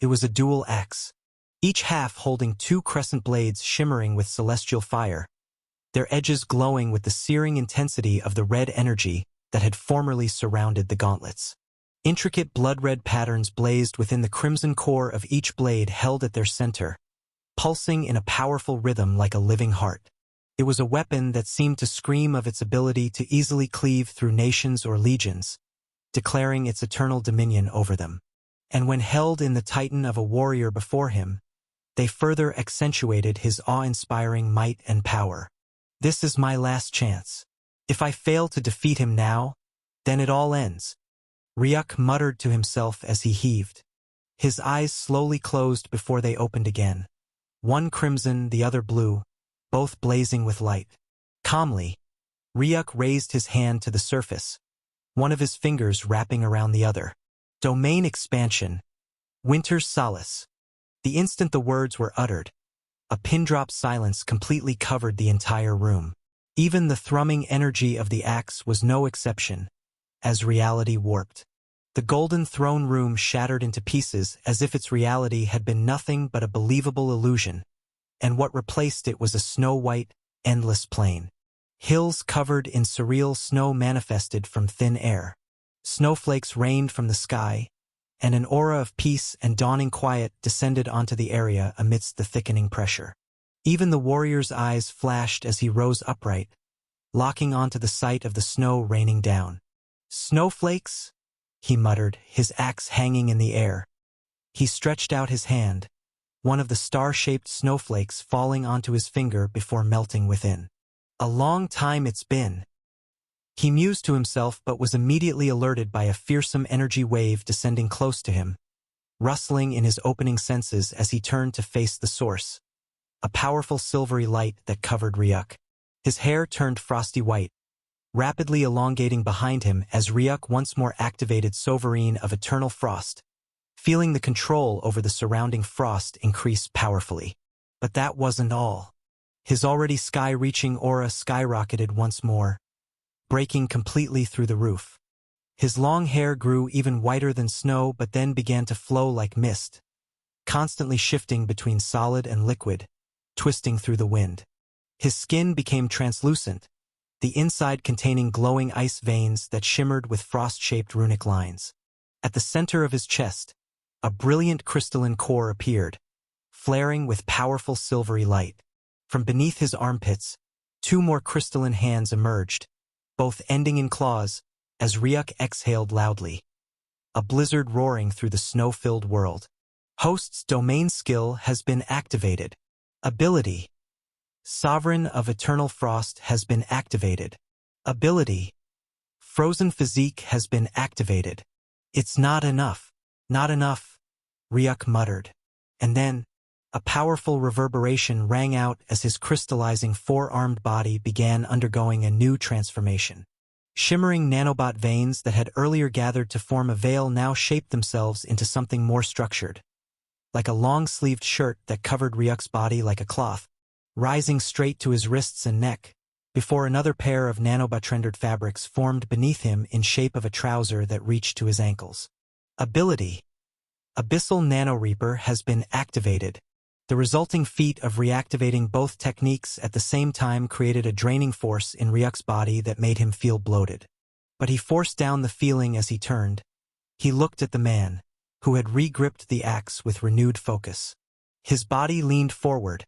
It was a dual axe, each half holding two crescent blades shimmering with celestial fire, their edges glowing with the searing intensity of the red energy that had formerly surrounded the gauntlets. Intricate blood-red patterns blazed within the crimson core of each blade held at their center, pulsing in a powerful rhythm like a living heart. It was a weapon that seemed to scream of its ability to easily cleave through nations or legions, declaring its eternal dominion over them. And when held in the titan of a warrior before him, they further accentuated his awe-inspiring might and power. This is my last chance. If I fail to defeat him now, then it all ends, Ryuk muttered to himself as he heaved. His eyes slowly closed before they opened again. One crimson, the other blue, both blazing with light. Calmly, Ryuk raised his hand to the surface, one of his fingers wrapping around the other. Domain expansion. Winter's solace. The instant the words were uttered, a pin-drop silence completely covered the entire room. Even the thrumming energy of the axe was no exception, as reality warped. The golden throne room shattered into pieces as if its reality had been nothing but a believable illusion, and what replaced it was a snow-white, endless plain. Hills covered in surreal snow manifested from thin air. Snowflakes rained from the sky, and an aura of peace and dawning quiet descended onto the area amidst the thickening pressure. Even the warrior's eyes flashed as he rose upright, locking onto the sight of the snow raining down. "Snowflakes?" he muttered, his axe hanging in the air. He stretched out his hand, one of the star-shaped snowflakes falling onto his finger before melting within. "A long time it's been," he mused to himself, but was immediately alerted by a fearsome energy wave descending close to him, rustling in his opening senses as he turned to face the source. A powerful silvery light that covered Ryuk. His hair turned frosty white, rapidly elongating behind him as Ryuk once more activated Sovereign of Eternal Frost, feeling the control over the surrounding frost increase powerfully. But that wasn't all. His already sky-reaching aura skyrocketed once more, breaking completely through the roof. His long hair grew even whiter than snow but then began to flow like mist, constantly shifting between solid and liquid, twisting through the wind. His skin became translucent, the inside containing glowing ice veins that shimmered with frost-shaped runic lines. At the center of his chest, a brilliant crystalline core appeared, flaring with powerful silvery light. From beneath his armpits, two more crystalline hands emerged, both ending in claws, as Ryuk exhaled loudly. A blizzard roaring through the snow-filled world. Host's domain skill has been activated. Ability. Sovereign of Eternal Frost has been activated. Ability. Frozen Physique has been activated. It's not enough. Not enough, Ryuk muttered. And then, a powerful reverberation rang out as his crystallizing four-armed body began undergoing a new transformation. Shimmering nanobot veins that had earlier gathered to form a veil now shaped themselves into something more structured, like a long-sleeved shirt that covered Ryuk's body like a cloth, rising straight to his wrists and neck, before another pair of nanobot-rendered fabrics formed beneath him in shape of a trouser that reached to his ankles. Ability. Abyssal Nano Reaper has been activated. The resulting feat of reactivating both techniques at the same time created a draining force in Ryuk's body that made him feel bloated. But he forced down the feeling as he turned. He looked at the man, who had re-gripped the axe with renewed focus. His body leaned forward.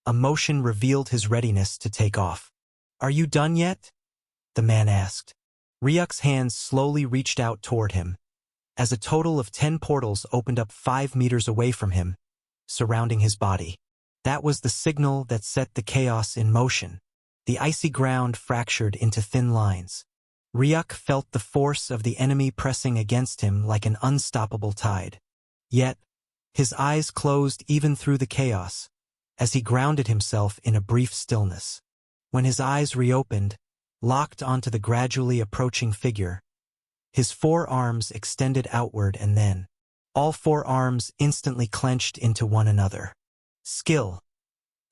A motion revealed his readiness to take off. "Are you done yet?" the man asked. Ryuk's hands slowly reached out toward him, as a total of 10 portals opened up 5 meters away from him, surrounding his body. That was the signal that set the chaos in motion. The icy ground fractured into thin lines. Ryuk felt the force of the enemy pressing against him like an unstoppable tide. Yet, his eyes closed even through the chaos, as he grounded himself in a brief stillness. When his eyes reopened, locked onto the gradually approaching figure, his 4 arms extended outward and then, all 4 arms instantly clenched into one another. Skill.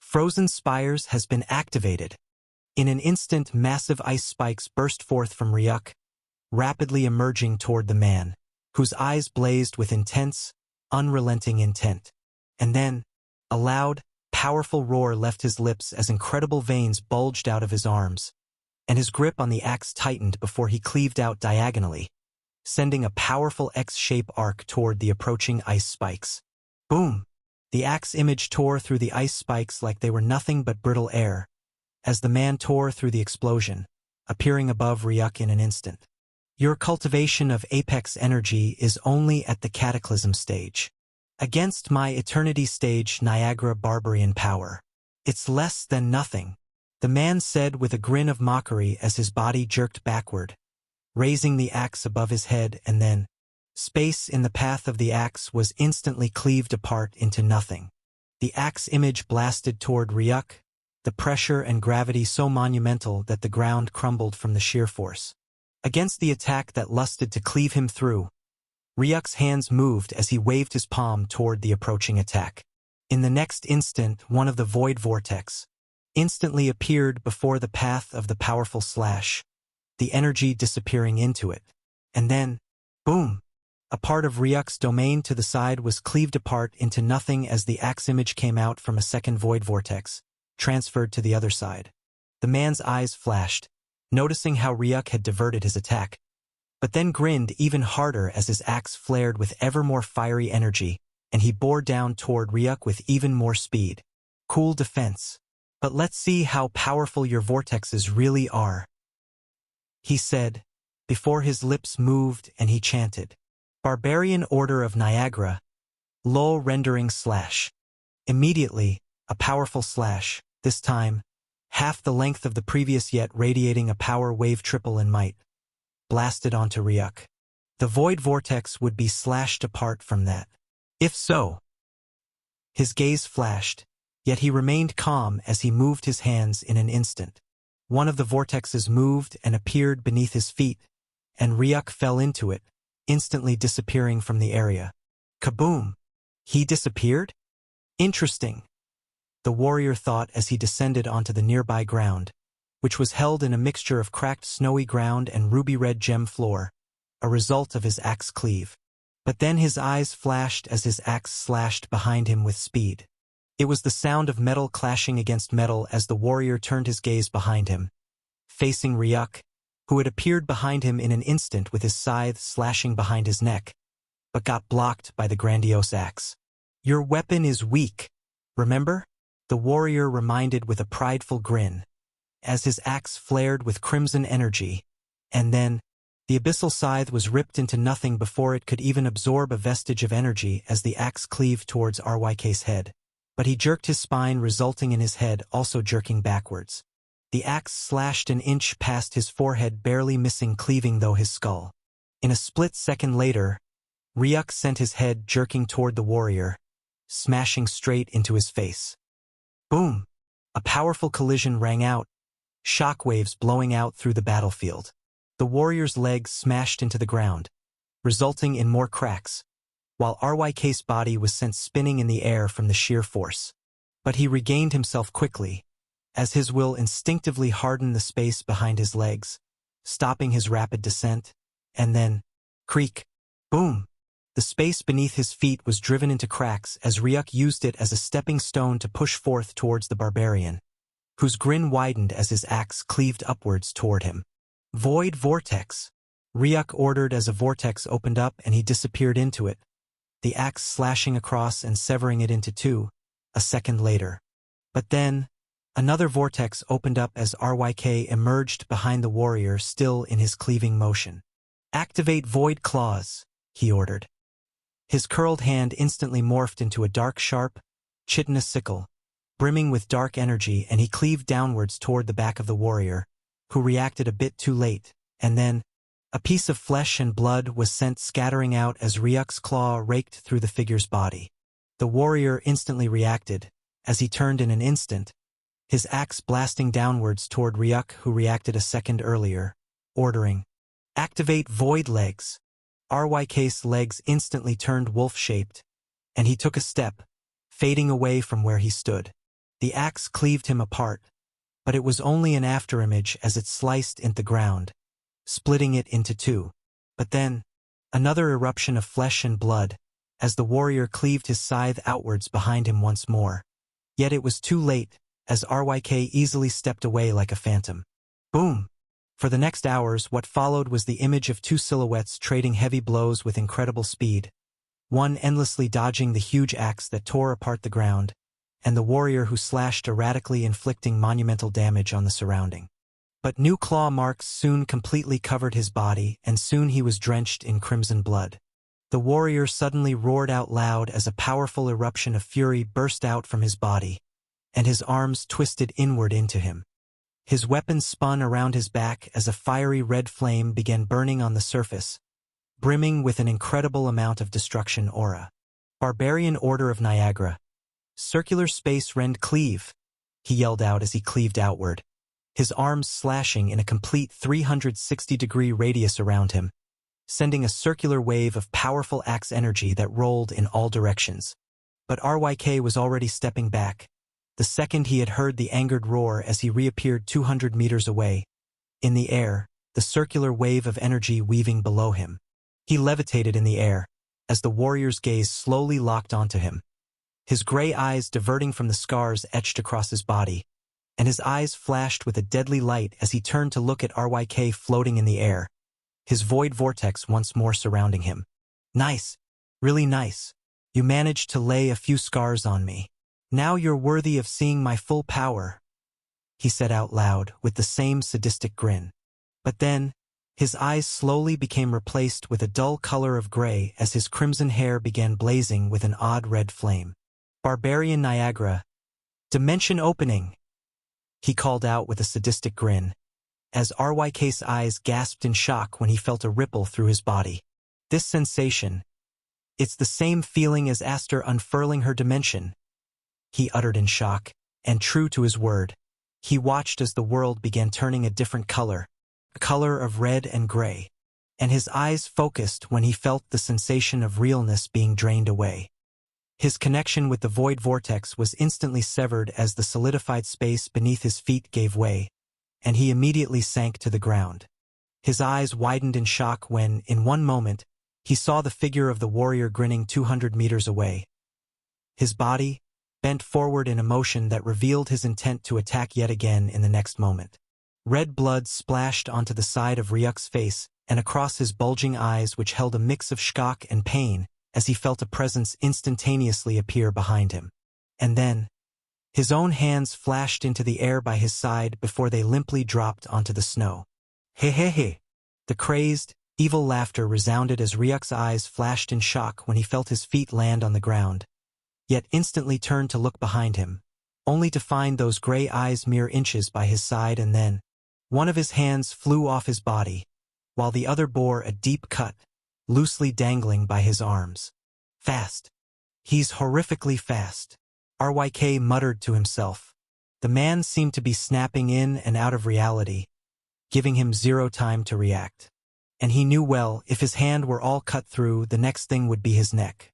Frozen Spires has been activated. In an instant, massive ice spikes burst forth from Ryuk, rapidly emerging toward the man, whose eyes blazed with intense, unrelenting intent. And then, a loud, powerful roar left his lips as incredible veins bulged out of his arms, and his grip on the axe tightened before he cleaved out diagonally, sending a powerful X-shape arc toward the approaching ice spikes. Boom! The axe image tore through the ice spikes like they were nothing but brittle air, as the man tore through the explosion, appearing above Ryuk in an instant. Your cultivation of apex energy is only at the cataclysm stage. Against my eternity stage Niagara barbarian power. It's less than nothing, the man said with a grin of mockery as his body jerked backward, raising the axe above his head, and then, space in the path of the axe was instantly cleaved apart into nothing. The axe image blasted toward Ryuk, the pressure and gravity so monumental that the ground crumbled from the sheer force. Against the attack that lusted to cleave him through, Ryuk's hands moved as he waved his palm toward the approaching attack. In the next instant, one of the void vortex instantly appeared before the path of the powerful slash, the energy disappearing into it. And then, boom! A part of Ryuk's domain to the side was cleaved apart into nothing as the axe image came out from a second void vortex, transferred to the other side. The man's eyes flashed, noticing how Ryuk had diverted his attack, but then grinned even harder as his axe flared with ever more fiery energy, and he bore down toward Ryuk with even more speed. Cool defense. But let's see how powerful your vortexes really are, he said, before his lips moved and he chanted. Barbarian Order of Niagara, low rendering slash. Immediately, a powerful slash, this time, half the length of the previous yet radiating a power wave triple in might, blasted onto Ryuk. The void vortex would be slashed apart from that. If so. His gaze flashed, yet he remained calm as he moved his hands in an instant. One of the vortexes moved and appeared beneath his feet, and Ryuk fell into it, instantly disappearing from the area. Kaboom! He disappeared? Interesting, the warrior thought as he descended onto the nearby ground, which was held in a mixture of cracked snowy ground and ruby-red gem floor, a result of his axe cleave. But then his eyes flashed as his axe slashed behind him with speed. It was the sound of metal clashing against metal as the warrior turned his gaze behind him, facing Ryuk, who had appeared behind him in an instant with his scythe slashing behind his neck, but got blocked by the grandiose axe. Your weapon is weak, remember? The warrior reminded with a prideful grin, as his axe flared with crimson energy, and then, the abyssal scythe was ripped into nothing before it could even absorb a vestige of energy as the axe cleaved towards Ryk's head. But he jerked his spine, resulting in his head also jerking backwards. The axe slashed an inch past his forehead, barely missing cleaving though his skull. In a split second later, Ryuk sent his head jerking toward the warrior, smashing straight into his face. Boom! A powerful collision rang out, shockwaves blowing out through the battlefield. The warrior's legs smashed into the ground, resulting in more cracks, while Ryk's body was sent spinning in the air from the sheer force. But he regained himself quickly, as his will instinctively hardened the space behind his legs, stopping his rapid descent, and then, creak, boom! The space beneath his feet was driven into cracks as Ryuk used it as a stepping stone to push forth towards the barbarian, whose grin widened as his axe cleaved upwards toward him. Void vortex! Ryuk ordered as a vortex opened up and he disappeared into it, the axe slashing across and severing it into two, a second later. But then, another vortex opened up as Ryk emerged behind the warrior still in his cleaving motion. Activate Void Claws, he ordered. His curled hand instantly morphed into a dark, sharp, chitinous sickle, brimming with dark energy, and he cleaved downwards toward the back of the warrior, who reacted a bit too late, and then, a piece of flesh and blood was sent scattering out as Ryuk's claw raked through the figure's body. The warrior instantly reacted, as he turned in an instant, his axe blasting downwards toward Ryuk, who reacted a second earlier, ordering, Activate Void Legs. Ryk's legs instantly turned wolf-shaped, and he took a step, fading away from where he stood. The axe cleaved him apart, but it was only an afterimage as it sliced into the ground, splitting it into two. But then, another eruption of flesh and blood, as the warrior cleaved his scythe outwards behind him once more. Yet it was too late, as RYK easily stepped away like a phantom. Boom! For the next hours, what followed was the image of two silhouettes trading heavy blows with incredible speed, one endlessly dodging the huge axe that tore apart the ground, and the warrior who slashed erratically, inflicting monumental damage on the surrounding. But new claw marks soon completely covered his body, and soon he was drenched in crimson blood. The warrior suddenly roared out loud as a powerful eruption of fury burst out from his body, and his arms twisted inward into him. His weapon spun around his back as a fiery red flame began burning on the surface, brimming with an incredible amount of destruction aura. Barbarian Order of Niagara. Circular space rend cleave, he yelled out as he cleaved outward, his arms slashing in a complete 360-degree radius around him, sending a circular wave of powerful axe energy that rolled in all directions. But RYK was already stepping back, the second he had heard the angered roar as he reappeared 200 meters away, in the air, the circular wave of energy weaving below him. He levitated in the air, as the warrior's gaze slowly locked onto him, his gray eyes diverting from the scars etched across his body, and his eyes flashed with a deadly light as he turned to look at RYK floating in the air, his void vortex once more surrounding him. Nice, really nice. You managed to lay a few scars on me. Now you're worthy of seeing my full power, he said out loud with the same sadistic grin. But then, his eyes slowly became replaced with a dull color of gray as his crimson hair began blazing with an odd red flame. Barbarian Niagara. Dimension opening, he called out with a sadistic grin, as RYK's eyes gasped in shock when he felt a ripple through his body. This sensation, it's the same feeling as Aster unfurling her dimension, he uttered in shock, and true to his word, he watched as the world began turning a different color, a color of red and gray, and his eyes focused when he felt the sensation of realness being drained away. His connection with the void vortex was instantly severed as the solidified space beneath his feet gave way, and he immediately sank to the ground. His eyes widened in shock when, in one moment, he saw the figure of the warrior grinning 200 meters away. His body, bent forward in a motion that revealed his intent to attack yet again in the next moment. Red blood splashed onto the side of Ryuk's face and across his bulging eyes, which held a mix of shock and pain as he felt a presence instantaneously appear behind him. And then, his own hands flashed into the air by his side before they limply dropped onto the snow. He he he. The crazed, evil laughter resounded as Ryuk's eyes flashed in shock when he felt his feet land on the ground, yet instantly turned to look behind him, only to find those gray eyes mere inches by his side, and then, one of his hands flew off his body, while the other bore a deep cut, loosely dangling by his arms. Fast. He's horrifically fast, RYK muttered to himself. The man seemed to be snapping in and out of reality, giving him zero time to react. And he knew well, if his hand were all cut through, the next thing would be his neck.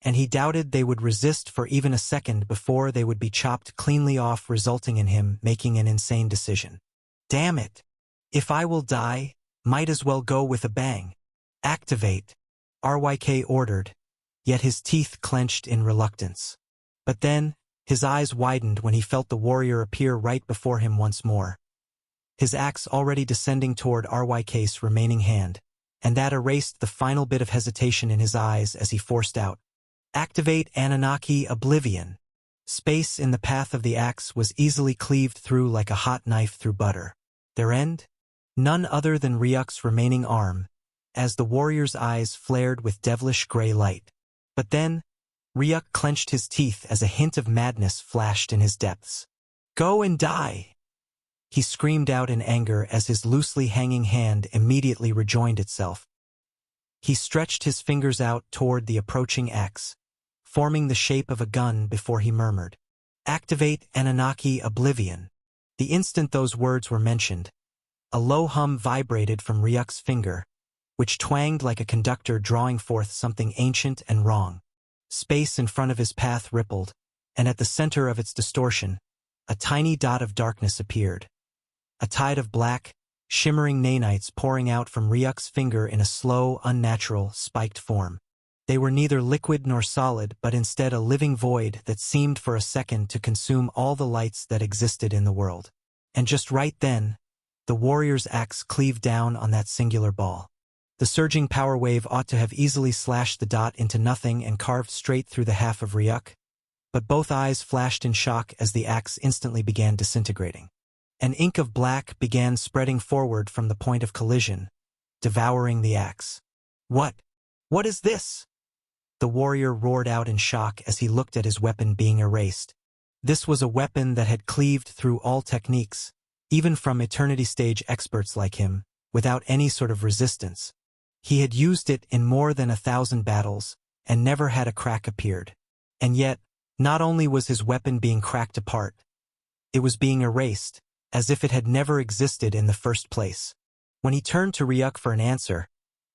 And he doubted they would resist for even a second before they would be chopped cleanly off, resulting in him making an insane decision. Damn it! If I will die, might as well go with a bang. Activate, RYK ordered, yet his teeth clenched in reluctance. But then, his eyes widened when he felt the warrior appear right before him once more, his axe already descending toward RYK's remaining hand, and that erased the final bit of hesitation in his eyes as he forced out, Activate Anunnaki Oblivion. Space in the path of the axe was easily cleaved through like a hot knife through butter. Their end? None other than Ryuk's remaining arm, as the warrior's eyes flared with devilish gray light. But then, Ryuk clenched his teeth as a hint of madness flashed in his depths. Go and die! He screamed out in anger as his loosely hanging hand immediately rejoined itself. He stretched his fingers out toward the approaching axe, forming the shape of a gun before he murmured, Activate Anunnaki Oblivion. The instant those words were mentioned, a low hum vibrated from Ryuk's finger, which twanged like a conductor drawing forth something ancient and wrong. Space in front of his path rippled, and at the center of its distortion, a tiny dot of darkness appeared. A tide of black, shimmering nanites pouring out from Ryuk's finger in a slow, unnatural, spiked form. They were neither liquid nor solid, but instead a living void that seemed for a second to consume all the lights that existed in the world. And just right then, the warrior's axe cleaved down on that singular ball. The surging power wave ought to have easily slashed the dot into nothing and carved straight through the half of Ryuk, but both eyes flashed in shock as the axe instantly began disintegrating. An ink of black began spreading forward from the point of collision, devouring the axe. What is this?" The warrior roared out in shock as he looked at his weapon being erased. This was a weapon that had cleaved through all techniques, even from Eternity Stage experts like him, without any sort of resistance. He had used it in more than 1,000 battles, and never had a crack appeared. And yet, not only was his weapon being cracked apart, it was being erased, as if it had never existed in the first place. When he turned to Ryuk for an answer,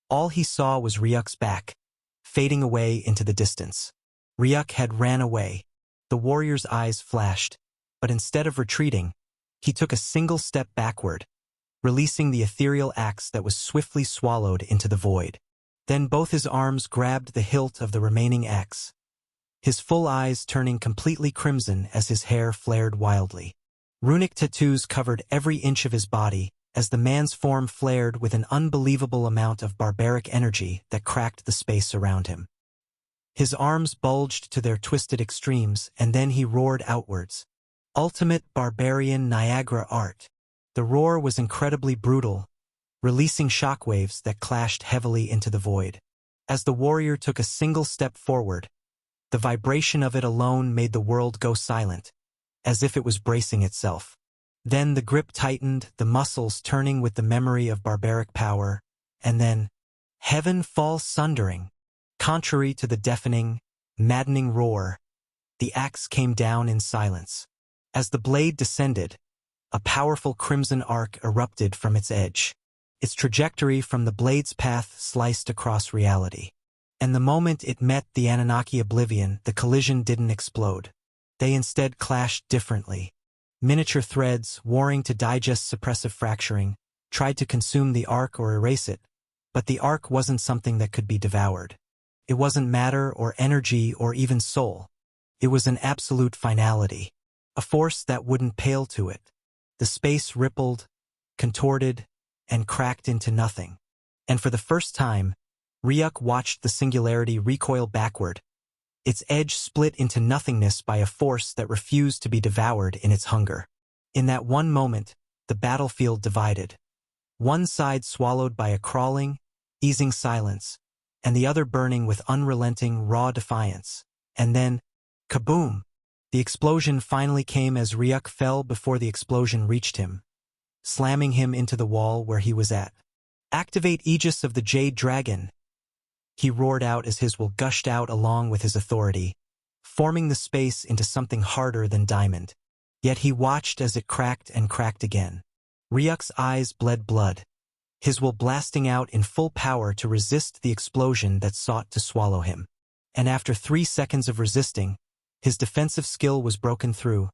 all he saw was Ryuk's back, fading away into the distance. Ryuk had ran away. The warrior's eyes flashed, but instead of retreating, he took a single step backward, releasing the ethereal axe that was swiftly swallowed into the void. Then both his arms grabbed the hilt of the remaining axe, his full eyes turning completely crimson as his hair flared wildly. Runic tattoos covered every inch of his body, as the man's form flared with an unbelievable amount of barbaric energy that cracked the space around him. His arms bulged to their twisted extremes, and then he roared outwards. Ultimate barbarian Niagara art. The roar was incredibly brutal, releasing shockwaves that clashed heavily into the void. As the warrior took a single step forward, the vibration of it alone made the world go silent, as if it was bracing itself. Then the grip tightened, the muscles turning with the memory of barbaric power, and then, heaven falls sundering. Contrary to the deafening, maddening roar, the axe came down in silence. As the blade descended, a powerful crimson arc erupted from its edge. Its trajectory from the blade's path sliced across reality. And the moment it met the Anunnaki oblivion, the collision didn't explode. They instead clashed differently. Miniature threads, warring to digest suppressive fracturing, tried to consume the arc or erase it, but the arc wasn't something that could be devoured. It wasn't matter or energy or even soul. It was an absolute finality, a force that wouldn't pale to it. The space rippled, contorted, and cracked into nothing. And for the first time, Ryuk watched the singularity recoil backward, its edge split into nothingness by a force that refused to be devoured in its hunger. In that one moment, the battlefield divided. One side swallowed by a crawling, easing silence, and the other burning with unrelenting, raw defiance. And then, kaboom! The explosion finally came as Ryuk fell before the explosion reached him, slamming him into the wall where he was at. "Activate Aegis of the Jade Dragon!" He roared out as his will gushed out along with his authority, forming the space into something harder than diamond. Yet he watched as it cracked and cracked again. Ryuk's eyes bled blood, his will blasting out in full power to resist the explosion that sought to swallow him. And after 3 seconds of resisting, his defensive skill was broken through,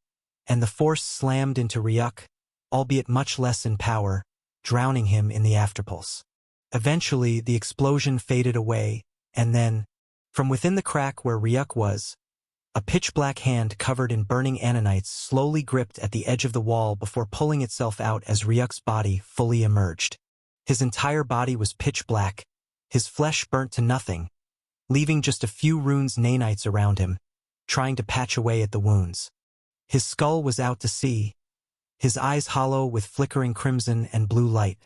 and the force slammed into Ryuk, albeit much less in power, drowning him in the afterpulse. Eventually, the explosion faded away, and then, from within the crack where Ryuk was, a pitch-black hand covered in burning Ananites slowly gripped at the edge of the wall before pulling itself out as Ryuk's body fully emerged. His entire body was pitch black, his flesh burnt to nothing, leaving just a few runes nanites around him, trying to patch away at the wounds. His skull was out to sea, his eyes hollow with flickering crimson and blue light.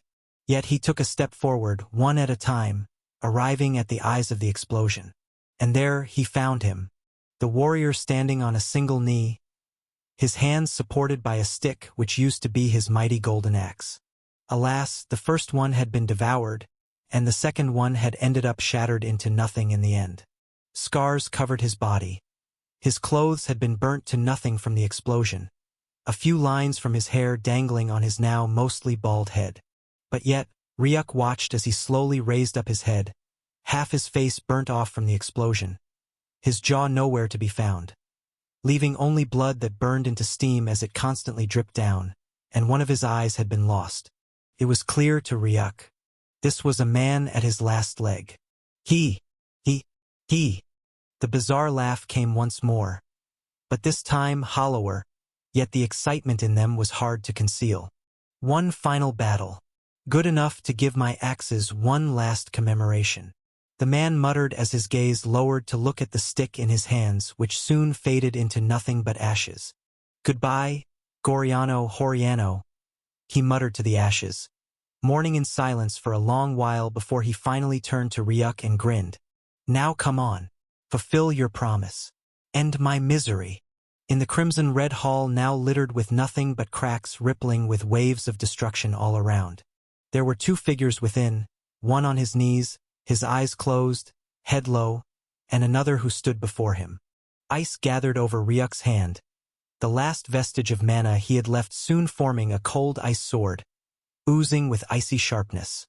Yet he took a step forward, one at a time, arriving at the eyes of the explosion. And there he found him, the warrior standing on a single knee, his hands supported by a stick which used to be his mighty golden axe. Alas, the first one had been devoured, and the second one had ended up shattered into nothing in the end. Scars covered his body. His clothes had been burnt to nothing from the explosion, a few lines from his hair dangling on his now mostly bald head. But yet, Ryuk watched as he slowly raised up his head, half his face burnt off from the explosion, his jaw nowhere to be found, leaving only blood that burned into steam as it constantly dripped down, and one of his eyes had been lost. It was clear to Ryuk. This was a man at his last leg. He He. The bizarre laugh came once more, but this time hollower, yet the excitement in them was hard to conceal. One final battle. Good enough to give my axes one last commemoration. The man muttered as his gaze lowered to look at the stick in his hands, which soon faded into nothing but ashes. Goodbye, Goriano Horiano, he muttered to the ashes, mourning in silence for a long while before he finally turned to Ryuk and grinned. Now come on, fulfill your promise. End my misery. In the crimson-red hall now littered with nothing but cracks rippling with waves of destruction all around. There were two figures within, one on his knees, his eyes closed, head low, and another who stood before him. Ice gathered over Ryuk's hand, the last vestige of mana he had left soon forming a cold ice sword, oozing with icy sharpness.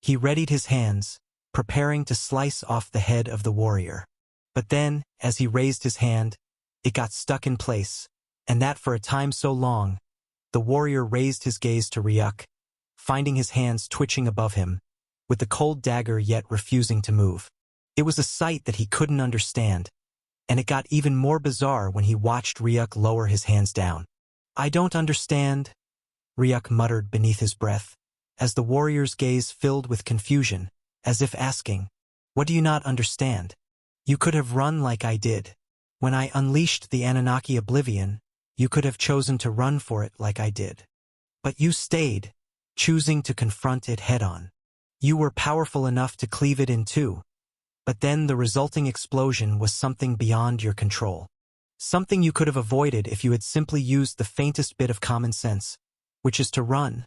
He readied his hands, preparing to slice off the head of the warrior. But then, as he raised his hand, it got stuck in place, and that for a time so long, the warrior raised his gaze to Ryuk, finding his hands twitching above him, with the cold dagger yet refusing to move. It was a sight that he couldn't understand, and it got even more bizarre when he watched Ryuk lower his hands down. I don't understand, Ryuk muttered beneath his breath, as the warrior's gaze filled with confusion, as if asking, what do you not understand? You could have run like I did. When I unleashed the Anunnaki Oblivion, you could have chosen to run for it like I did. But you stayed, choosing to confront it head-on. You were powerful enough to cleave it in two. But then the resulting explosion was something beyond your control. Something you could have avoided if you had simply used the faintest bit of common sense, which is to run,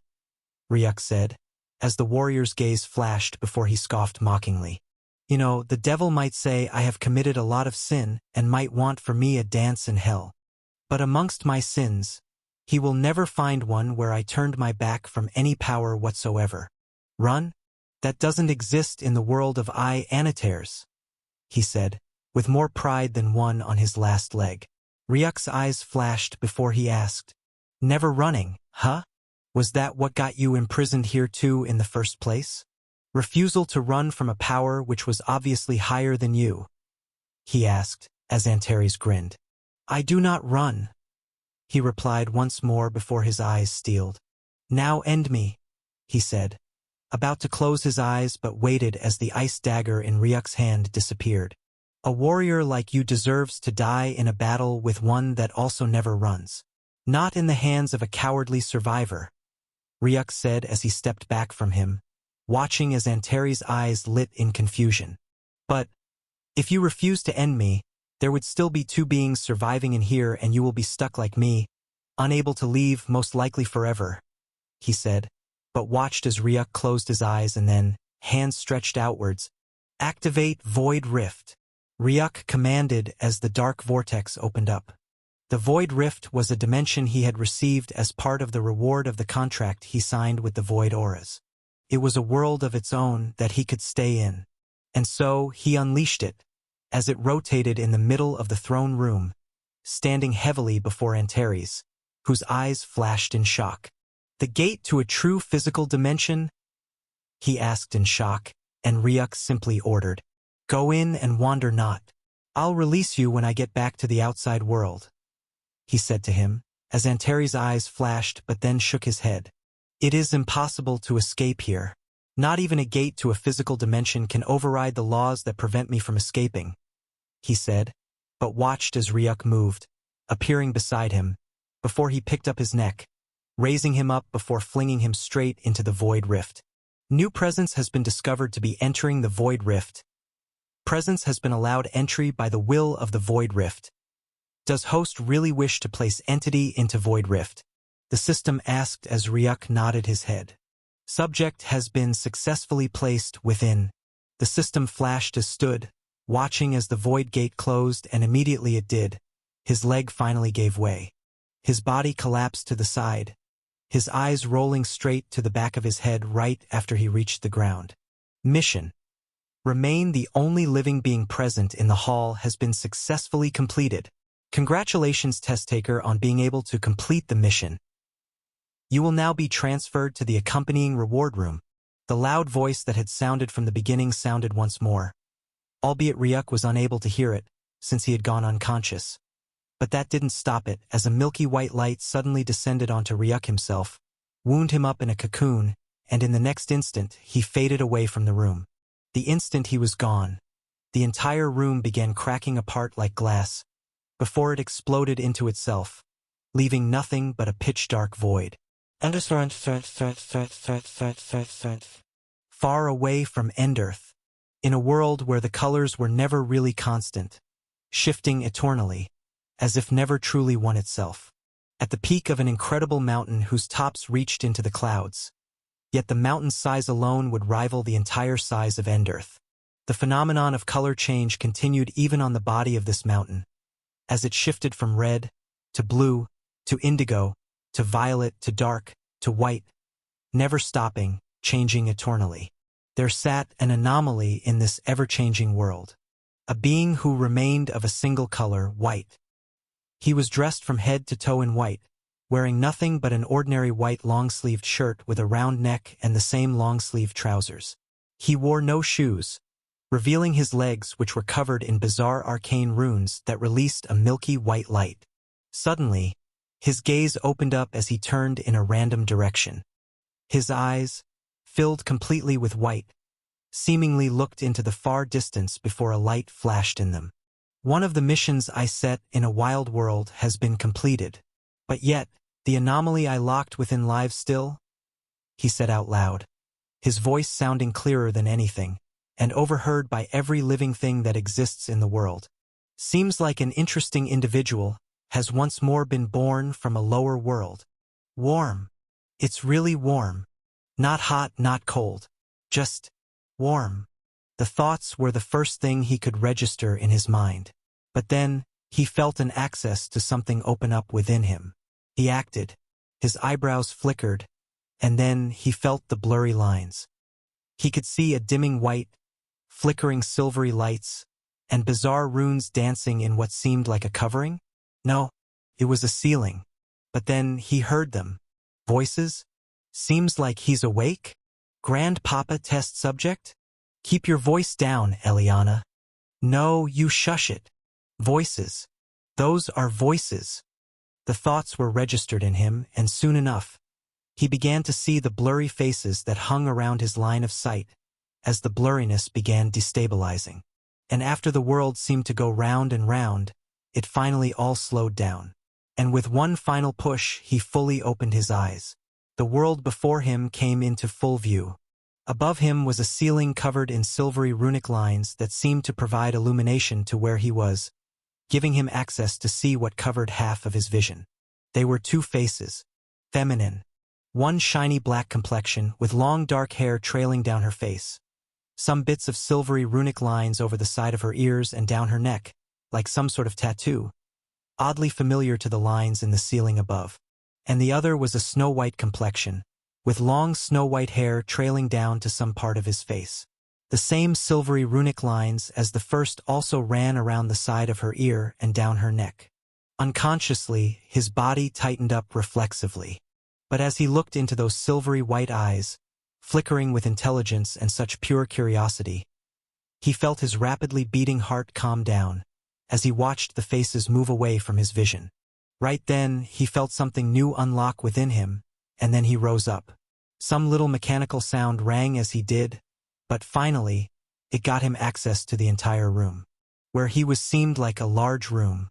Ryuk said, as the warrior's gaze flashed before he scoffed mockingly. You know, the devil might say I have committed a lot of sin and might want for me a dance in hell. But amongst my sins, he will never find one where I turned my back from any power whatsoever. Run? That doesn't exist in the world of Anatares, he said, with more pride than one on his last leg. Ryuk's eyes flashed before he asked, never running, huh? Was that what got you imprisoned here too in the first place? Refusal to run from a power which was obviously higher than you? He asked, as Antares grinned. I do not run, he replied once more before his eyes steeled. Now end me, he said, about to close his eyes but waited as the ice dagger in Ryuk's hand disappeared. A warrior like you deserves to die in a battle with one that also never runs. Not in the hands of a cowardly survivor, Ryuk said as he stepped back from him, watching as Antares' eyes lit in confusion. But, if you refuse to end me, there would still be two beings surviving in here and you will be stuck like me, unable to leave most likely forever, he said, but watched as Ryuk closed his eyes and then, hands stretched outwards, activate Void Rift. Ryuk commanded as the dark vortex opened up. The Void Rift was a dimension he had received as part of the reward of the contract he signed with the Void Auras. It was a world of its own that he could stay in. And so he unleashed it, as it rotated in the middle of the throne room, standing heavily before Antares, whose eyes flashed in shock. The gate to a true physical dimension? He asked in shock, and Ryuk simply ordered, go in and wander not. I'll release you when I get back to the outside world, he said to him, as Antares' eyes flashed but then shook his head. It is impossible to escape here. Not even a gate to a physical dimension can override the laws that prevent me from escaping, he said, but watched as Ryuk moved, appearing beside him, before he picked up his neck, raising him up before flinging him straight into the Void Rift. New presence has been discovered to be entering the Void Rift. Presence has been allowed entry by the will of the Void Rift. Does host really wish to place entity into Void Rift? The system asked as Ryuk nodded his head. Subject has been successfully placed within. The system flashed as stood, watching as the void gate closed, and immediately it did. His leg finally gave way. His body collapsed to the side, his eyes rolling straight to the back of his head right after he reached the ground. Mission. Remain the only living being present in the hall has been successfully completed. Congratulations, test taker, on being able to complete the mission. You will now be transferred to the accompanying reward room. The loud voice that had sounded from the beginning sounded once more. albeit Ryuk was unable to hear it, since he had gone unconscious. But that didn't stop it, as a milky white light suddenly descended onto Ryuk himself, wound him up in a cocoon, and in the next instant he faded away from the room. The instant he was gone, the entire room began cracking apart like glass, before it exploded into itself, leaving nothing but a pitch-dark void. Far away from Endearth, in a world where the colors were never really constant, shifting eternally, as if never truly one itself. At the peak of an incredible mountain whose tops reached into the clouds. Yet the mountain's size alone would rival the entire size of Endearth. The phenomenon of color change continued even on the body of this mountain, as it shifted from red, to blue, to indigo, to violet, to dark, to white, never stopping, changing eternally. There sat an anomaly in this ever-changing world. A being who remained of a single color, white. He was dressed from head to toe in white, wearing nothing but an ordinary white long-sleeved shirt with a round neck and the same long-sleeved trousers. He wore no shoes, revealing his legs which were covered in bizarre arcane runes that released a milky white light. Suddenly, his gaze opened up as he turned in a random direction. His eyes, filled completely with white, seemingly looked into the far distance before a light flashed in them. One of the missions I set in a wild world has been completed, but yet, the anomaly I locked within lives still, he said out loud, his voice sounding clearer than anything, and overheard by every living thing that exists in the world. Seems like an interesting individual has once more been born from a lower world. Warm. It's really warm. Not hot, not cold. Just warm. The thoughts were the first thing he could register in his mind. But then, he felt an access to something open up within him. He acted. His eyebrows flickered, and then he felt the blurry lines. He could see a dimming white, flickering silvery lights, and bizarre runes dancing in what seemed like a covering? No, it was a ceiling. But then he heard them. Voices? Seems like he's awake? Grandpapa test subject? Keep your voice down, Eliana. No, you shush it. Voices. Those are voices. The thoughts were registered in him, and soon enough, he began to see the blurry faces that hung around his line of sight, as the blurriness began destabilizing. And after the world seemed to go round and round, it finally all slowed down. And with one final push, he fully opened his eyes. The world before him came into full view. Above him was a ceiling covered in silvery runic lines that seemed to provide illumination to where he was, giving him access to see what covered half of his vision. They were two faces, feminine. One shiny black complexion with long dark hair trailing down her face. Some bits of silvery runic lines over the side of her ears and down her neck, like some sort of tattoo, oddly familiar to the lines in the ceiling above. And the other was a snow-white complexion, with long snow-white hair trailing down to some part of his face. The same silvery runic lines as the first also ran around the side of her ear and down her neck. Unconsciously, his body tightened up reflexively. But as he looked into those silvery white eyes, flickering with intelligence and such pure curiosity, he felt his rapidly beating heart calm down, as he watched the faces move away from his vision. Right then, he felt something new unlock within him, and then he rose up. Some little mechanical sound rang as he did, but finally, it got him access to the entire room. Where he was seemed like a large room.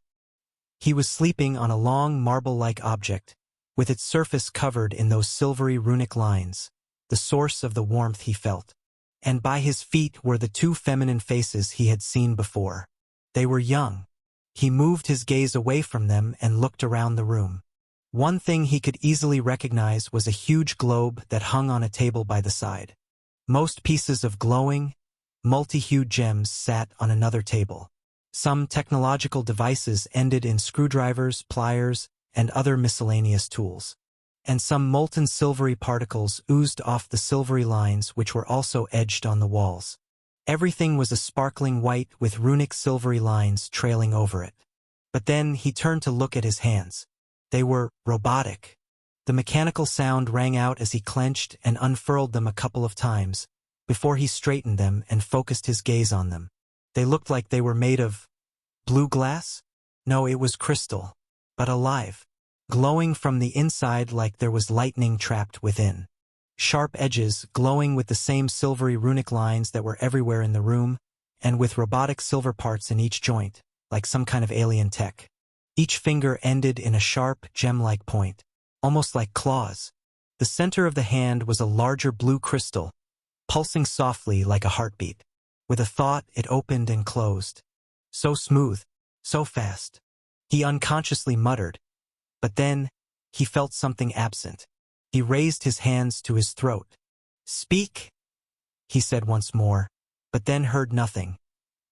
He was sleeping on a long marble-like object, with its surface covered in those silvery runic lines, the source of the warmth he felt. And by his feet were the two feminine faces he had seen before. They were young. He moved his gaze away from them and looked around the room. One thing he could easily recognize was a huge globe that hung on a table by the side. Most pieces of glowing, multi-hued gems sat on another table. Some technological devices ended in screwdrivers, pliers, and other miscellaneous tools. And some molten silvery particles oozed off the silvery lines which were also edged on the walls. Everything was a sparkling white with runic silvery lines trailing over it. But then he turned to look at his hands. They were robotic. The mechanical sound rang out as he clenched and unfurled them a couple of times, before he straightened them and focused his gaze on them. They looked like they were made of blue glass? No, it was crystal, but alive, glowing from the inside like there was lightning trapped within. Sharp edges, glowing with the same silvery runic lines that were everywhere in the room, and with robotic silver parts in each joint, like some kind of alien tech. Each finger ended in a sharp, gem-like point, almost like claws. The center of the hand was a larger blue crystal, pulsing softly like a heartbeat. With a thought, it opened and closed. So smooth, so fast. He unconsciously muttered. But then, he felt something absent. He raised his hands to his throat. "Speak," he said once more, but then heard nothing.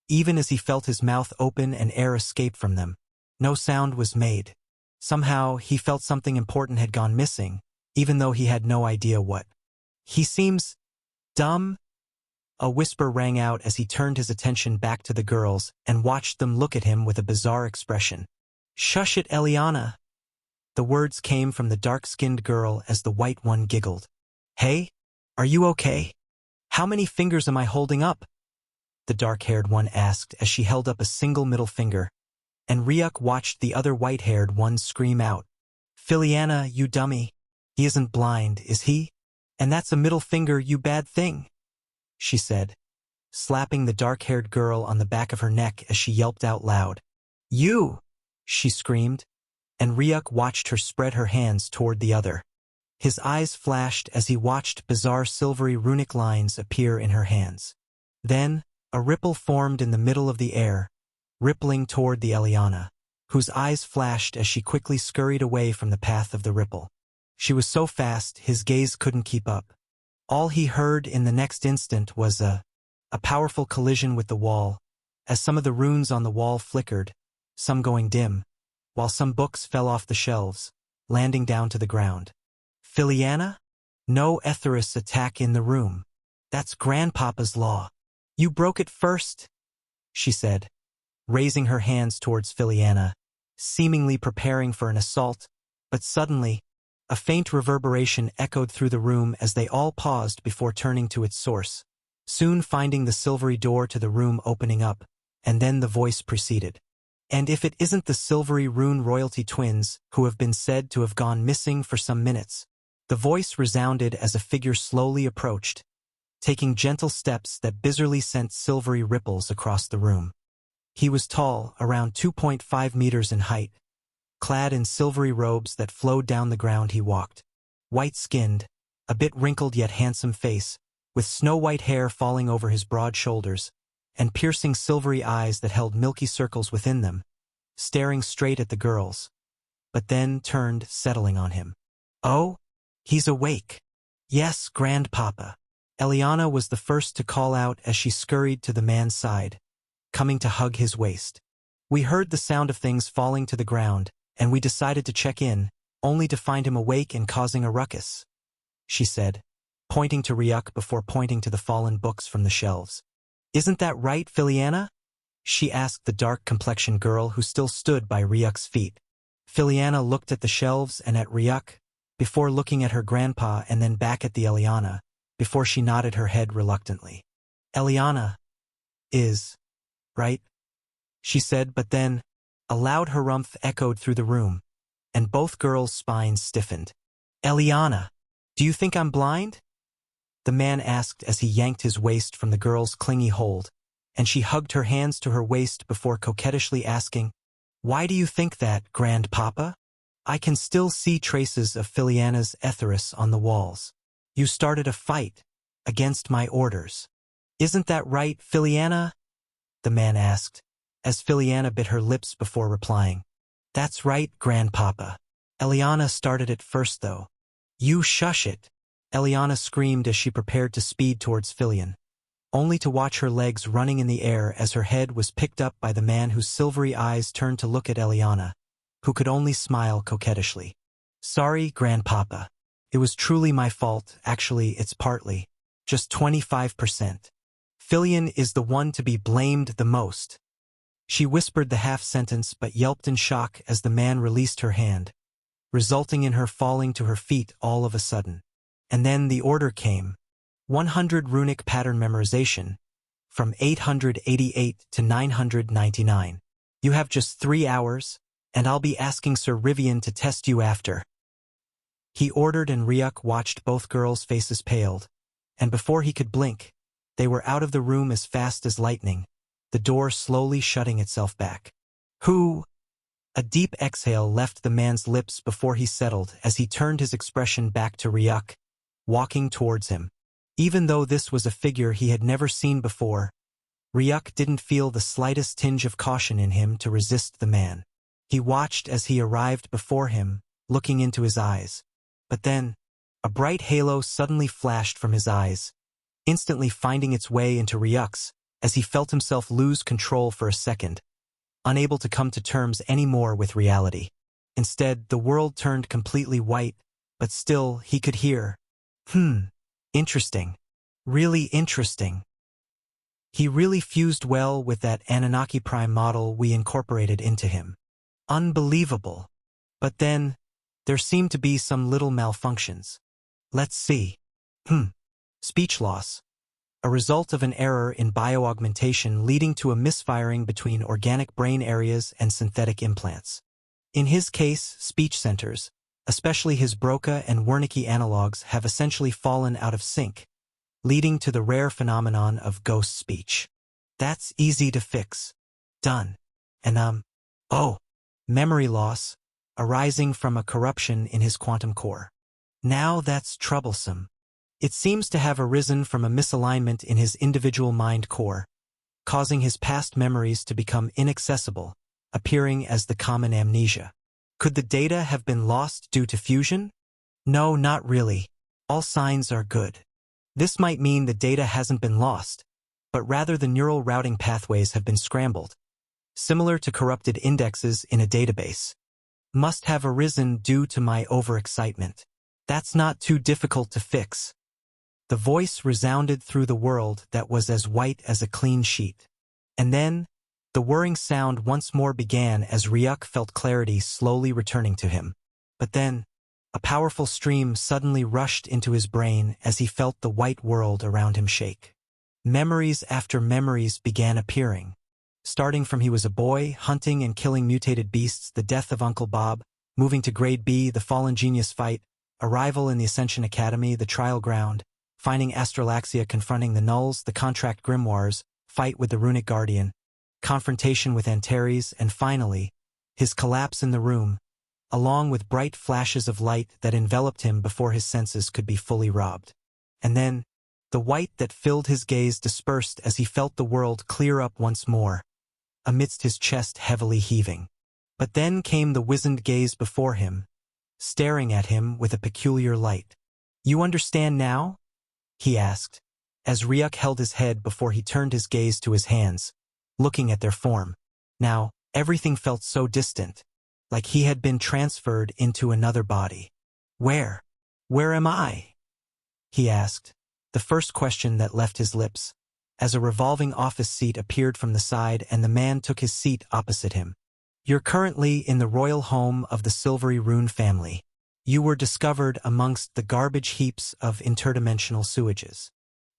Even as he felt his mouth open and air escape from them, no sound was made. Somehow, he felt something important had gone missing, even though he had no idea what. "He seems dumb?" A whisper rang out as he turned his attention back to the girls and watched them look at him with a bizarre expression. "Shush it, Eliana." The words came from the dark-skinned girl as the white one giggled. "Hey, are you okay? How many fingers am I holding up?" the dark-haired one asked as she held up a single middle finger, and Ryuk watched the other white-haired one scream out, "Filiana, you dummy. He isn't blind, is he? And that's a middle finger, you bad thing," she said, slapping the dark-haired girl on the back of her neck as she yelped out loud. "You!" she screamed, and Ryuk watched her spread her hands toward the other. His eyes flashed as he watched bizarre silvery runic lines appear in her hands. Then, a ripple formed in the middle of the air, rippling toward the Eliana, whose eyes flashed as she quickly scurried away from the path of the ripple. She was so fast, his gaze couldn't keep up. All he heard in the next instant was a powerful collision with the wall, as some of the runes on the wall flickered, some going dim, while some books fell off the shelves, landing down to the ground. "Filiana? No Etheris attack in the room. That's Grandpapa's law. You broke it first," she said, raising her hands towards Filiana, seemingly preparing for an assault, but suddenly, a faint reverberation echoed through the room as they all paused before turning to its source, soon finding the silvery door to the room opening up, and then the voice proceeded. "And if it isn't the silvery rune royalty twins who have been said to have gone missing for some minutes," the voice resounded as a figure slowly approached, taking gentle steps that bizarrely sent silvery ripples across the room. He was tall, around 2.5 meters in height. Clad in silvery robes that flowed down the ground he walked. White-skinned, a bit wrinkled yet handsome face, with snow-white hair falling over his broad shoulders, and piercing silvery eyes that held milky circles within them, staring straight at the girls, but then turned, settling on him. "Oh, he's awake. Yes, Grandpapa." Eliana was the first to call out as she scurried to the man's side, coming to hug his waist. "We heard the sound of things falling to the ground, and we decided to check in, only to find him awake and causing a ruckus," she said, pointing to Ryuk before pointing to the fallen books from the shelves. "Isn't that right, Filiana?" she asked the dark-complexioned girl who still stood by Ryuk's feet. Filiana looked at the shelves and at Ryuk, before looking at her grandpa and then back at the Eliana, before she nodded her head reluctantly. "Eliana is right," she said, but then a loud harumph echoed through the room, and both girls' spines stiffened. "Eliana, do you think I'm blind?" the man asked as he yanked his waist from the girl's clingy hold, and she hugged her hands to her waist before coquettishly asking, "Why do you think that, Grandpapa? I can still see traces of Filiana's Etheris on the walls. You started a fight, against my orders. Isn't that right, Filiana?" the man asked, as Filiana bit her lips before replying. "That's right, Grandpapa. Eliana started it first, though." "You shush it," Eliana screamed as she prepared to speed towards Filian, only to watch her legs running in the air as her head was picked up by the man whose silvery eyes turned to look at Eliana, who could only smile coquettishly. "Sorry, Grandpapa. It was truly my fault. Actually, it's partly. Just 25%. Filian is the one to be blamed the most." She whispered the half-sentence but yelped in shock as the man released her hand, resulting in her falling to her feet all of a sudden. And then the order came. 100 runic pattern memorization, from 888 to 999. You have just 3 hours, and I'll be asking Sir Rivian to test you after. He ordered, and Ryuk watched both girls' faces paled, and before he could blink, they were out of the room as fast as lightning, the door slowly shutting itself back. Who? A deep exhale left the man's lips before he settled as he turned his expression back to Ryuk, walking towards him. Even though this was a figure he had never seen before, Ryuk didn't feel the slightest tinge of caution in him to resist the man. He watched as he arrived before him, looking into his eyes. But then, a bright halo suddenly flashed from his eyes, instantly finding its way into Ryuk's, as he felt himself lose control for a second, unable to come to terms anymore with reality. Instead, the world turned completely white, but still he could hear, interesting. Really interesting. He really fused well with that Anunnaki Prime model we incorporated into him. Unbelievable. But then, there seemed to be some little malfunctions. Let's see. Speech loss. A result of an error in bioaugmentation leading to a misfiring between organic brain areas and synthetic implants. In his case, speech centers, especially his Broca and Wernicke analogs, have essentially fallen out of sync, leading to the rare phenomenon of ghost speech. That's easy to fix. Done. And memory loss, arising from a corruption in his quantum core. Now that's troublesome. It seems to have arisen from a misalignment in his individual mind core, causing his past memories to become inaccessible, appearing as the common amnesia. Could the data have been lost due to fusion? No, not really. All signs are good. This might mean the data hasn't been lost, but rather the neural routing pathways have been scrambled, similar to corrupted indexes in a database. Must have arisen due to my overexcitement. That's not too difficult to fix. The voice resounded through the world that was as white as a clean sheet. And then, the whirring sound once more began as Ryuk felt clarity slowly returning to him. But then, a powerful stream suddenly rushed into his brain as he felt the white world around him shake. Memories after memories began appearing. Starting from he was a boy, hunting and killing mutated beasts, the death of Uncle Bob, moving to Grade B, the Fallen Genius fight, arrival in the Ascension Academy, the trial ground, finding Astralaxia, confronting the Nulls, the Contract Grimoires, fight with the Runic Guardian, confrontation with Antares, and finally, his collapse in the room, along with bright flashes of light that enveloped him before his senses could be fully robbed. And then, the white that filled his gaze dispersed as he felt the world clear up once more, amidst his chest heavily heaving. But then came the wizened gaze before him, staring at him with a peculiar light. You understand now? He asked, as Ryuk held his head before he turned his gaze to his hands, looking at their form. Now, everything felt so distant, like he had been transferred into another body. Where am I? He asked, the first question that left his lips, as a revolving office seat appeared from the side and the man took his seat opposite him. You're currently in the royal home of the Silvery Rune family. You were discovered amongst the garbage heaps of interdimensional sewages.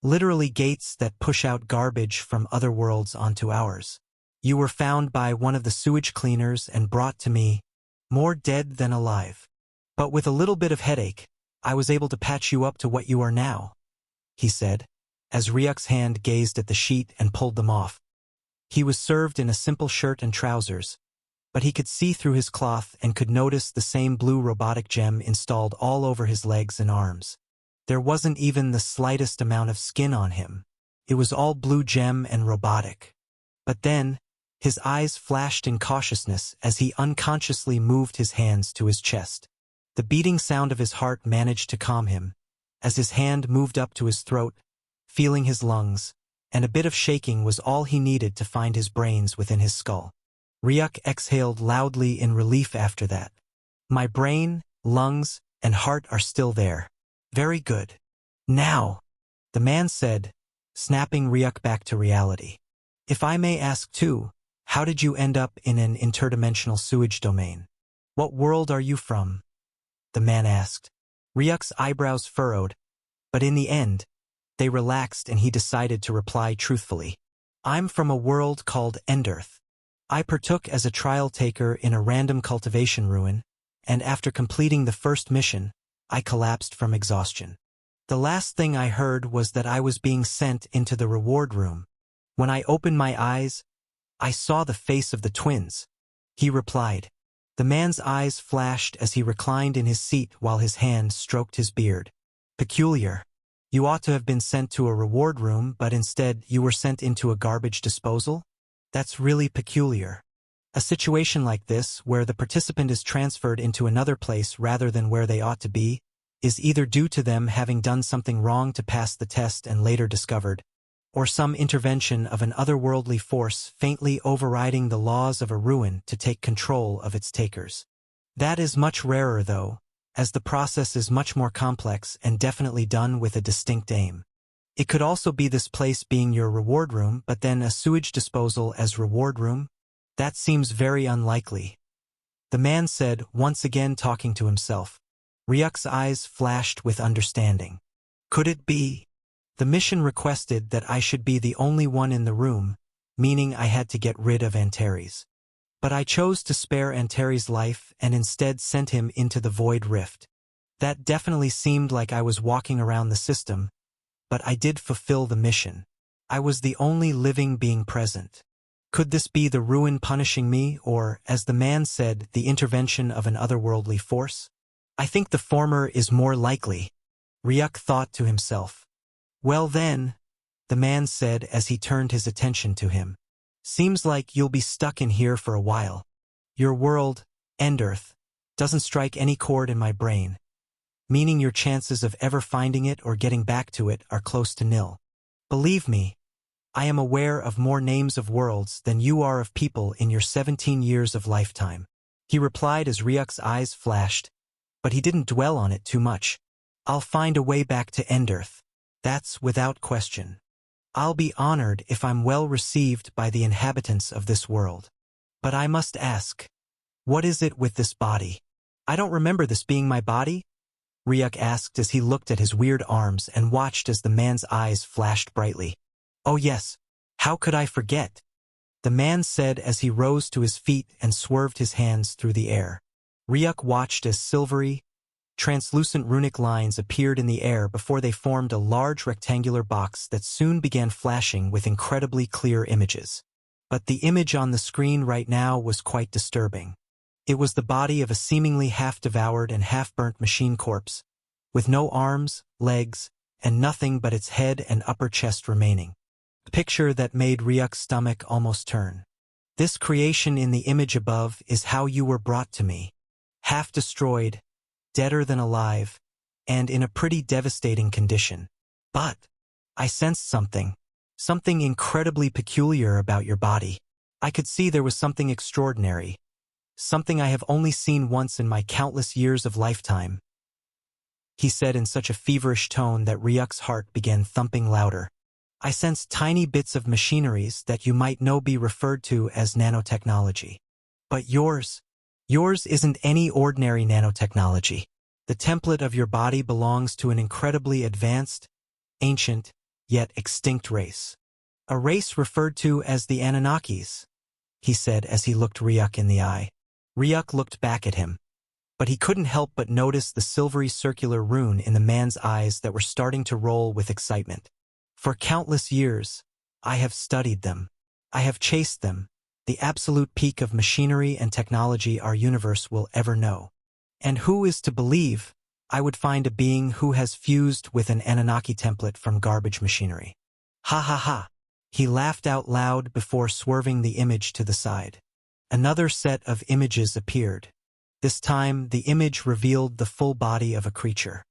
Literally gates that push out garbage from other worlds onto ours. You were found by one of the sewage cleaners and brought to me, more dead than alive. But with a little bit of headache, I was able to patch you up to what you are now, he said, as Ryuk's hand gazed at the sheet and pulled them off. He was served in a simple shirt and trousers, but he could see through his cloth and could notice the same blue robotic gem installed all over his legs and arms. There wasn't even the slightest amount of skin on him. It was all blue gem and robotic. But then, his eyes flashed in cautiousness as he unconsciously moved his hands to his chest. The beating sound of his heart managed to calm him, as his hand moved up to his throat, feeling his lungs, and a bit of shaking was all he needed to find his brains within his skull. Ryuk exhaled loudly in relief after that. My brain, lungs, and heart are still there. Very good. Now, the man said, snapping Ryuk back to reality. If I may ask too, how did you end up in an interdimensional sewage domain? What world are you from? The man asked. Ryuk's eyebrows furrowed, but in the end, they relaxed and he decided to reply truthfully. I'm from a world called Enderth. I partook as a trial taker in a random cultivation ruin, and after completing the first mission, I collapsed from exhaustion. The last thing I heard was that I was being sent into the reward room. When I opened my eyes, I saw the face of the twins. He replied. The man's eyes flashed as he reclined in his seat while his hand stroked his beard. Peculiar. You ought to have been sent to a reward room, but instead you were sent into a garbage disposal? That's really peculiar. A situation like this, where the participant is transferred into another place rather than where they ought to be, is either due to them having done something wrong to pass the test and later discovered, or some intervention of an otherworldly force faintly overriding the laws of a ruin to take control of its takers. That is much rarer, though, as the process is much more complex and definitely done with a distinct aim. It could also be this place being your reward room, but then a sewage disposal as reward room? That seems very unlikely. The man said, once again talking to himself. Ryuk's eyes flashed with understanding. Could it be? The mission requested that I should be the only one in the room, meaning I had to get rid of Antares. But I chose to spare Antares' life and instead sent him into the Void Rift. That definitely seemed like I was walking around the system, but I did fulfill the mission. I was the only living being present. Could this be the ruin punishing me, or, as the man said, the intervention of an otherworldly force? I think the former is more likely, Ryuk thought to himself. Well then, the man said as he turned his attention to him. Seems like you'll be stuck in here for a while. Your world, Enderth, doesn't strike any chord in my brain, meaning your chances of ever finding it or getting back to it are close to nil. Believe me, I am aware of more names of worlds than you are of people in your 17 years of lifetime. He replied as Ryuk's eyes flashed, but he didn't dwell on it too much. I'll find a way back to Enderth. That's without question. I'll be honored if I'm well received by the inhabitants of this world. But I must ask, what is it with this body? I don't remember this being my body, Ryuk asked as he looked at his weird arms and watched as the man's eyes flashed brightly. Oh yes, how could I forget? The man said as he rose to his feet and swerved his hands through the air. Ryuk watched as silvery, translucent runic lines appeared in the air before they formed a large rectangular box that soon began flashing with incredibly clear images. But the image on the screen right now was quite disturbing. It was the body of a seemingly half-devoured and half-burnt machine corpse, with no arms, legs, and nothing but its head and upper chest remaining. A picture that made Ryuk's stomach almost turn. This creation in the image above is how you were brought to me. Half-destroyed, deader than alive, and in a pretty devastating condition. But I sensed something incredibly peculiar about your body. I could see there was something extraordinary, something I have only seen once in my countless years of lifetime, he said in such a feverish tone that Ryuk's heart began thumping louder. I sensed tiny bits of machineries that you might know be referred to as nanotechnology. But yours isn't any ordinary nanotechnology. The template of your body belongs to an incredibly advanced, ancient, yet extinct race. A race referred to as the Anunnakis, he said as he looked Ryuk in the eye. Ryuk looked back at him, but he couldn't help but notice the silvery circular rune in the man's eyes that were starting to roll with excitement. For countless years, I have studied them. I have chased them, the absolute peak of machinery and technology our universe will ever know. And who is to believe I would find a being who has fused with an Anunnaki template from garbage machinery? Ha ha ha. He laughed out loud before swerving the image to the side. Another set of images appeared. This time, the image revealed the full body of a creature.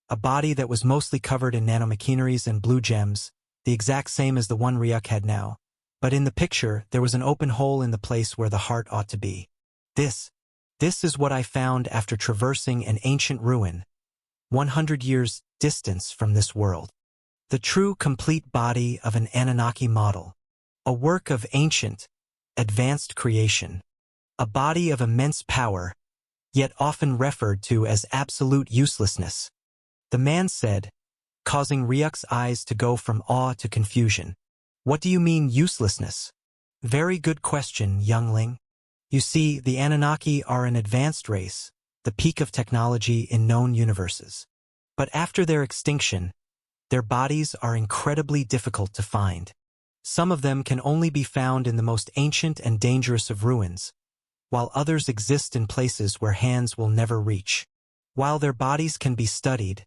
A body that was mostly covered in nanomachineries and blue gems, the exact same as the one Ryuk had now. But in the picture, there was an open hole in the place where the heart ought to be. This is what I found after traversing an ancient ruin, 100 years distance from this world. The true complete body of an Anunnaki model. A work of ancient, advanced creation. A body of immense power, yet often referred to as absolute uselessness. The man said, causing Ryuk's eyes to go from awe to confusion. What do you mean uselessness? Very good question, youngling. You see, the Anunnaki are an advanced race, the peak of technology in known universes. But after their extinction, their bodies are incredibly difficult to find. Some of them can only be found in the most ancient and dangerous of ruins, while others exist in places where hands will never reach. While their bodies can be studied,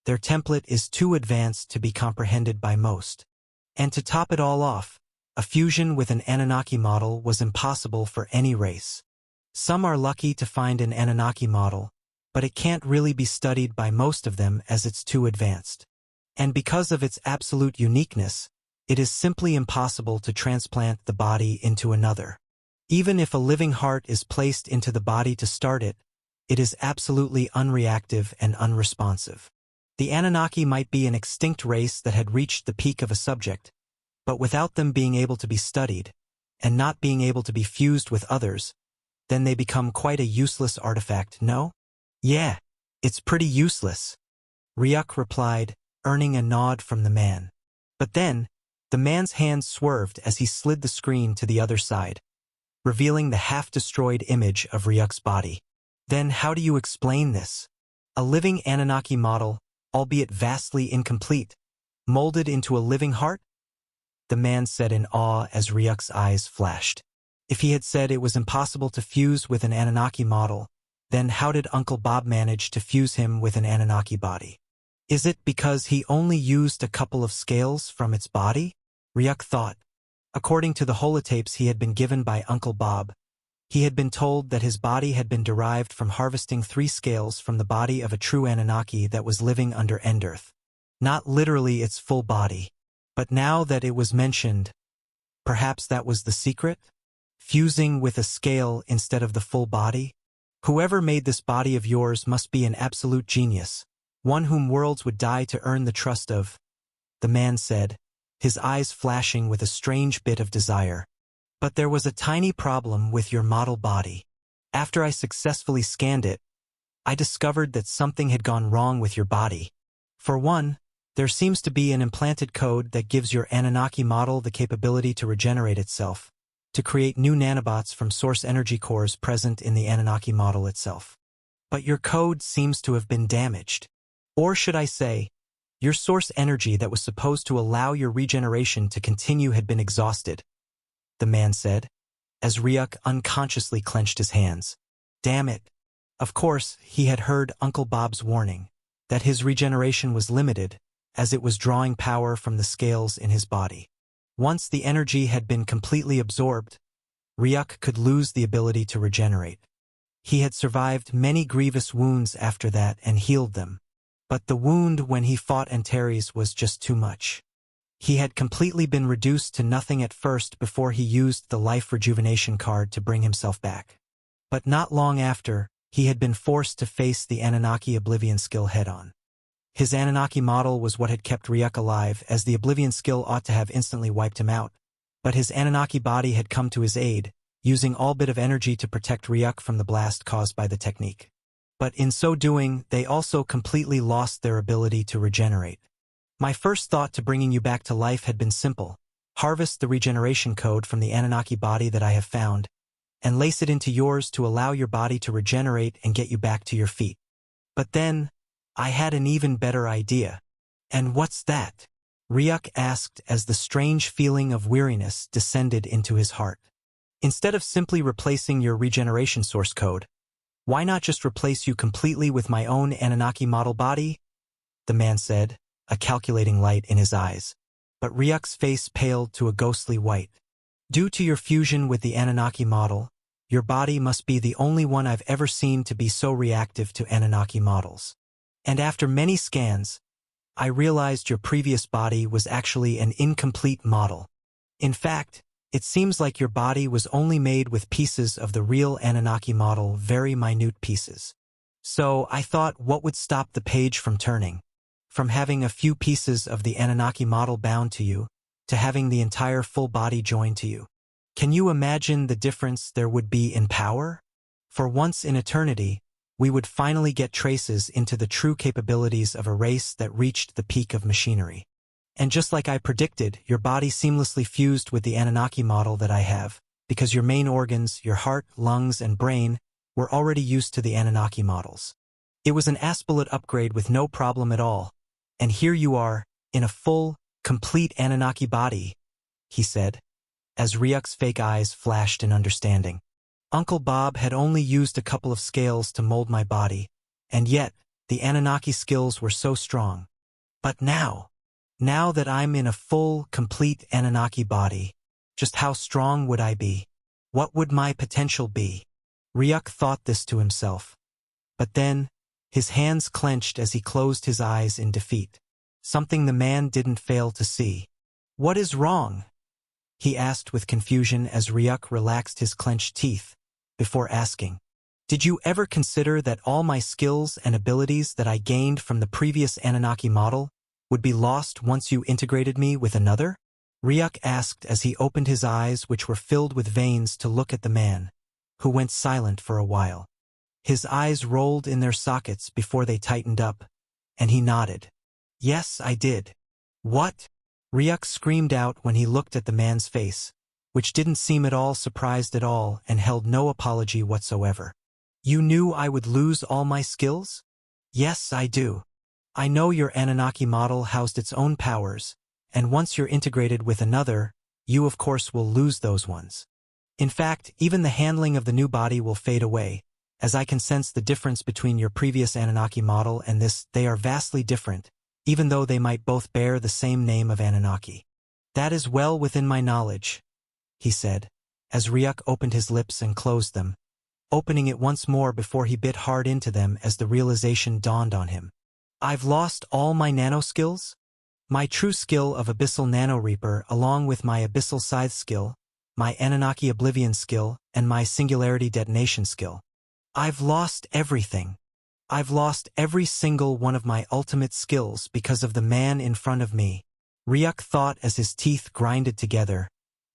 their template is too advanced to be comprehended by most. And to top it all off, a fusion with an Anunnaki model was impossible for any race. Some are lucky to find an Anunnaki model, but it can't really be studied by most of them as it's too advanced. And because of its absolute uniqueness, it is simply impossible to transplant the body into another. Even if a living heart is placed into the body to start it, it is absolutely unreactive and unresponsive. The Anunnaki might be an extinct race that had reached the peak of a subject, but without them being able to be studied, and not being able to be fused with others, then they become quite a useless artifact, no? Yeah, it's pretty useless, Ryuk replied, earning a nod from the man. But then, the man's hand swerved as he slid the screen to the other side, revealing the half-destroyed image of Ryuk's body. Then how do you explain this? A living Anunnaki model, albeit vastly incomplete, molded into a living heart? The man said in awe as Ryuk's eyes flashed. If he had said it was impossible to fuse with an Anunnaki model, then how did Uncle Bob manage to fuse him with an Anunnaki body? Is it because he only used a couple of scales from its body? Ryuk thought. According to the holotapes he had been given by Uncle Bob, he had been told that his body had been derived from harvesting 3 scales from the body of a true Anunnaki that was living under Endearth. Not literally its full body. But now that it was mentioned, perhaps that was the secret? Fusing with a scale instead of the full body? Whoever made this body of yours must be an absolute genius, one whom worlds would die to earn the trust of, the man said, his eyes flashing with a strange bit of desire. But there was a tiny problem with your model body. After I successfully scanned it, I discovered that something had gone wrong with your body. For one, there seems to be an implanted code that gives your Anunnaki model the capability to regenerate itself, to create new nanobots from source energy cores present in the Anunnaki model itself. But your code seems to have been damaged. Or should I say, your source energy that was supposed to allow your regeneration to continue had been exhausted, the man said, as Ryuk unconsciously clenched his hands. Damn it. Of course, he had heard Uncle Bob's warning, that his regeneration was limited, as it was drawing power from the scales in his body. Once the energy had been completely absorbed, Ryuk could lose the ability to regenerate. He had survived many grievous wounds after that and healed them. But the wound when he fought Antares was just too much. He had completely been reduced to nothing at first before he used the life rejuvenation card to bring himself back. But not long after, he had been forced to face the Anunnaki Oblivion skill head-on. His Anunnaki model was what had kept Ryuk alive, as the Oblivion skill ought to have instantly wiped him out. But his Anunnaki body had come to his aid, using all bit of energy to protect Ryuk from the blast caused by the technique. But in so doing, they also completely lost their ability to regenerate. My first thought to bringing you back to life had been simple. Harvest the regeneration code from the Anunnaki body that I have found, and lace it into yours to allow your body to regenerate and get you back to your feet. But then, I had an even better idea. And what's that? Ryuk asked as the strange feeling of weariness descended into his heart. Instead of simply replacing your regeneration source code, why not just replace you completely with my own Anunnaki model body? The man said, a calculating light in his eyes. But Ryuk's face paled to a ghostly white. Due to your fusion with the Anunnaki model, your body must be the only one I've ever seen to be so reactive to Anunnaki models. And after many scans, I realized your previous body was actually an incomplete model. In fact, it seems like your body was only made with pieces of the real Anunnaki model, very minute pieces. So I thought, what would stop the page from turning? From having a few pieces of the Anunnaki model bound to you, to having the entire full body joined to you. Can you imagine the difference there would be in power? For once in eternity, we would finally get traces into the true capabilities of a race that reached the peak of machinery. And just like I predicted, your body seamlessly fused with the Anunnaki model that I have, because your main organs, your heart, lungs, and brain, were already used to the Anunnaki models. It was an aspolate upgrade with no problem at all. And here you are, in a full, complete Anunnaki body, he said, as Ryuk's fake eyes flashed in understanding. Uncle Bob had only used a couple of scales to mold my body, and yet, the Anunnaki skills were so strong. But now that I'm in a full, complete Anunnaki body, just how strong would I be? What would my potential be? Ryuk thought this to himself. But then, his hands clenched as he closed his eyes in defeat. Something the man didn't fail to see. What is wrong? He asked with confusion as Ryuk relaxed his clenched teeth, before asking, did you ever consider that all my skills and abilities that I gained from the previous Anunnaki model would be lost once you integrated me with another? Ryuk asked as he opened his eyes, which were filled with veins, to look at the man, who went silent for a while. His eyes rolled in their sockets before they tightened up, and he nodded. Yes, I did. What? Ryuk screamed out when he looked at the man's face, which didn't seem at all surprised at all and held no apology whatsoever. You knew I would lose all my skills? Yes, I do. I know your Anunnaki model housed its own powers, and once you're integrated with another, you of course will lose those ones. In fact, even the handling of the new body will fade away, as I can sense the difference between your previous Anunnaki model and this. They are vastly different, even though they might both bear the same name of Anunnaki. That is well within my knowledge, he said, as Ryuk opened his lips and closed them, opening it once more before he bit hard into them as the realization dawned on him. I've lost all my nano skills? My true skill of Abyssal Nano Reaper, along with my Abyssal Scythe skill, my Anunnaki Oblivion skill, and my Singularity Detonation skill. I've lost everything. I've lost every single one of my ultimate skills because of the man in front of me, Ryuk thought as his teeth grinded together,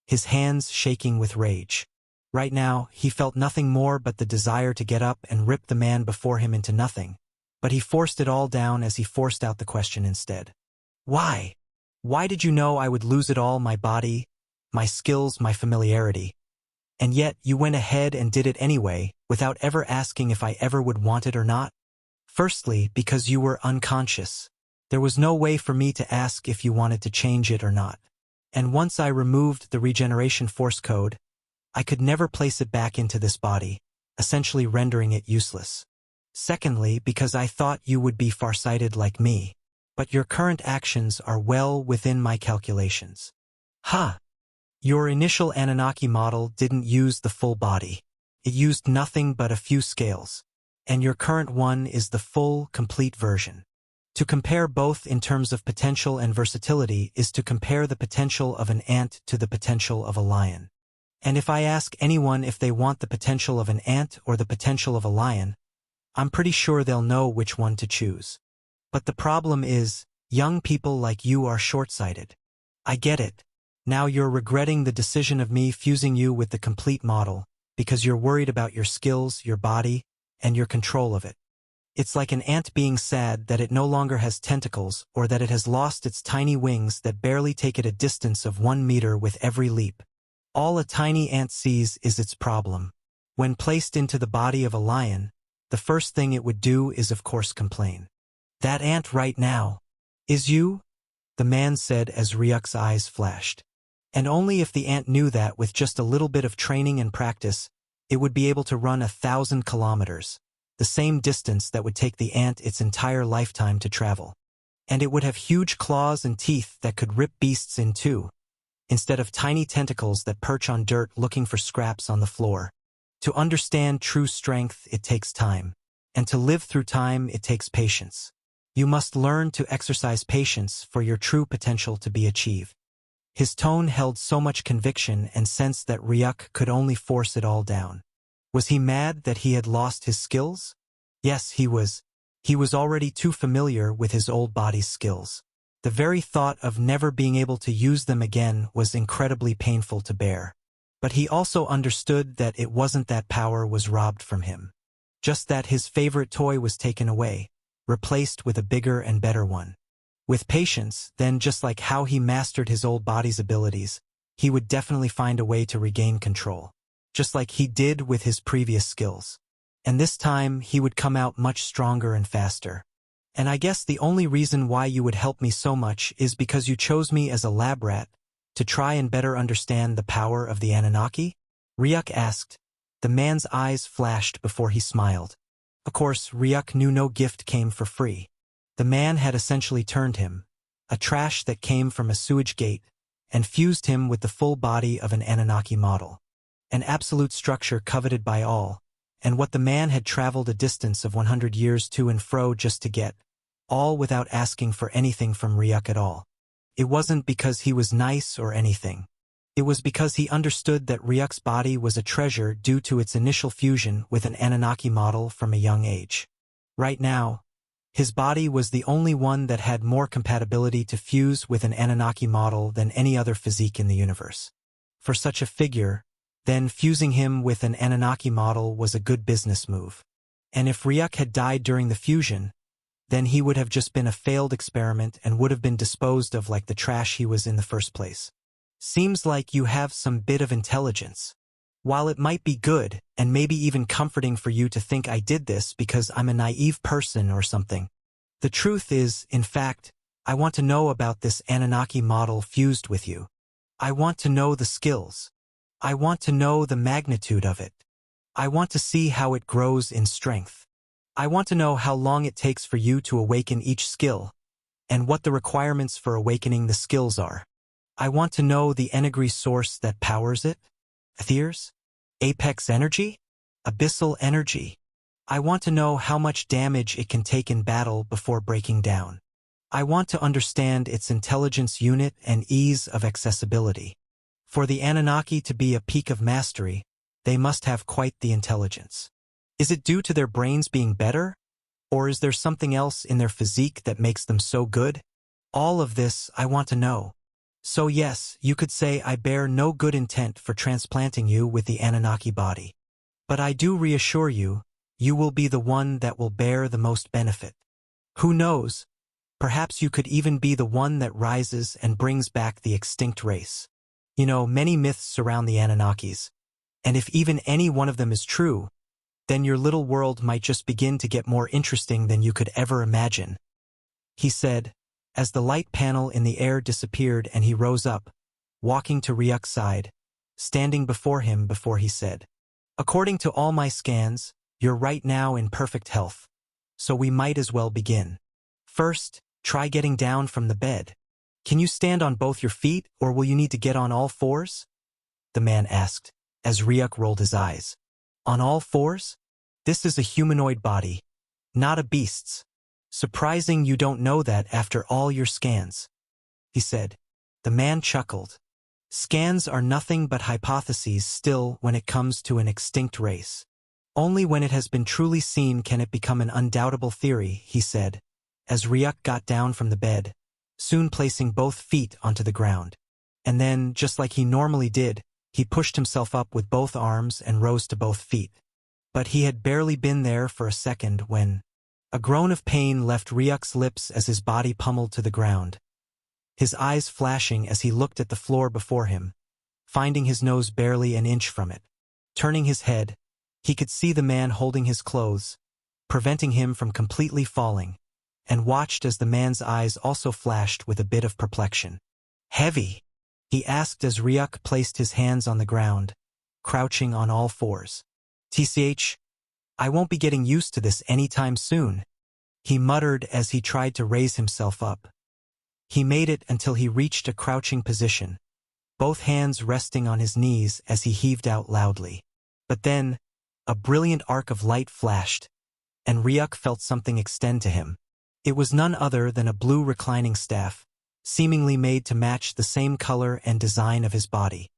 his hands shaking with rage. Right now, he felt nothing more but the desire to get up and rip the man before him into nothing, but he forced it all down as he forced out the question instead. Why? Why did you know I would lose it all, my body, my skills, my familiarity? And yet you went ahead and did it anyway, without ever asking if I ever would want it or not? Firstly, because you were unconscious. There was no way for me to ask if you wanted to change it or not. And once I removed the regeneration force code, I could never place it back into this body, essentially rendering it useless. Secondly, because I thought you would be farsighted like me, but your current actions are well within my calculations. Ha! Your initial Anunnaki model didn't use the full body. It used nothing but a few scales. And your current one is the full, complete version. To compare both in terms of potential and versatility is to compare the potential of an ant to the potential of a lion. And if I ask anyone if they want the potential of an ant or the potential of a lion, I'm pretty sure they'll know which one to choose. But the problem is, young people like you are short-sighted. I get it. Now you're regretting the decision of me fusing you with the complete model, because you're worried about your skills, your body, and your control of it. It's like an ant being sad that it no longer has tentacles or that it has lost its tiny wings that barely take it a distance of 1 meter with every leap. All a tiny ant sees is its problem. When placed into the body of a lion, the first thing it would do is of course complain. That ant right now is you? The man said as Ryuk's eyes flashed. And only if the ant knew that with just a little bit of training and practice, it would be able to run 1,000 kilometers, the same distance that would take the ant its entire lifetime to travel. And it would have huge claws and teeth that could rip beasts in two, instead of tiny tentacles that perch on dirt looking for scraps on the floor. To understand true strength, it takes time. And to live through time, it takes patience. You must learn to exercise patience for your true potential to be achieved. His tone held so much conviction and sense that Ryuk could only force it all down. Was he mad that he had lost his skills? Yes, he was. He was already too familiar with his old body's skills. The very thought of never being able to use them again was incredibly painful to bear. But he also understood that it wasn't that power was robbed from him. Just that his favorite toy was taken away, replaced with a bigger and better one. With patience, then just like how he mastered his old body's abilities, he would definitely find a way to regain control, just like he did with his previous skills. And this time, he would come out much stronger and faster. And I guess the only reason why you would help me so much is because you chose me as a lab rat to try and better understand the power of the Anunnaki? Ryuk asked. The man's eyes flashed before he smiled. Of course, Ryuk knew no gift came for free. The man had essentially turned him, a trash that came from a sewage gate, and fused him with the full body of an Anunnaki model. An absolute structure coveted by all, and what the man had traveled a distance of 100 years to and fro just to get, all without asking for anything from Ryuk at all. It wasn't because he was nice or anything. It was because he understood that Ryuk's body was a treasure due to its initial fusion with an Anunnaki model from a young age. Right now, his body was the only one that had more compatibility to fuse with an Anunnaki model than any other physique in the universe. For such a figure, then fusing him with an Anunnaki model was a good business move. And if Ryuk had died during the fusion, then he would have just been a failed experiment and would have been disposed of like the trash he was in the first place. Seems like you have some bit of intelligence. While it might be good, and maybe even comforting for you to think I did this because I'm a naive person or something, the truth is, in fact, I want to know about this Anunnaki model fused with you. I want to know the skills. I want to know the magnitude of it. I want to see how it grows in strength. I want to know how long it takes for you to awaken each skill, and what the requirements for awakening the skills are. I want to know the energy source that powers it. Ethers? Apex energy? Abyssal energy? I want to know how much damage it can take in battle before breaking down. I want to understand its intelligence unit and ease of accessibility. For the Anunnaki to be a peak of mastery, they must have quite the intelligence. Is it due to their brains being better? Or is there something else in their physique that makes them so good? All of this I want to know. So yes, you could say I bear no good intent for transplanting you with the Anunnaki body. But I do reassure you, you will be the one that will bear the most benefit. Who knows? Perhaps you could even be the one that rises and brings back the extinct race. You know, many myths surround the Anunnakis. And if even any one of them is true, then your little world might just begin to get more interesting than you could ever imagine. He said, as the light panel in the air disappeared and he rose up, walking to Ryuk's side, standing before him before he said, according to all my scans, you're right now in perfect health, so we might as well begin. First, try getting down from the bed. Can you stand on both your feet or will you need to get on all fours? The man asked, as Ryuk rolled his eyes. On all fours? This is a humanoid body, not a beast's. Surprising you don't know that after all your scans, he said. The man chuckled. Scans are nothing but hypotheses still when it comes to an extinct race. Only when it has been truly seen can it become an undoubtable theory, he said, as Ryuk got down from the bed, soon placing both feet onto the ground. And then, just like he normally did, he pushed himself up with both arms and rose to both feet. But he had barely been there for a second when a groan of pain left Ryuk's lips as his body pummeled to the ground, his eyes flashing as he looked at the floor before him, finding his nose barely an inch from it. Turning his head, he could see the man holding his clothes, preventing him from completely falling, and watched as the man's eyes also flashed with a bit of perplexion. Heavy? He asked as Ryuk placed his hands on the ground, crouching on all fours. TCH, I won't be getting used to this anytime soon, he muttered as he tried to raise himself up. He made it until he reached a crouching position, both hands resting on his knees as he heaved out loudly. But then, a brilliant arc of light flashed, and Ryuk felt something extend to him. It was none other than a blue reclining staff, seemingly made to match the same color and design of his body.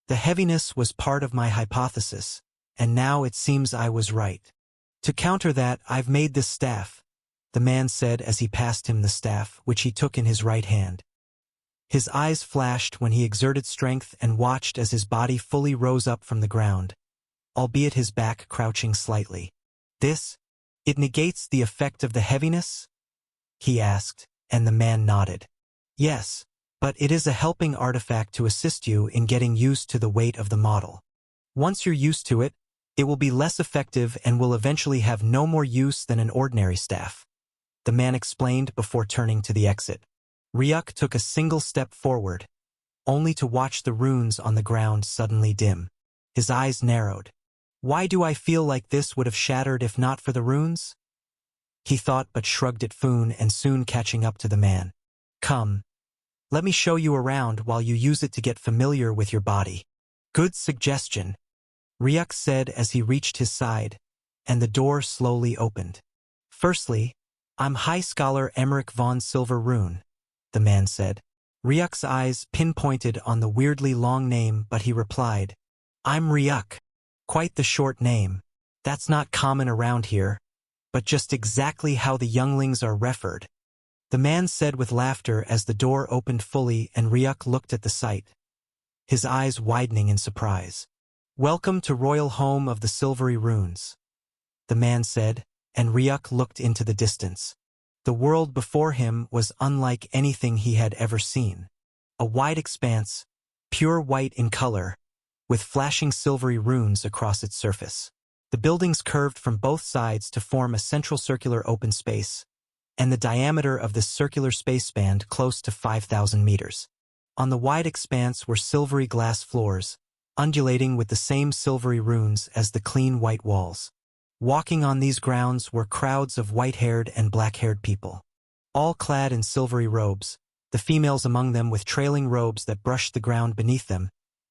The heaviness was part of my hypothesis, and now it seems I was right. To counter that, I've made this staff, the man said as he passed him the staff, which he took in his right hand. His eyes flashed when he exerted strength and watched as his body fully rose up from the ground, albeit his back crouching slightly. It negates the effect of the heaviness? He asked, and the man nodded. Yes, but it is a helping artifact to assist you in getting used to the weight of the model. Once you're used to it, it will be less effective and will eventually have no more use than an ordinary staff, the man explained before turning to the exit. Ryuk took a single step forward, only to watch the runes on the ground suddenly dim. His eyes narrowed. Why do I feel like this would have shattered if not for the runes? He thought but shrugged at Foon and soon catching up to the man. Come. Let me show you around while you use it to get familiar with your body. Good suggestion, Ryuk said as he reached his side, and the door slowly opened. Firstly, I'm High Scholar Emmerich von Silverrune, the man said. Ryuk's eyes pinpointed on the weirdly long name, but he replied, I'm Ryuk. Quite the short name. That's not common around here, but just exactly how the younglings are referred, the man said with laughter as the door opened fully and Ryuk looked at the sight, his eyes widening in surprise. Welcome to Royal Home of the Silvery Runes, the man said, and Ryuk looked into the distance. The world before him was unlike anything he had ever seen. A wide expanse, pure white in color, with flashing silvery runes across its surface. The buildings curved from both sides to form a central circular open space, and the diameter of this circular space spanned close to 5,000 meters. On the wide expanse were silvery glass floors, undulating with the same silvery runes as the clean white walls. Walking on these grounds were crowds of white-haired and black-haired people, all clad in silvery robes, the females among them with trailing robes that brushed the ground beneath them,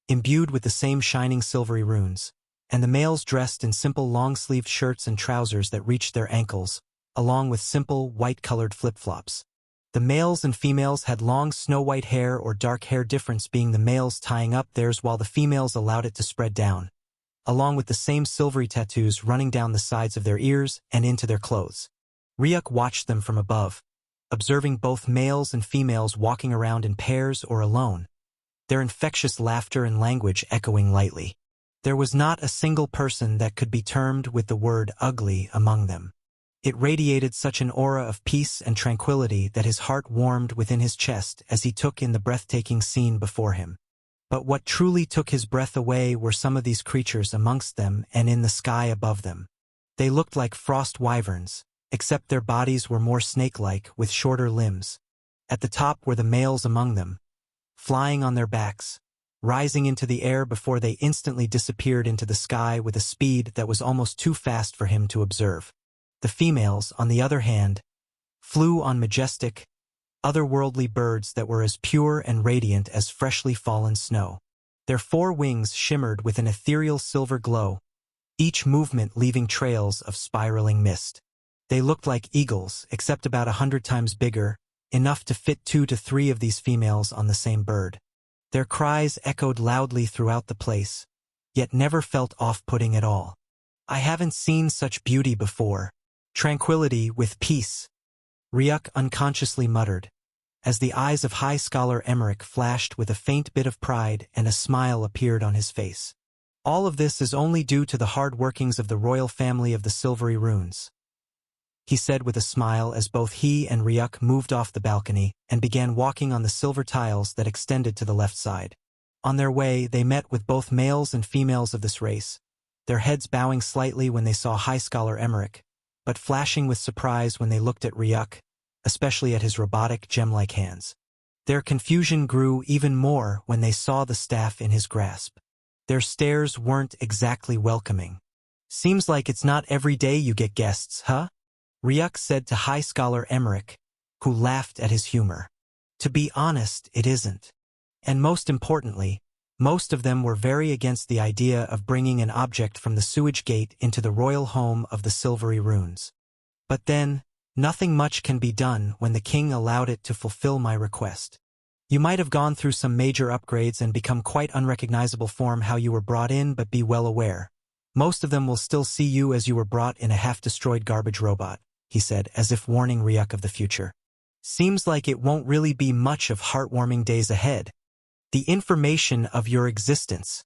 imbued with the same shining silvery runes, and the males dressed in simple long-sleeved shirts and trousers that reached their ankles, along with simple white-colored flip-flops. The males and females had long snow-white hair or dark hair, difference being the males tying up theirs while the females allowed it to spread down, along with the same silvery tattoos running down the sides of their ears and into their clothes. Ryuk watched them from above, observing both males and females walking around in pairs or alone, their infectious laughter and language echoing lightly. There was not a single person that could be termed with the word ugly among them. It radiated such an aura of peace and tranquility that his heart warmed within his chest as he took in the breathtaking scene before him. But what truly took his breath away were some of these creatures amongst them and in the sky above them. They looked like frost wyverns, except their bodies were more snake-like with shorter limbs. At the top were the males among them, flying on their backs, rising into the air before they instantly disappeared into the sky with a speed that was almost too fast for him to observe. The females, on the other hand, flew on majestic, otherworldly birds that were as pure and radiant as freshly fallen snow. Their 4 wings shimmered with an ethereal silver glow, each movement leaving trails of spiraling mist. They looked like eagles, except about 100 times bigger, enough to fit 2 to 3 of these females on the same bird. Their cries echoed loudly throughout the place, yet never felt off-putting at all. I haven't seen such beauty before. Tranquility with peace, Ryuk unconsciously muttered, as the eyes of High Scholar Emmerich flashed with a faint bit of pride and a smile appeared on his face. All of this is only due to the hard workings of the royal family of the Silvery Runes, he said with a smile as both he and Ryuk moved off the balcony and began walking on the silver tiles that extended to the left side. On their way, they met with both males and females of this race, their heads bowing slightly when they saw High Scholar Emmerich, but flashing with surprise when they looked at Ryuk, especially at his robotic, gem-like hands. Their confusion grew even more when they saw the staff in his grasp. Their stares weren't exactly welcoming. Seems like it's not every day you get guests, huh? Ryuk said to High Scholar Emmerich, who laughed at his humor. To be honest, it isn't. And most importantly, most of them were very against the idea of bringing an object from the sewage gate into the royal home of the Silvery Runes. But then, nothing much can be done when the king allowed it to fulfill my request. You might have gone through some major upgrades and become quite unrecognizable from how you were brought in, but be well aware. Most of them will still see you as you were brought in a half-destroyed garbage robot, he said, as if warning Ryuk of the future. Seems like it won't really be much of heartwarming days ahead. The information of your existence,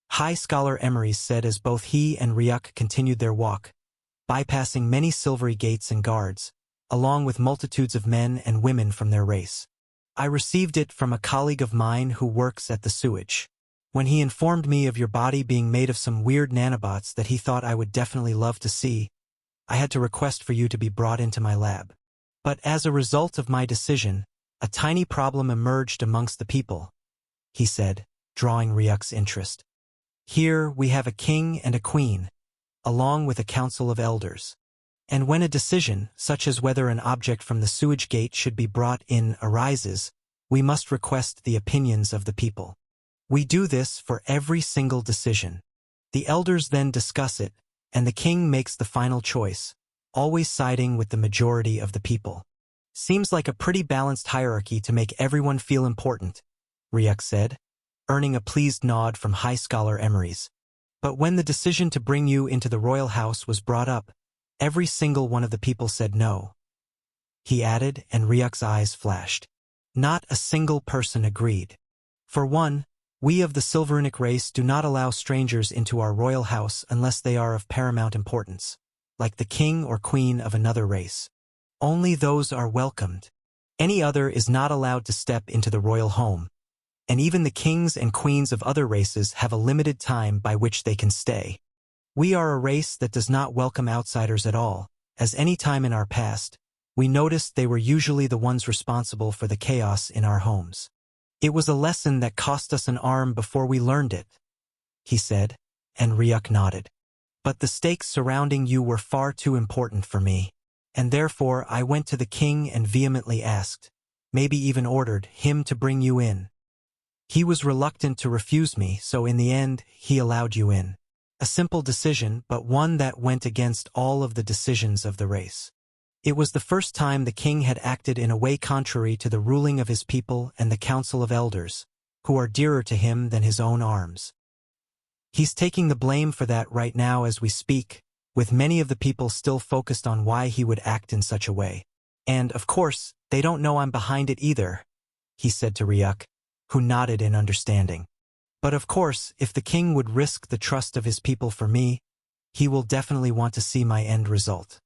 High Scholar Emery said as both he and Ryuk continued their walk, bypassing many silvery gates and guards, along with multitudes of men and women from their race. I received it from a colleague of mine who works at the sewage. When he informed me of your body being made of some weird nanobots that he thought I would definitely love to see, I had to request for you to be brought into my lab. But as a result of my decision, a tiny problem emerged amongst the people, he said, drawing Ryuk's interest. Here we have a king and a queen, along with a council of elders. And when a decision, such as whether an object from the sewage gate should be brought in, arises, we must request the opinions of the people. We do this for every single decision. The elders then discuss it, and the king makes the final choice, always siding with the majority of the people. Seems like a pretty balanced hierarchy to make everyone feel important, Ryuk said, earning a pleased nod from High Scholar Emery's. But when the decision to bring you into the royal house was brought up, every single one of the people said no. He added, and Ryuk's eyes flashed. Not a single person agreed. For one, we of the Silverunic race do not allow strangers into our royal house unless they are of paramount importance, like the king or queen of another race. Only those are welcomed. Any other is not allowed to step into the royal home, and even the kings and queens of other races have a limited time by which they can stay. We are a race that does not welcome outsiders at all, as any time in our past, we noticed they were usually the ones responsible for the chaos in our homes. It was a lesson that cost us an arm before we learned it, he said, and Ryuk nodded. But the stakes surrounding you were far too important for me, and therefore I went to the king and vehemently asked, maybe even ordered, him to bring you in. He was reluctant to refuse me, so in the end, he allowed you in. A simple decision, but one that went against all of the decisions of the race. It was the first time the king had acted in a way contrary to the ruling of his people and the council of elders, who are dearer to him than his own arms. He's taking the blame for that right now as we speak, with many of the people still focused on why he would act in such a way. And, of course, they don't know I'm behind it either, he said to Ryuk, who nodded in understanding. But of course, if the king would risk the trust of his people for me, he will definitely want to see my end result.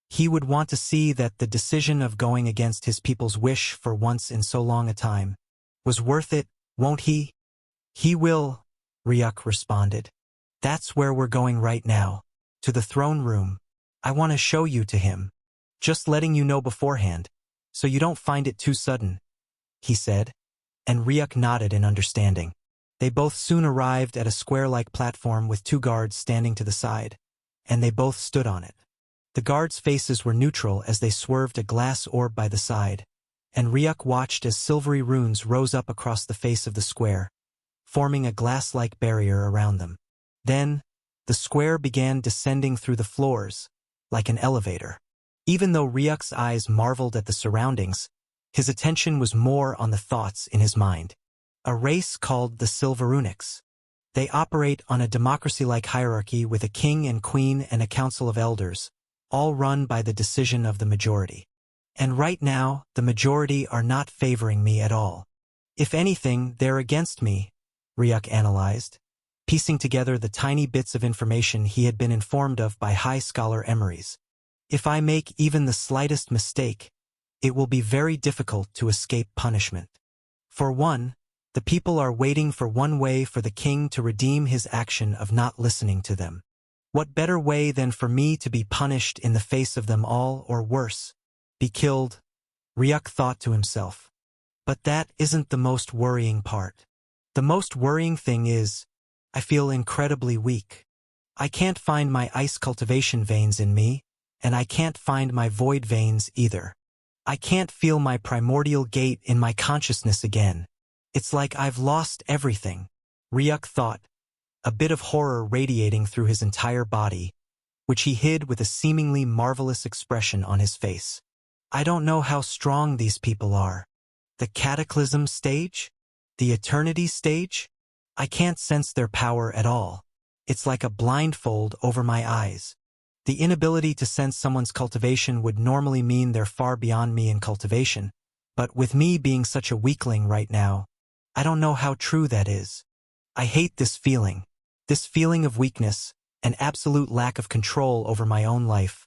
He would want to see that the decision of going against his people's wish for once in so long a time was worth it, won't he? He will, Ryuk responded. That's where we're going right now, to the throne room. I want to show you to him. Just letting you know beforehand, so you don't find it too sudden, he said, and Ryuk nodded in understanding. They both soon arrived at a square-like platform with two guards standing to the side, and they both stood on it. The guards' faces were neutral as they swerved a glass orb by the side, and Ryuk watched as silvery runes rose up across the face of the square, forming a glass-like barrier around them. Then, the square began descending through the floors, like an elevator. Even though Ryuk's eyes marveled at the surroundings, his attention was more on the thoughts in his mind. A race called the Silverunics. They operate on a democracy-like hierarchy with a king and queen and a council of elders, all run by the decision of the majority. And right now, the majority are not favoring me at all. If anything, they're against me, Ryuk analyzed, piecing together the tiny bits of information he had been informed of by High Scholar Emery's. If I make even the slightest mistake, it will be very difficult to escape punishment. For one, the people are waiting for one way for the king to redeem his action of not listening to them. What better way than for me to be punished in the face of them all, or worse, be killed? Ryuk thought to himself. But that isn't the most worrying part. The most worrying thing is, I feel incredibly weak. I can't find my ice cultivation veins in me, and I can't find my void veins either. I can't feel my primordial gate in my consciousness again. It's like I've lost everything, Ryuk thought, a bit of horror radiating through his entire body, which he hid with a seemingly marvelous expression on his face. I don't know how strong these people are. The Cataclysm stage? The Eternity stage? I can't sense their power at all. It's like a blindfold over my eyes. The inability to sense someone's cultivation would normally mean they're far beyond me in cultivation, but with me being such a weakling right now, I don't know how true that is. I hate this feeling of weakness, and absolute lack of control over my own life,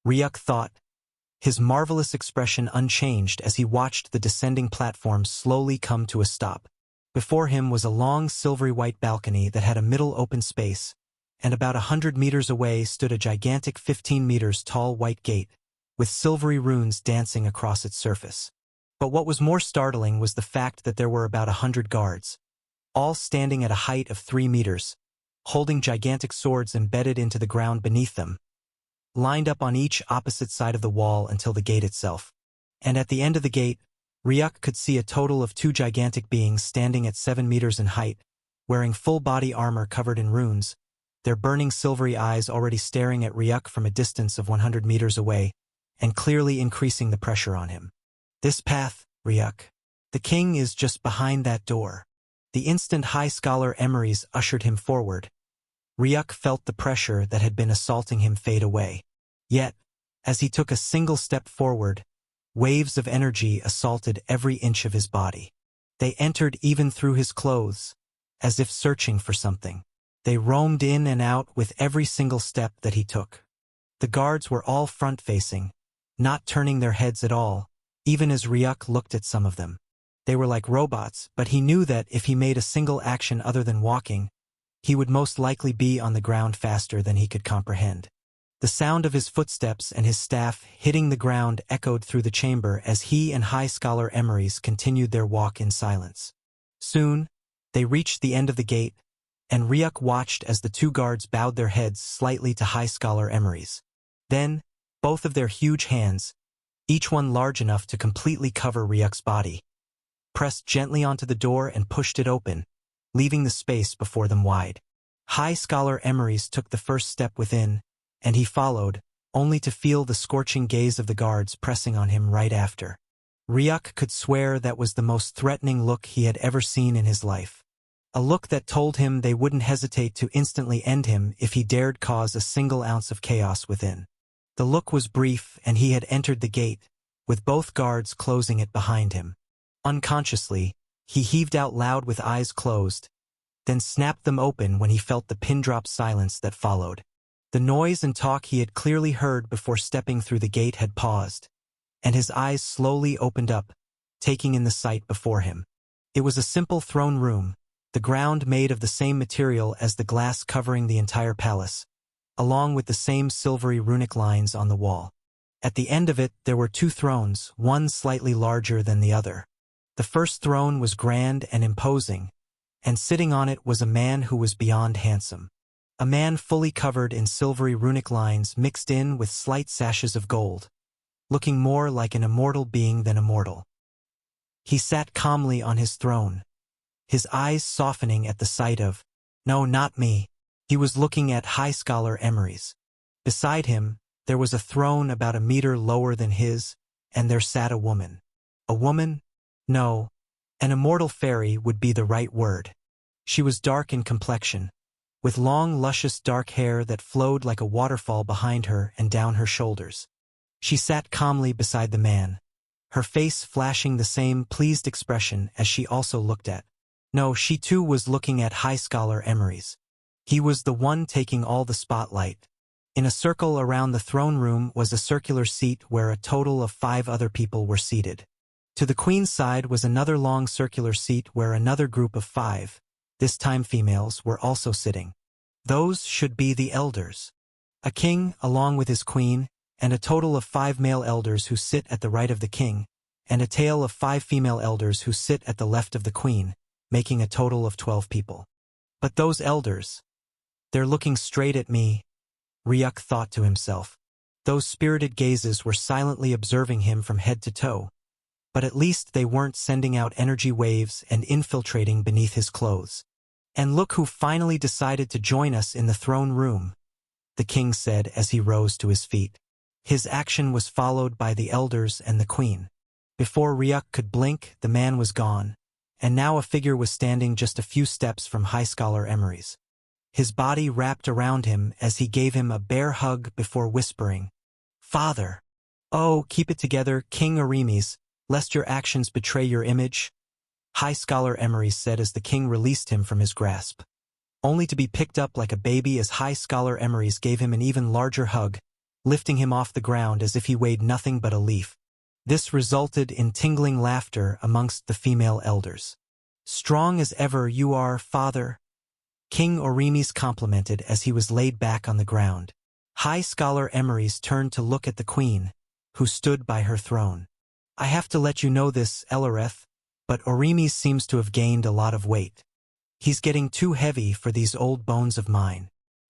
Ryuk thought, his marvelous expression unchanged as he watched the descending platform slowly come to a stop. Before him was a long silvery white balcony that had a middle open space, and about 100 meters away stood a gigantic 15 meters tall white gate, with silvery runes dancing across its surface. But what was more startling was the fact that there were about 100 guards, all standing at a height of 3 meters, holding gigantic swords embedded into the ground beneath them, lined up on each opposite side of the wall until the gate itself. And at the end of the gate, Ryuk could see a total of 2 gigantic beings standing at 7 meters in height, wearing full-body armor covered in runes, their burning silvery eyes already staring at Ryuk from a distance of 100 meters away, and clearly increasing the pressure on him. "This path, Ryuk. The king is just behind that door." The instant High Scholar Emeries ushered him forward, Ryuk felt the pressure that had been assaulting him fade away. Yet, as he took a single step forward, waves of energy assaulted every inch of his body. They entered even through his clothes, as if searching for something. They roamed in and out with every single step that he took. The guards were all front-facing, not turning their heads at all, even as Ryuk looked at some of them. They were like robots, but he knew that if he made a single action other than walking, he would most likely be on the ground faster than he could comprehend. The sound of his footsteps and his staff hitting the ground echoed through the chamber as he and High Scholar Emeries continued their walk in silence. Soon, they reached the end of the gate, and Ryuk watched as the 2 guards bowed their heads slightly to High Scholar Emeries. Then, both of their huge hands, each one large enough to completely cover Ryuk's body, pressed gently onto the door and pushed it open, leaving the space before them wide. High Scholar Emeries took the first step within, and he followed, only to feel the scorching gaze of the guards pressing on him right after. Ryuk could swear that was the most threatening look he had ever seen in his life. A look that told him they wouldn't hesitate to instantly end him if he dared cause a single ounce of chaos within. The look was brief, and he had entered the gate, with both guards closing it behind him. Unconsciously, he heaved out loud with eyes closed, then snapped them open when he felt the pin-drop silence that followed. The noise and talk he had clearly heard before stepping through the gate had paused, and his eyes slowly opened up, taking in the sight before him. It was a simple throne room, the ground made of the same material as the glass covering the entire palace, along with the same silvery runic lines on the wall. At the end of it there were 2 thrones, one slightly larger than the other. The first throne was grand and imposing, and sitting on it was a man who was beyond handsome. A man fully covered in silvery runic lines mixed in with slight sashes of gold, looking more like an immortal being than a mortal. He sat calmly on his throne, his eyes softening at the sight of, no, not me. He was looking at High Scholar Emeries. Beside him, there was a throne about a meter lower than his, and there sat a woman. A woman? No, an immortal fairy would be the right word. She was dark in complexion, with long, luscious dark hair that flowed like a waterfall behind her and down her shoulders. She sat calmly beside the man, her face flashing the same pleased expression as she also looked at. No, she too was looking at High Scholar Emeries. He was the one taking all the spotlight. In a circle around the throne room was a circular seat where a total of 5 other people were seated. To the queen's side was another long circular seat where another group of 5, this time females, were also sitting. Those should be the elders. A king, along with his queen, and a total of 5 male elders who sit at the right of the king, and a tail of 5 female elders who sit at the left of the queen, making a total of 12 people. But those elders, they're looking straight at me, Ryuk thought to himself. Those spirited gazes were silently observing him from head to toe, but at least they weren't sending out energy waves and infiltrating beneath his clothes. And look who finally decided to join us in the throne room, the king said as he rose to his feet. His action was followed by the elders and the queen. Before Ryuk could blink, the man was gone, and now a figure was standing just a few steps from High Scholar Emeries. His body wrapped around him as he gave him a bear hug before whispering, "Father! Oh, keep it together, King Arimes, lest your actions betray your image," High Scholar Emeries said as the king released him from his grasp, only to be picked up like a baby as High Scholar Emeries gave him an even larger hug, lifting him off the ground as if he weighed nothing but a leaf. This resulted in tingling laughter amongst the female elders. "Strong as ever you are, father," King Oremes complimented as he was laid back on the ground. High Scholar Emeries turned to look at the queen, who stood by her throne. "I have to let you know this, Elareth, but Oremes seems to have gained a lot of weight. He's getting too heavy for these old bones of mine.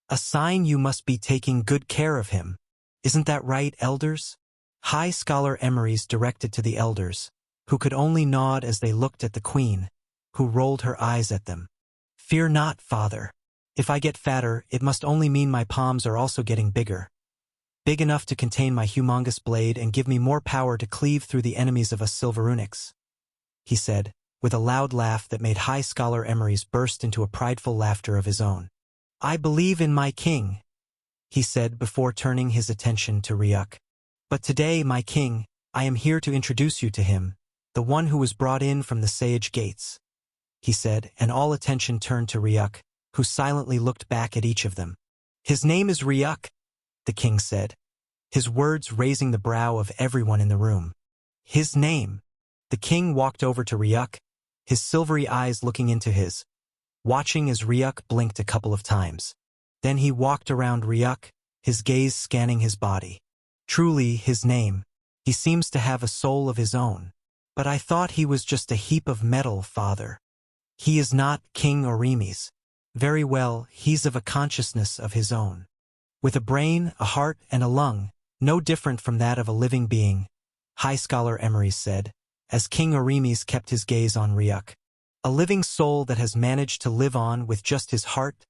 A sign you must be taking good care of him. Isn't that right, elders?" High Scholar Emeries directed to the elders, who could only nod as they looked at the queen, who rolled her eyes at them. "Fear not, father. If I get fatter, it must only mean my palms are also getting bigger. Big enough to contain my humongous blade and give me more power to cleave through the enemies of us Silverunics," he said, with a loud laugh that made High Scholar Emeries burst into a prideful laughter of his own. "I believe in my king," he said before turning his attention to Ryuk. "But today, my king, I am here to introduce you to him, the one who was brought in from the Sage Gates," he said, and all attention turned to Ryuk, who silently looked back at each of them. "His name is Ryuk," the king said, his words raising the brow of everyone in the room. "His name." The king walked over to Ryuk, his silvery eyes looking into his, watching as Ryuk blinked a couple of times. Then he walked around Ryuk, his gaze scanning his body. "Truly, his name. He seems to have a soul of his own. But I thought he was just a heap of metal, father. He is not King Oremes. Very well, he's of a consciousness of his own. With a brain, a heart, and a lung, no different from that of a living being," High Scholar Emeries said, as King Oremes kept his gaze on Ryuk. "A living soul that has managed to live on with just his heart,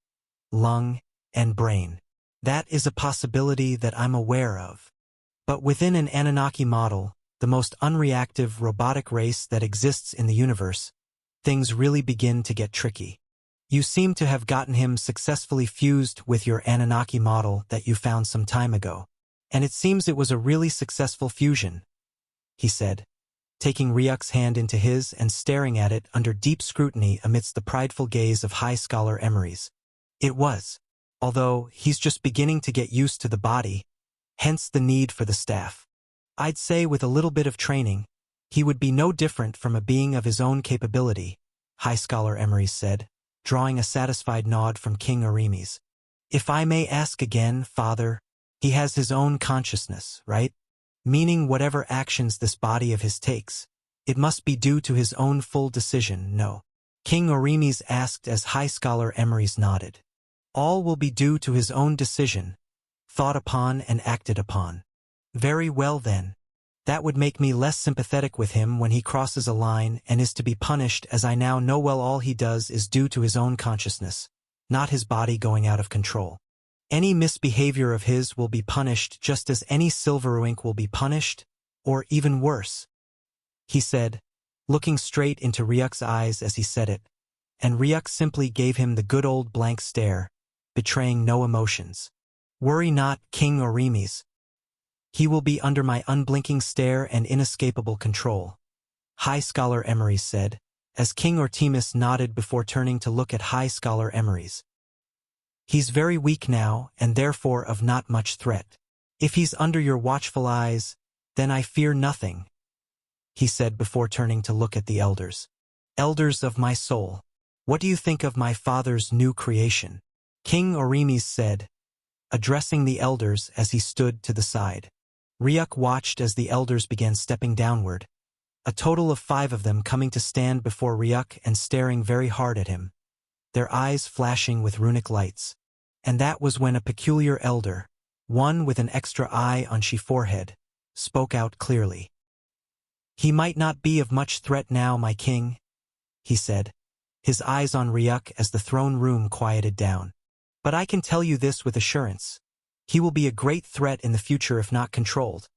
lung, and brain. That is a possibility that I'm aware of. But within an Anunnaki model, the most unreactive robotic race that exists in the universe, things really begin to get tricky. You seem to have gotten him successfully fused with your Anunnaki model that you found some time ago. And it seems it was a really successful fusion," he said, taking Ryuk's hand into his and staring at it under deep scrutiny amidst the prideful gaze of High Scholar Emeries. "It was. Although he's just beginning to get used to the body, hence the need for the staff. I'd say with a little bit of training, he would be no different from a being of his own capability," High Scholar Emeries said, drawing a satisfied nod from King Oremes. "If I may ask again, father, he has his own consciousness, right? Meaning whatever actions this body of his takes, it must be due to his own full decision, no?" King Oremes asked as High Scholar Emeries nodded. "All will be due to his own decision, thought upon and acted upon." "Very well then. That would make me less sympathetic with him when he crosses a line and is to be punished, as I now know well all he does is due to his own consciousness, not his body going out of control. Any misbehavior of his will be punished just as any Silveruink will be punished, or even worse," he said, looking straight into Ryuk's eyes as he said it, and Ryuk simply gave him the good old blank stare, betraying no emotions. "Worry not, King Oremes. He will be under my unblinking stare and inescapable control," High Scholar Emeries said, as King Ortemis nodded before turning to look at High Scholar Emeries. "He's very weak now, and therefore of not much threat. If he's under your watchful eyes, then I fear nothing," he said before turning to look at the elders. "Elders of my soul, what do you think of my father's new creation?" King Oremes said, addressing the elders as he stood to the side. Ryuk watched as the elders began stepping downward, a total of 5 of them coming to stand before Ryuk and staring very hard at him, their eyes flashing with runic lights. And that was when a peculiar elder, one with an extra eye on she forehead, spoke out clearly. "He might not be of much threat now, my king," he said, his eyes on Ryuk as the throne room quieted down. "But I can tell you this with assurance. He will be a great threat in the future if not controlled,"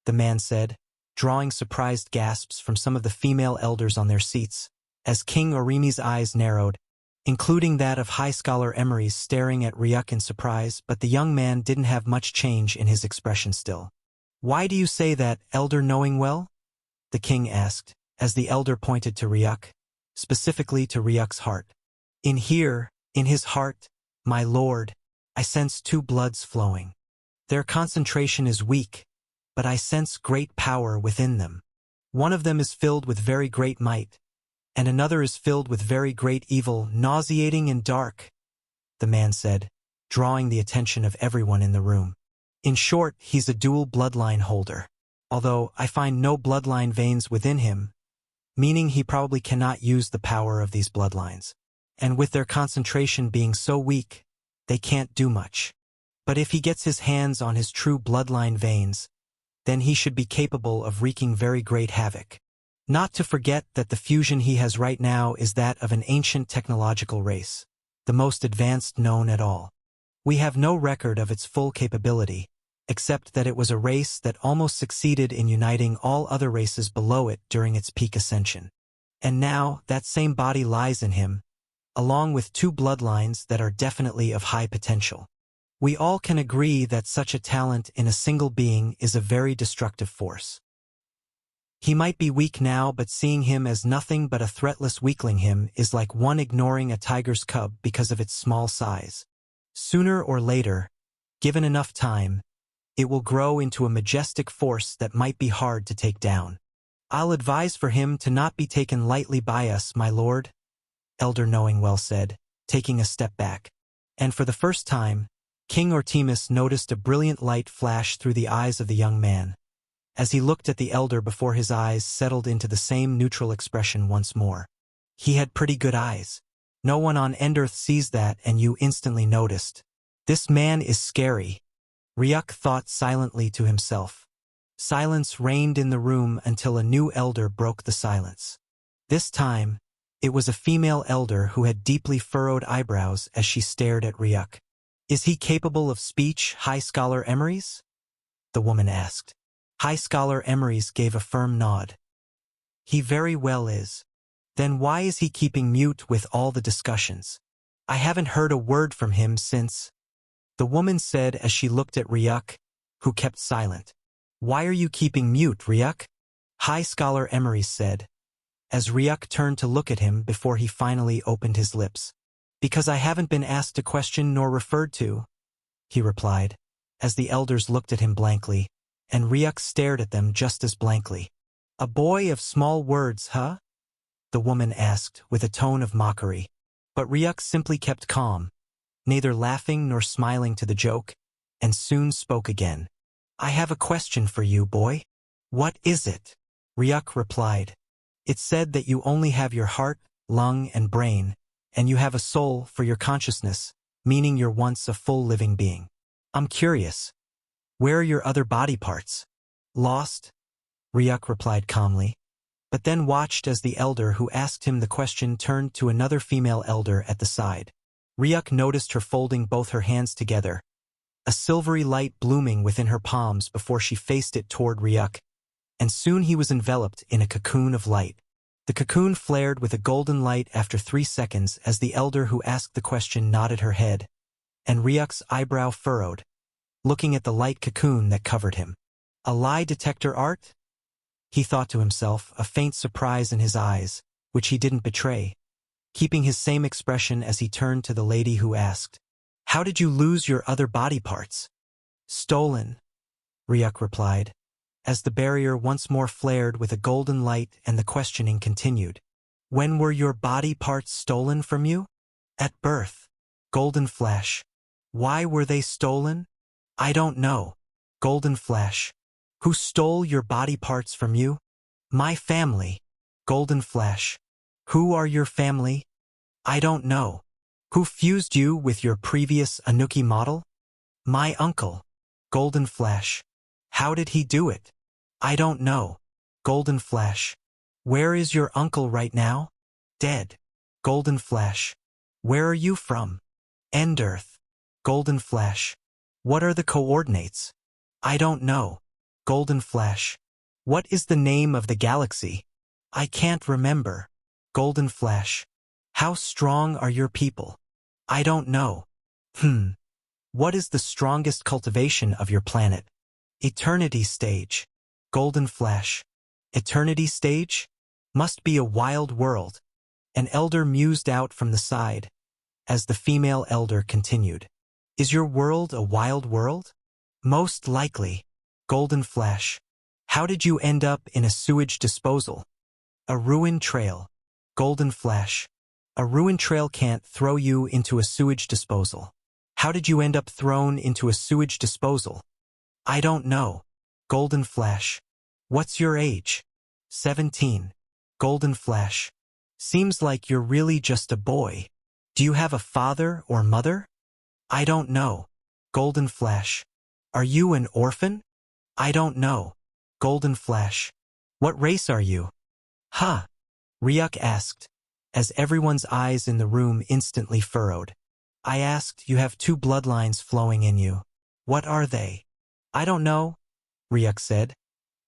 the man said, drawing surprised gasps from some of the female elders on their seats, as King Oremes' eyes narrowed, including that of High Scholar Emeries staring at Ryuk in surprise, but the young man didn't have much change in his expression still. "Why do you say that, Elder Knowing Well?" the king asked, as the elder pointed to Ryuk, specifically to Ryuk's heart. In his heart, my lord, I sense 2 bloods flowing. Their concentration is weak, but I sense great power within them. One of them is filled with very great might, and another is filled with very great evil, nauseating and dark, the man said, drawing the attention of everyone in the room. In short, he's a dual bloodline holder, although I find no bloodline veins within him, meaning he probably cannot use the power of these bloodlines. And with their concentration being so weak, they can't do much. But if he gets his hands on his true bloodline veins, then he should be capable of wreaking very great havoc. Not to forget that the fusion he has right now is that of an ancient technological race, the most advanced known at all. We have no record of its full capability, except that it was a race that almost succeeded in uniting all other races below it during its peak ascension. And now, that same body lies in him, along with two bloodlines that are definitely of high potential. We all can agree that such a talent in a single being is a very destructive force. He might be weak now, but seeing him as nothing but a threatless weakling him is like one ignoring a tiger's cub because of its small size. Sooner or later, given enough time, it will grow into a majestic force that might be hard to take down. I'll advise for him to not be taken lightly by us, my lord, Elder Knowingwell said, taking a step back. And for the first time, King Ortemus noticed a brilliant light flash through the eyes of the young man. As he looked at the elder before his eyes settled into the same neutral expression once more. He had pretty good eyes. No one on Endearth sees that, and you instantly noticed. This man is scary, Ryuk thought silently to himself. Silence reigned in the room until a new elder broke the silence. This time, it was a female elder who had deeply furrowed eyebrows as she stared at Ryuk. Is he capable of speech, High Scholar Emerys? The woman asked. High Scholar Emerys gave a firm nod. He very well is. Then why is he keeping mute with all the discussions? I haven't heard a word from him since. The woman said as she looked at Ryuk, who kept silent. Why are you keeping mute, Ryuk? High Scholar Emerys said, as Ryuk turned to look at him before he finally opened his lips. Because I haven't been asked a question nor referred to, he replied, as the elders looked at him blankly, and Ryuk stared at them just as blankly. A boy of small words, huh? The woman asked with a tone of mockery. But Ryuk simply kept calm, neither laughing nor smiling to the joke, and soon spoke again. I have a question for you, boy. What is it? Ryuk replied. It's said that you only have your heart, lung, and brain, and you have a soul for your consciousness, meaning you're once a full living being. I'm curious. Where are your other body parts? Lost? Ryuk replied calmly, but then watched as the elder who asked him the question turned to another female elder at the side. Ryuk noticed her folding both her hands together, a silvery light blooming within her palms before she faced it toward Ryuk, and soon he was enveloped in a cocoon of light. The cocoon flared with a golden light after 3 seconds as the elder who asked the question nodded her head, and Ryuk's eyebrow furrowed, looking at the light cocoon that covered him. A lie detector art? He thought to himself, a faint surprise in his eyes, which he didn't betray, keeping his same expression as he turned to the lady who asked, How did you lose your other body parts? Stolen, Ryuk replied, as the barrier once more flared with a golden light and the questioning continued. When were your body parts stolen from you? At birth. Golden Flash. Why were they stolen? I don't know. Golden Flash. Who stole your body parts from you? My family. Golden Flash. Who are your family? I don't know. Who fused you with your previous Anuki model? My uncle. Golden Flash. How did he do it? I don't know. Golden Flash. Where is your uncle right now? Dead. Golden Flash. Where are you from? Endearth. Golden Flash. What are the coordinates? I don't know. Golden Flash. What is the name of the galaxy? I can't remember. Golden Flash. How strong are your people? I don't know. What is the strongest cultivation of your planet? Eternity Stage. Golden Flash. Eternity Stage? Must be a wild world. An elder mused out from the side, as the female elder continued. Is your world a wild world? Most likely. Golden Flash. How did you end up in a sewage disposal? A ruined trail. Golden Flash. A ruined trail can't throw you into a sewage disposal. How did you end up thrown into a sewage disposal? I don't know. Golden Flash. What's your age? 17. Golden Flash. Seems like you're really just a boy. Do you have a father or mother? I don't know. Golden Flash. Are you an orphan? I don't know. Golden Flash. What race are you? Huh? Ryuk asked, as everyone's eyes in the room instantly furrowed. I asked, you have two bloodlines flowing in you. What are they? I don't know, Ryuk said,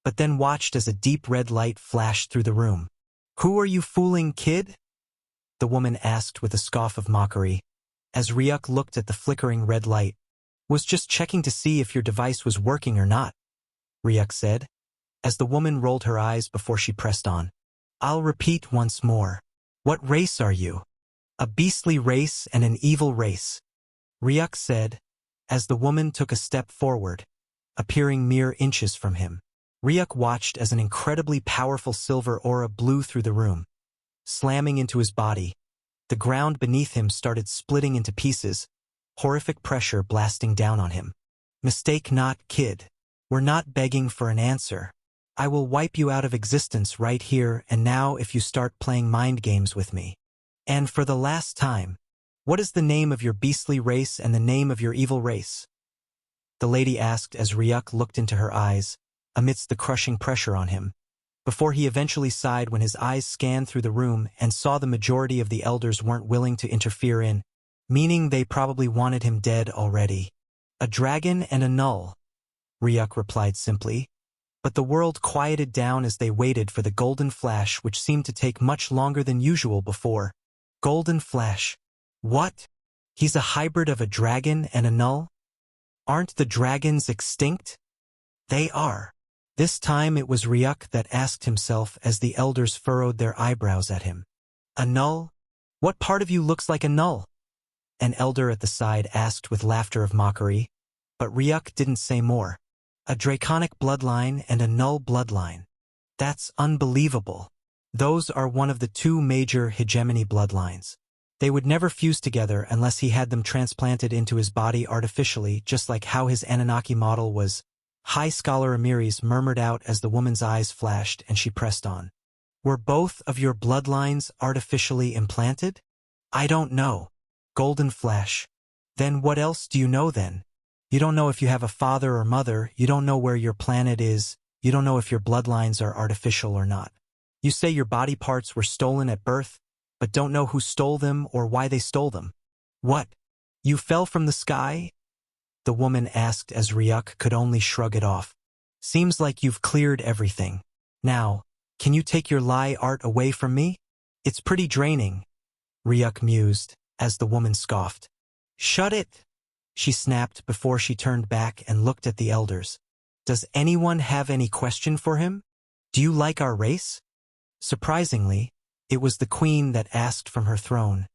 but then watched as a deep red light flashed through the room. Who are you fooling, kid? The woman asked with a scoff of mockery, as Ryuk looked at the flickering red light. Was just checking to see if your device was working or not, Ryuk said, as the woman rolled her eyes before she pressed on. I'll repeat once more. What race are you? A beastly race and an evil race, Ryuk said, as the woman took a step forward, appearing mere inches from him. Ryuk watched as an incredibly powerful silver aura blew through the room, slamming into his body. The ground beneath him started splitting into pieces, horrific pressure blasting down on him. Mistake not, kid. We're not begging for an answer. I will wipe you out of existence right here and now if you start playing mind games with me. And for the last time, what is the name of your beastly race and the name of your evil race? The lady asked as Ryuk looked into her eyes, amidst the crushing pressure on him, before he eventually sighed when his eyes scanned through the room and saw the majority of the elders weren't willing to interfere in, meaning they probably wanted him dead already. A dragon and a null, Ryuk replied simply, but the world quieted down as they waited for the Golden Flash, which seemed to take much longer than usual before. Golden Flash. What? He's a hybrid of a dragon and a null? Aren't the dragons extinct? They are. This time it was Ryuk that asked himself as the elders furrowed their eyebrows at him. A null? What part of you looks like a null? An elder at the side asked with laughter of mockery, but Ryuk didn't say more. A draconic bloodline and a null bloodline. That's unbelievable. Those are one of the two major hegemony bloodlines. They would never fuse together unless he had them transplanted into his body artificially, just like how his Anunnaki model was. High Scholar Amiris murmured out as the woman's eyes flashed and she pressed on. Were both of your bloodlines artificially implanted? I don't know. Golden Flash. Then what else do you know then? You don't know if you have a father or mother, you don't know where your planet is, you don't know if your bloodlines are artificial or not. You say your body parts were stolen at birth, but don't know who stole them or why they stole them. What? You fell from the sky? The woman asked as Ryuk could only shrug it off. Seems like you've cleared everything. Now, can you take your lie art away from me? It's pretty draining, Ryuk mused, as the woman scoffed. Shut it, she snapped before she turned back and looked at the elders. Does anyone have any question for him? Do you like our race? Surprisingly, it was the queen that asked from her throne,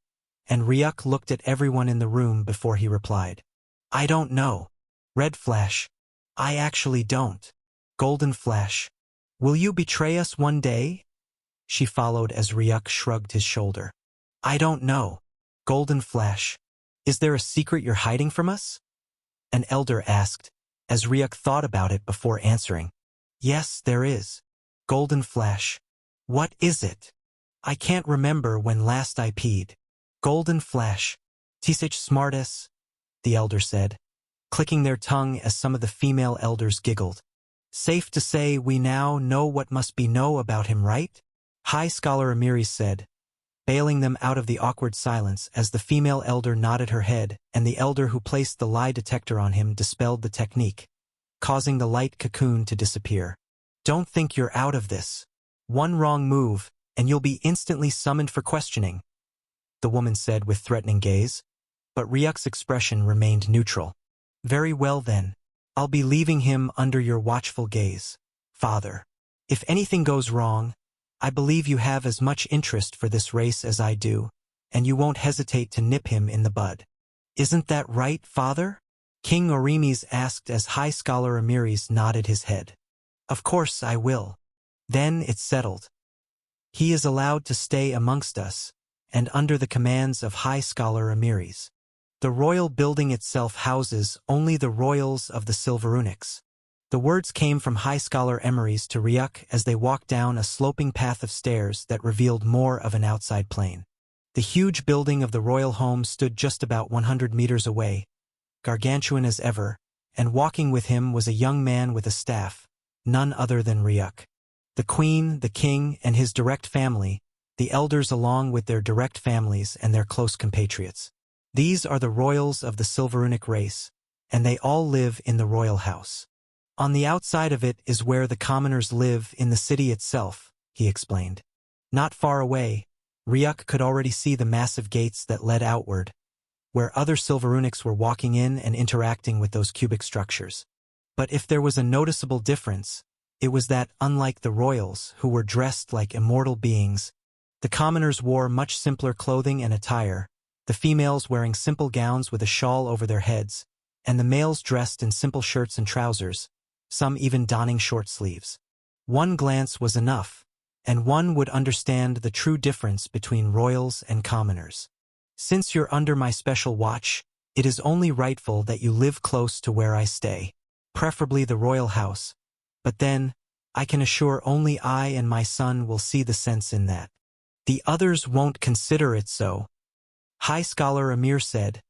and Ryuk looked at everyone in the room before he replied. I don't know. Red Flash. I actually don't. Golden Flash. Will you betray us one day? She followed as Ryuk shrugged his shoulder. I don't know. Golden Flash. Is there a secret you're hiding from us? An elder asked, as Ryuk thought about it before answering. Yes, there is. Golden Flash. What is it? I can't remember when last I peed. Golden Flash. Tisich smartass, the elder said, clicking their tongue as some of the female elders giggled. Safe to say we now know what must be know about him, right? High Scholar Amiri said, bailing them out of the awkward silence as the female elder nodded her head and the elder who placed the lie detector on him dispelled the technique, causing the light cocoon to disappear. Don't think you're out of this. One wrong move, and you'll be instantly summoned for questioning, the woman said with threatening gaze, but Ryuk's expression remained neutral. Very well then. I'll be leaving him under your watchful gaze, Father. If anything goes wrong, I believe you have as much interest for this race as I do, and you won't hesitate to nip him in the bud. Isn't that right, Father? King Orimes asked as High Scholar Amiris nodded his head. Of course I will. Then it's settled. He is allowed to stay amongst us, and under the commands of High Scholar Amiris. The royal building itself houses only the royals of the Silverunics. The words came from High Scholar Amiris to Ryuk as they walked down a sloping path of stairs that revealed more of an outside plain. The huge building of the royal home stood just about 100 meters away, gargantuan as ever, and walking with him was a young man with a staff, none other than Ryuk. The queen, the king, and his direct family, the elders along with their direct families and their close compatriots. These are the royals of the Silverunic race, and they all live in the royal house. On the outside of it is where the commoners live in the city itself, he explained. Not far away, Ryuk could already see the massive gates that led outward, where other Silverunics were walking in and interacting with those cubic structures. But if there was a noticeable difference, it was that, unlike the royals, who were dressed like immortal beings, the commoners wore much simpler clothing and attire, the females wearing simple gowns with a shawl over their heads, and the males dressed in simple shirts and trousers, some even donning short sleeves. One glance was enough, and one would understand the true difference between royals and commoners. Since you're under my special watch, it is only rightful that you live close to where I stay, preferably the royal house. But then, I can assure only I and my son will see the sense in that. The others won't consider it so, High Scholar Amir said,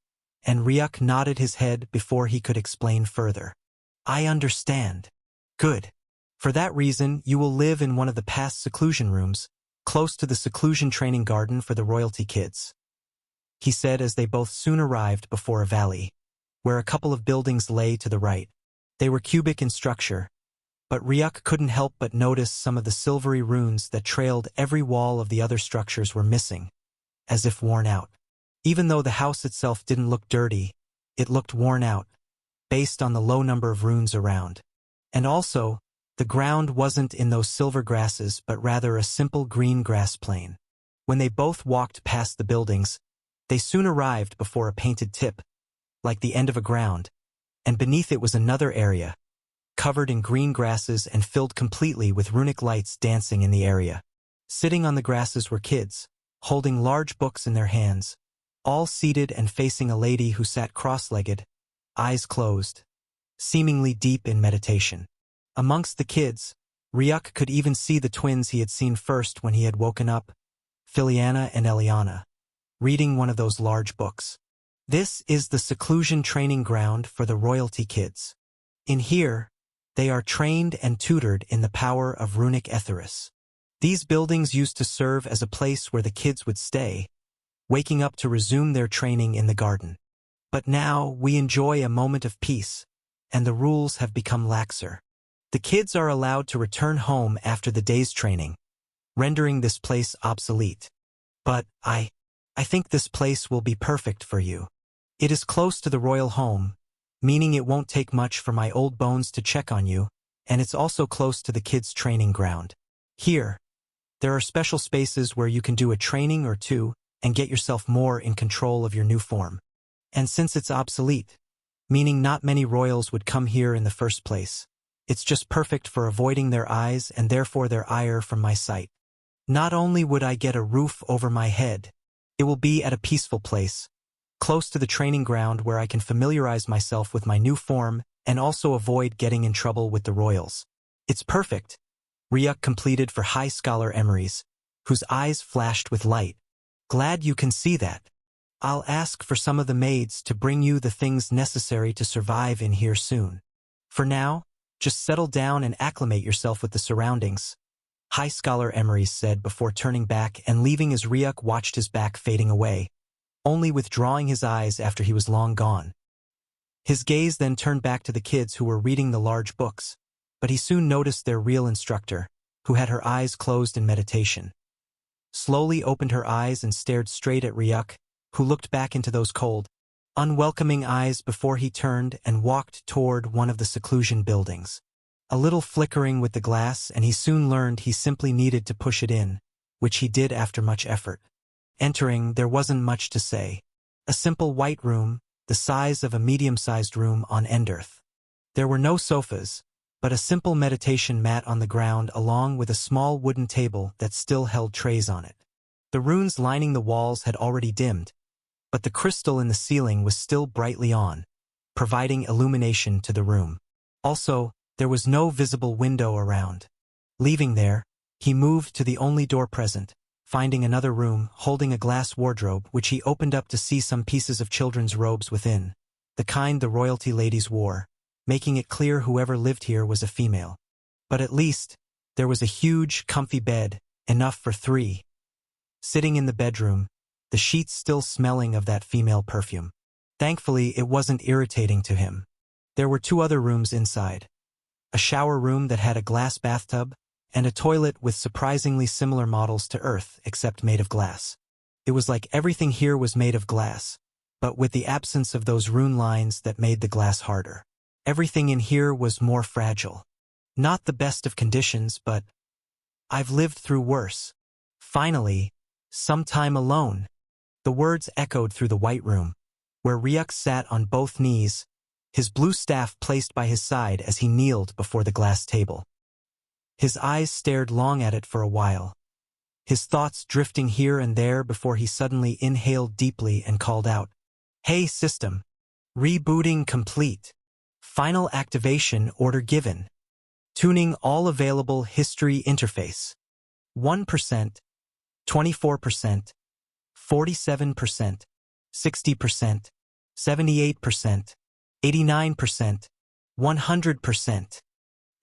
and Ryuk nodded his head before he could explain further. I understand. Good. For that reason, you will live in one of the past seclusion rooms, close to the seclusion training garden for the royalty kids, he said as they both soon arrived before a valley, where a couple of buildings lay to the right. They were cubic in structure, but Ryuk couldn't help but notice some of the silvery runes that trailed every wall of the other structures were missing, as if worn out. Even though the house itself didn't look dirty, it looked worn out, based on the low number of runes around. And also, the ground wasn't in those silver grasses but rather a simple green grass plain. When they both walked past the buildings, they soon arrived before a painted tip, like the end of a ground, and beneath it was another area, covered in green grasses and filled completely with runic lights dancing in the area. Sitting on the grasses were kids, holding large books in their hands, all seated and facing a lady who sat cross-legged, eyes closed, seemingly deep in meditation. Amongst the kids, Ryuk could even see the twins he had seen first when he had woken up, Filiana and Eliana, reading one of those large books. This is the seclusion training ground for the royalty kids. In here, they are trained and tutored in the power of runic Etheris. These buildings used to serve as a place where the kids would stay, waking up to resume their training in the garden. But now we enjoy a moment of peace, and the rules have become laxer. The kids are allowed to return home after the day's training, rendering this place obsolete. But I think this place will be perfect for you. It is close to the royal home, meaning it won't take much for my old bones to check on you, and it's also close to the kids' training ground. Here, there are special spaces where you can do a training or two and get yourself more in control of your new form. And since it's obsolete, meaning not many royals would come here in the first place, it's just perfect for avoiding their eyes and therefore their ire from my sight. Not only would I get a roof over my head, it will be at a peaceful place, close to the training ground where I can familiarize myself with my new form and also avoid getting in trouble with the royals. It's perfect, Ryuk completed for High Scholar Amiris, whose eyes flashed with light. Glad you can see that. I'll ask for some of the maids to bring you the things necessary to survive in here soon. For now, just settle down and acclimate yourself with the surroundings, High Scholar Amiris said before turning back and leaving as Ryuk watched his back fading away, only withdrawing his eyes after he was long gone. His gaze then turned back to the kids who were reading the large books, but he soon noticed their real instructor, who had her eyes closed in meditation. Slowly opened her eyes and stared straight at Ryuk, who looked back into those cold, unwelcoming eyes before he turned and walked toward one of the seclusion buildings. A little flickering with the glass, and he soon learned he simply needed to push it in, which he did after much effort. Entering, there wasn't much to say. A simple white room, the size of a medium-sized room on Endearth. There were no sofas, but a simple meditation mat on the ground along with a small wooden table that still held trays on it. The runes lining the walls had already dimmed, but the crystal in the ceiling was still brightly on, providing illumination to the room. Also, there was no visible window around. Leaving there, he moved to the only door present, finding another room holding a glass wardrobe which he opened up to see some pieces of children's robes within, the kind the royalty ladies wore, making it clear whoever lived here was a female. But at least, there was a huge, comfy bed, enough for 3. Sitting in the bedroom, the sheets still smelling of that female perfume. Thankfully, it wasn't irritating to him. There were 2 other rooms inside. A shower room that had a glass bathtub, and a toilet with surprisingly similar models to Earth except made of glass. It was like everything here was made of glass, but with the absence of those rune lines that made the glass harder. Everything in here was more fragile. Not the best of conditions, but I've lived through worse. Finally, some time alone. The words echoed through the white room, where Ryuk sat on both knees, his blue staff placed by his side as he kneeled before the glass table. His eyes stared long at it for a while, his thoughts drifting here and there before he suddenly inhaled deeply and called out, "Hey system! Rebooting complete. Final activation order given. Tuning all available history interface. 1%, 24%, 47%, 60%, 78%, 89%, 100%.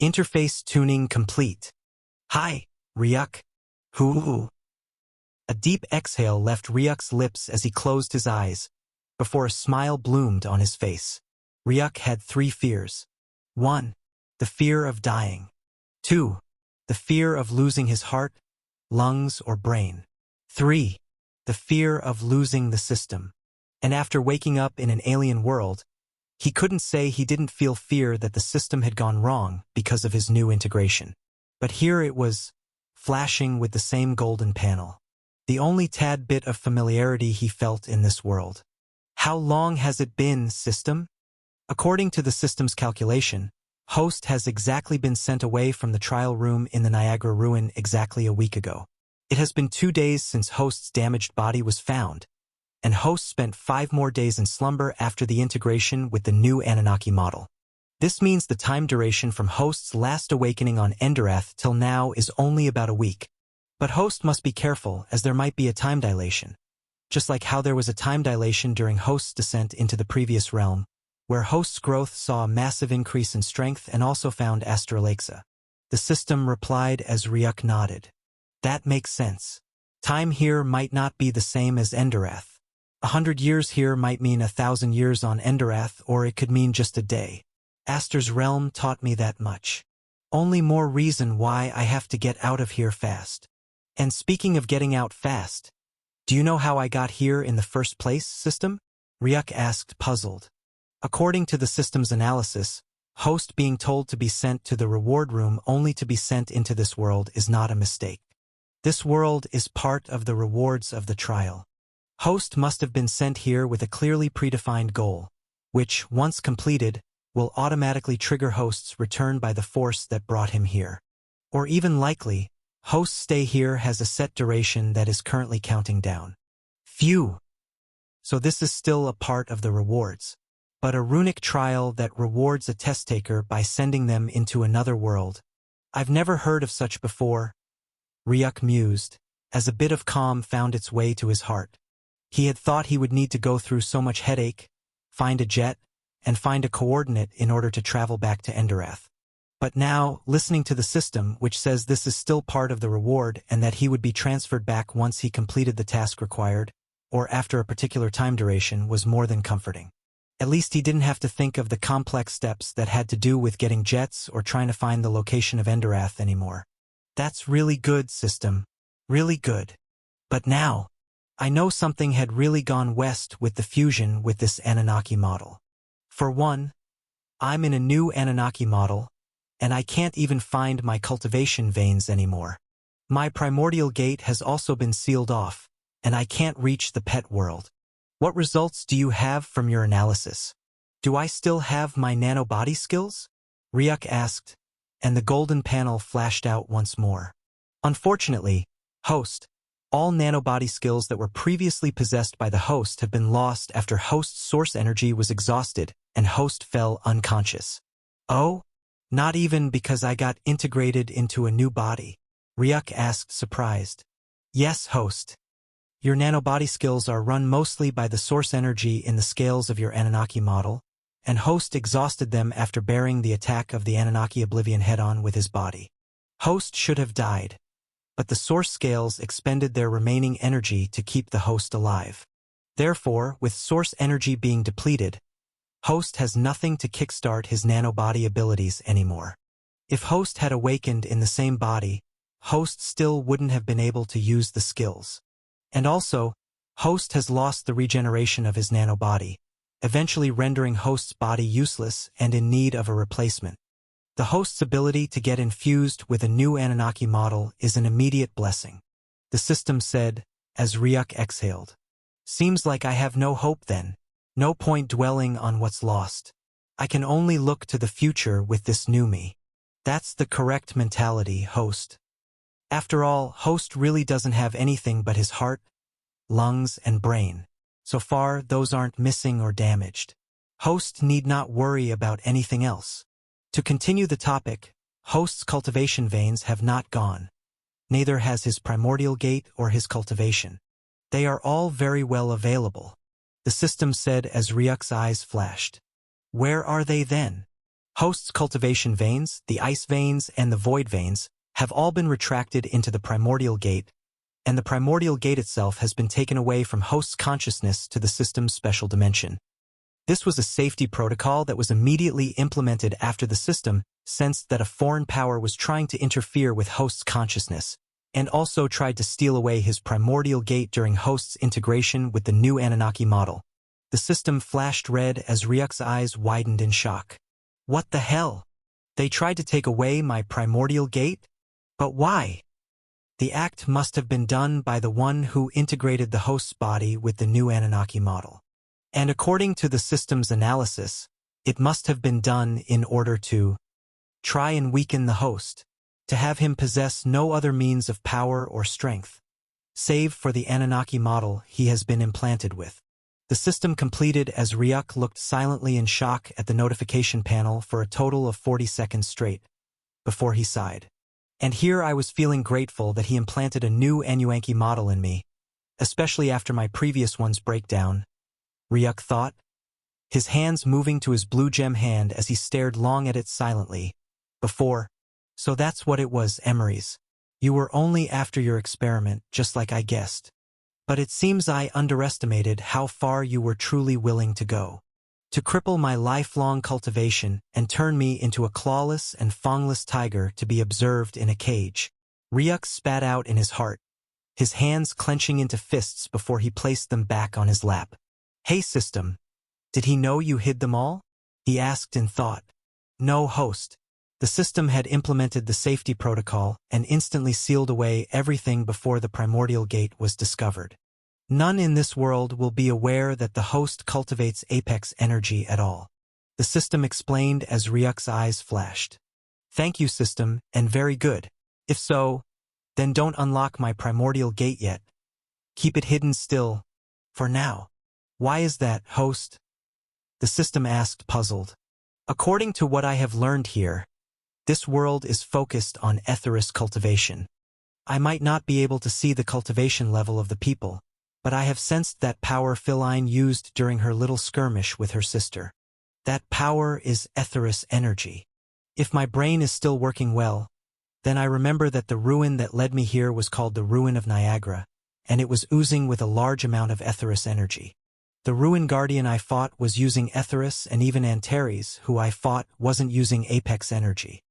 Interface tuning complete. Hi, Ryuk. Hoo. A deep exhale left Ryuk's lips as he closed his eyes, before a smile bloomed on his face. Ryuk had 3 fears. 1. The fear of dying. 2. The fear of losing his heart, lungs, or brain. 3. The fear of losing the system. And after waking up in an alien world, he couldn't say he didn't feel fear that the system had gone wrong because of his new integration. But here it was, flashing with the same golden panel. The only tad bit of familiarity he felt in this world. How long has it been, system? According to the system's calculation, Host has exactly been sent away from the trial room in the Niagara Ruin exactly a week ago. It has been 2 days since Host's damaged body was found, and Host spent 5 more days in slumber after the integration with the new Anunnaki model. This means the time duration from Host's last awakening on Endearth till now is only about a week. But Host must be careful, as there might be a time dilation. Just like how there was a time dilation during Host's descent into the previous realm, where Host's growth saw a massive increase in strength and also found Astralaxa. The system replied as Ryuk nodded. That makes sense. Time here might not be the same as Endearth. 100 years here might mean 1,000 years on Endearth, or it could mean just a day. Aster's realm taught me that much. Only more reason why I have to get out of here fast. And speaking of getting out fast, do you know how I got here in the first place, system? Ryuk asked, puzzled. According to the system's analysis, Host being told to be sent to the reward room only to be sent into this world is not a mistake. This world is part of the rewards of the trial. Host must have been sent here with a clearly predefined goal, which, once completed, will automatically trigger Host's return by the force that brought him here. Or even likely, Host's stay here has a set duration that is currently counting down. Phew! So this is still a part of the rewards. But a runic trial that rewards a test taker by sending them into another world. I've never heard of such before, Ryuk mused, as a bit of calm found its way to his heart. He had thought he would need to go through so much headache, find a jet, and find a coordinate in order to travel back to Endearth. But now, listening to the system, which says this is still part of the reward and that he would be transferred back once he completed the task required, or after a particular time duration, was more than comforting. At least he didn't have to think of the complex steps that had to do with getting jets or trying to find the location of Endearth anymore. That's really good, system. Really good. But now, I know something had really gone west with the fusion with this Anunnaki model. For one, I'm in a new Anunnaki model, and I can't even find my cultivation veins anymore. My primordial gate has also been sealed off, and I can't reach the pet world. What results do you have from your analysis? Do I still have my nanobody skills? Ryuk asked, and the golden panel flashed out once more. Unfortunately, host, all nanobody skills that were previously possessed by the host have been lost after host's source energy was exhausted and host fell unconscious. Oh? Not even because I got integrated into a new body? Ryuk asked, surprised. Yes, host. Your nanobody skills are run mostly by the source energy in the scales of your Anunnaki model, and host exhausted them after bearing the attack of the Anunnaki Oblivion head-on with his body. Host should have died, but the source scales expended their remaining energy to keep the host alive. Therefore, with source energy being depleted, host has nothing to kickstart his nanobody abilities anymore. If host had awakened in the same body, host still wouldn't have been able to use the skills. And also, host has lost the regeneration of his nanobody, eventually rendering host's body useless and in need of a replacement. The host's ability to get infused with a new Anunnaki model is an immediate blessing, the system said, as Ryuk exhaled. Seems like I have no hope then. No point dwelling on what's lost. I can only look to the future with this new me. That's the correct mentality, host. After all, host really doesn't have anything but his heart, lungs, and brain. So far, those aren't missing or damaged. Host need not worry about anything else. To continue the topic, host's cultivation veins have not gone. Neither has his primordial gate or his cultivation. They are all very well available, the system said as Ryuk's eyes flashed. Where are they then? Host's cultivation veins, the ice veins, and the void veins have all been retracted into the primordial gate, and the primordial gate itself has been taken away from host's consciousness to the system's special dimension. This was a safety protocol that was immediately implemented after the system sensed that a foreign power was trying to interfere with host's consciousness, and also tried to steal away his primordial gate during host's integration with the new Anunnaki model. The system flashed red as Ryuk's eyes widened in shock. What the hell? They tried to take away my primordial gate? But why? The act must have been done by the one who integrated the host's body with the new Anunnaki model. And according to the system's analysis, it must have been done in order to try and weaken the host, to have him possess no other means of power or strength, save for the Anunnaki model he has been implanted with. The system completed as Ryuk looked silently in shock at the notification panel for a total of 40 seconds straight, before he sighed. And here I was feeling grateful that he implanted a new Anunnaki model in me, especially after my previous one's breakdown, Ryuk thought, his hands moving to his blue gem hand as he stared long at it silently. Before, so that's what it was, Emery's. You were only after your experiment, just like I guessed. But it seems I underestimated how far you were truly willing to go. To cripple my lifelong cultivation and turn me into a clawless and fangless tiger to be observed in a cage. Ryuk spat out in his heart, his hands clenching into fists before he placed them back on his lap. Hey system, did he know you hid them all? He asked in thought. No, host. The system had implemented the safety protocol and instantly sealed away everything before the primordial gate was discovered. None in this world will be aware that the host cultivates apex energy at all, the system explained as Ryuk's eyes flashed. Thank you, system, and very good. If so, then don't unlock my primordial gate yet. Keep it hidden still, for now. Why is that, host? The system asked, puzzled. According to what I have learned here, this world is focused on Aetheris cultivation. I might not be able to see the cultivation level of the people, but I have sensed that power Philine used during her little skirmish with her sister. That power is Aetheris energy. If my brain is still working well, then I remember that the ruin that led me here was called the Ruin of Niagara, and it was oozing with a large amount of Aetheris energy. The Ruin Guardian I fought was using Aetheris, and even Antares, who I fought, wasn't using Apex energy.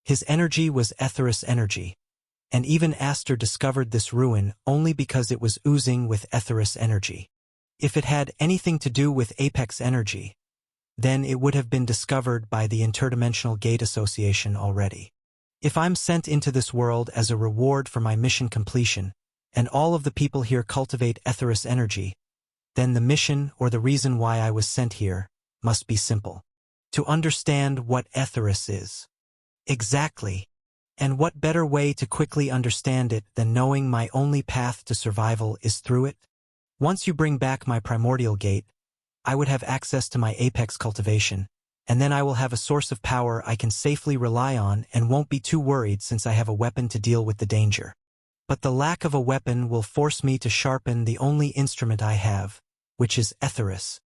His energy was Aetheris energy, and even Aster discovered this ruin only because it was oozing with Aetheris energy. If it had anything to do with Apex energy, then it would have been discovered by the Interdimensional Gate Association already. If I'm sent into this world as a reward for my mission completion, and all of the people here cultivate Aetheris energy, then the mission or the reason why I was sent here must be simple. To understand what Etheirys is. Exactly. And what better way to quickly understand it than knowing my only path to survival is through it? Once you bring back my primordial gate, I would have access to my apex cultivation, and then I will have a source of power I can safely rely on and won't be too worried since I have a weapon to deal with the danger. But the lack of a weapon will force me to sharpen the only instrument I have, which is Etheirys.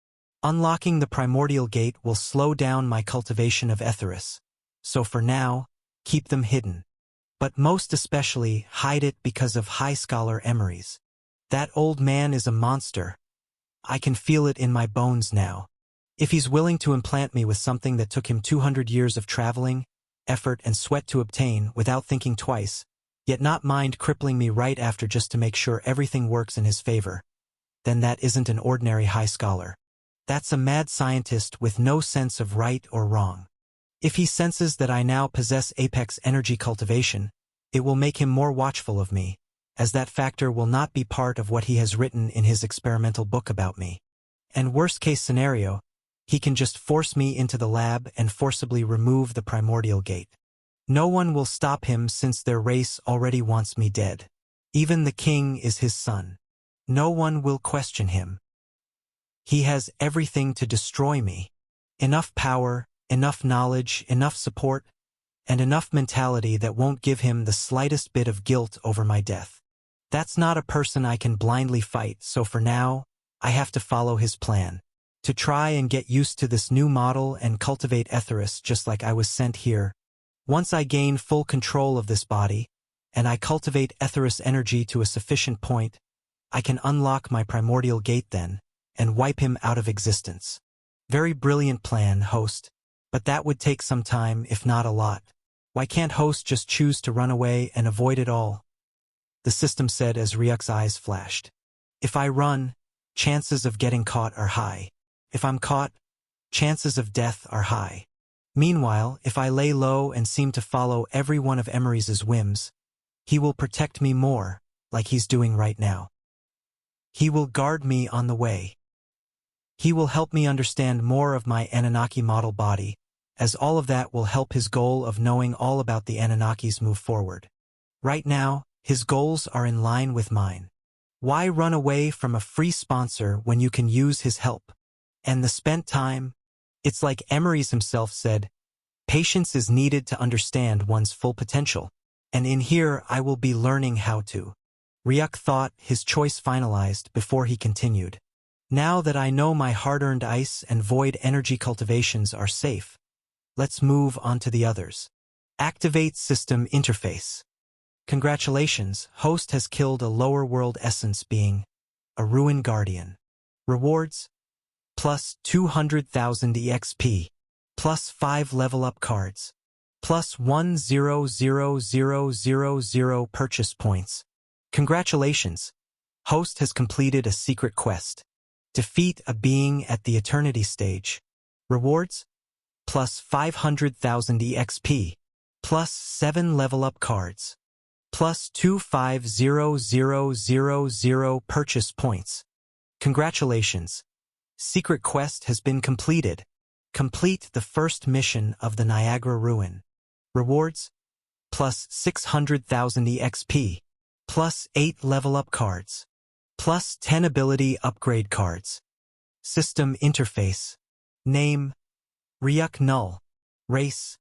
Unlocking the primordial gate will slow down my cultivation of Etheirys. So for now, keep them hidden. But most especially, hide it because of High Scholar Emeries. That old man is a monster. I can feel it in my bones now. If he's willing to implant me with something that took him 200 years of traveling, effort and sweat to obtain without thinking twice, yet not mind crippling me right after just to make sure everything works in his favor, then that isn't an ordinary high scholar. That's a mad scientist with no sense of right or wrong. If he senses that I now possess apex energy cultivation, it will make him more watchful of me, as that factor will not be part of what he has written in his experimental book about me. And worst case scenario, he can just force me into the lab and forcibly remove the primordial gate. No one will stop him since their race already wants me dead. Even the king is his son. No one will question him. He has everything to destroy me. Enough power, enough knowledge, enough support, and enough mentality that won't give him the slightest bit of guilt over my death. That's not a person I can blindly fight, so for now, I have to follow his plan. To try and get used to this new model and cultivate Etheirys just like I was sent here. Once I gain full control of this body, and I cultivate Etheirys energy to a sufficient point, I can unlock my primordial gate then, and wipe him out of existence. Very brilliant plan, host, but that would take some time, if not a lot. Why can't host just choose to run away and avoid it all? The system said as Ryuk's eyes flashed. If I run, chances of getting caught are high. If I'm caught, chances of death are high. Meanwhile, if I lay low and seem to follow every one of Emeries' whims, he will protect me more, like he's doing right now. He will guard me on the way. He will help me understand more of my Anunnaki model body, as all of that will help his goal of knowing all about the Anunnakis move forward. Right now, his goals are in line with mine. Why run away from a free sponsor when you can use his help? And the spent time? It's like Emeries himself said, patience is needed to understand one's full potential, and in here I will be learning how to. Ryuk thought, his choice finalized, before he continued. Now that I know my hard-earned ice and void energy cultivations are safe, let's move on to the others. Activate system interface. Congratulations, host has killed a lower world essence being, a ruin guardian. Rewards? Plus 200,000 EXP. Plus 5 level up cards. Plus 1,000,000 purchase points. Congratulations. Host has completed a secret quest. Defeat a being at the eternity stage. Rewards? Plus 500,000 EXP. Plus 7 level up cards. Plus 250,000 purchase points. Congratulations. Secret quest has been completed. Complete the first mission of the Niagara Ruin. Rewards? Plus 600,000 EXP. Plus 8 level up cards. Plus 10 ability upgrade cards. System interface. Name: Ryuk Null. Race: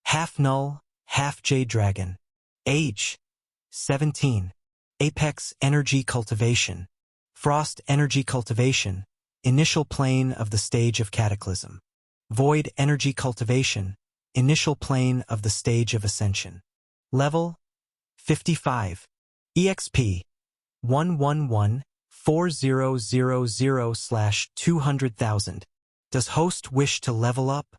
half Null, half Jade Dragon. Age: 17. Apex Energy Cultivation. Frost Energy Cultivation. Initial plane of the stage of Cataclysm. Void Energy Cultivation. Initial plane of the stage of Ascension. Level: 55. EXP: 111,4000/200,000. Does host wish to level up?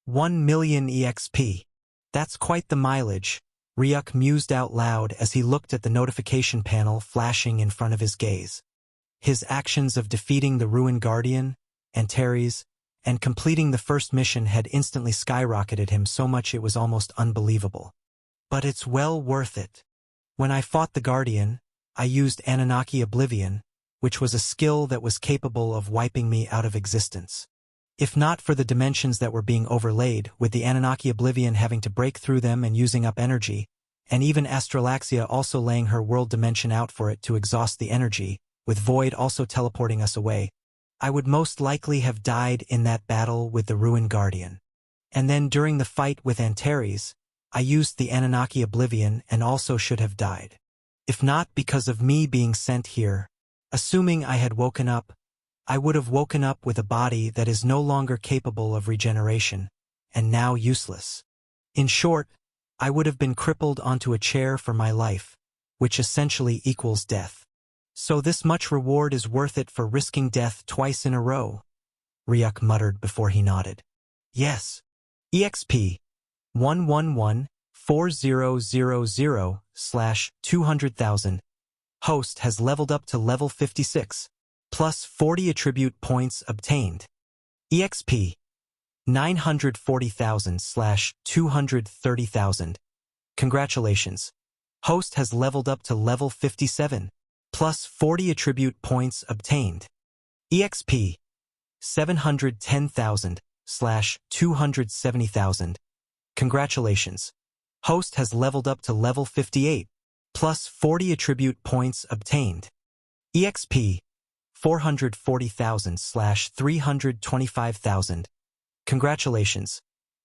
1 million EXP. That's quite the mileage, Ryuk mused out loud as he looked at the notification panel flashing in front of his gaze. His actions of defeating the Ruin Guardian, Antares, and completing the first mission had instantly skyrocketed him so much it was almost unbelievable. But it's well worth it. When I fought the Guardian, I used Anunnaki Oblivion, which was a skill that was capable of wiping me out of existence. If not for the dimensions that were being overlaid, with the Anunnaki Oblivion having to break through them and using up energy, and even Astralaxia also laying her world dimension out for it to exhaust the energy, with Void also teleporting us away, I would most likely have died in that battle with the Ruin Guardian. And then during the fight with Antares, I used the Anunnaki Oblivion and also should have died. If not because of me being sent here, assuming I had woken up, I would have woken up with a body that is no longer capable of regeneration, and now useless. In short, I would have been crippled onto a chair for my life, which essentially equals death. So this much reward is worth it for risking death twice in a row, Ryuk muttered before he nodded. Yes. EXP 1114000/200,000. Host has leveled up to level 56, plus 40 attribute points obtained. EXP 940,000/230,000. Congratulations. Host has leveled up to level 57, plus 40 attribute points obtained. EXP 710,000/270,000. Congratulations. Host has leveled up to level 58, plus 40 attribute points obtained. EXP 440,000/325,000. Congratulations.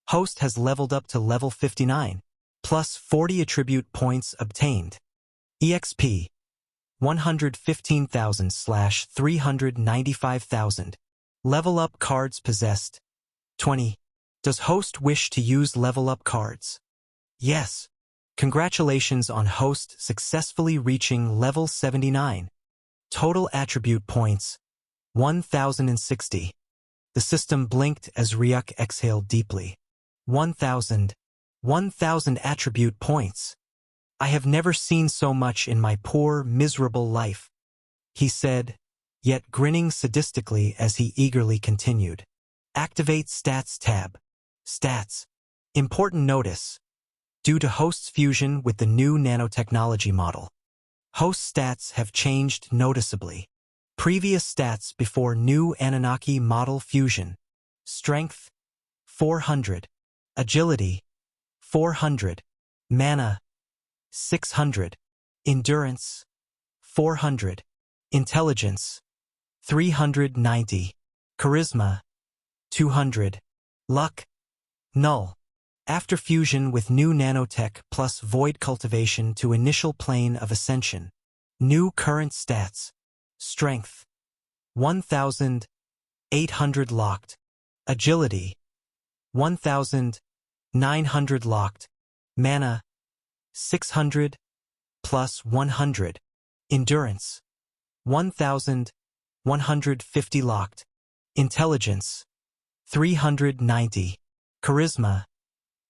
Host has leveled up to level 59, plus 40 attribute points obtained. EXP 115,000/395,000. Level up cards possessed. 20. Does Host wish to use level up cards? Yes. Congratulations on Host successfully reaching level 79. Total attribute points 1,060. The system blinked as Ryuk exhaled deeply. 1,000 attribute points. I have never seen so much in my poor, miserable life, he said, yet grinning sadistically as he eagerly continued. Activate Stats tab. Stats. Important notice. Due to Host's fusion with the new nanotechnology model, Host stats have changed noticeably. Previous stats before new Anunnaki model fusion. Strength 400. Agility 400. Mana 600. Endurance 400. Intelligence 390. Charisma 200. Luck null. After fusion with new nanotech plus void cultivation to initial plane of ascension. New current stats. Strength 1,800 locked. Agility 1,900 locked. Mana 600 plus 100. Endurance 1,150 locked. Intelligence 390. Charisma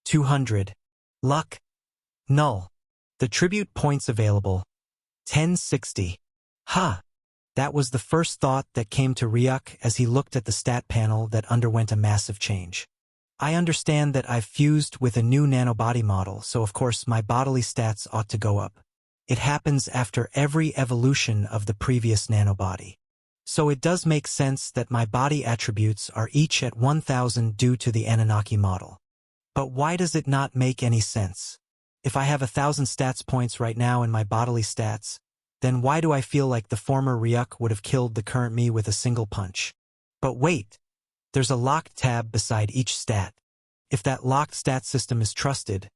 200. Luck null. The tribute points available 1060. That was the first thought that came to Ryuk as he looked at the stat panel that underwent a massive change. I understand that I've fused with a new nanobody model, so of course my bodily stats ought to go up. It happens after every evolution of the previous nanobody. So it does make sense that my body attributes are each at 1,000 due to the Anunnaki model. But why does it not make any sense? If I have 1,000 stats points right now in my bodily stats, then why do I feel like the former Ryuk would have killed the current me with a single punch? But wait, there's a locked tab beside each stat. If that locked stat system is trusted,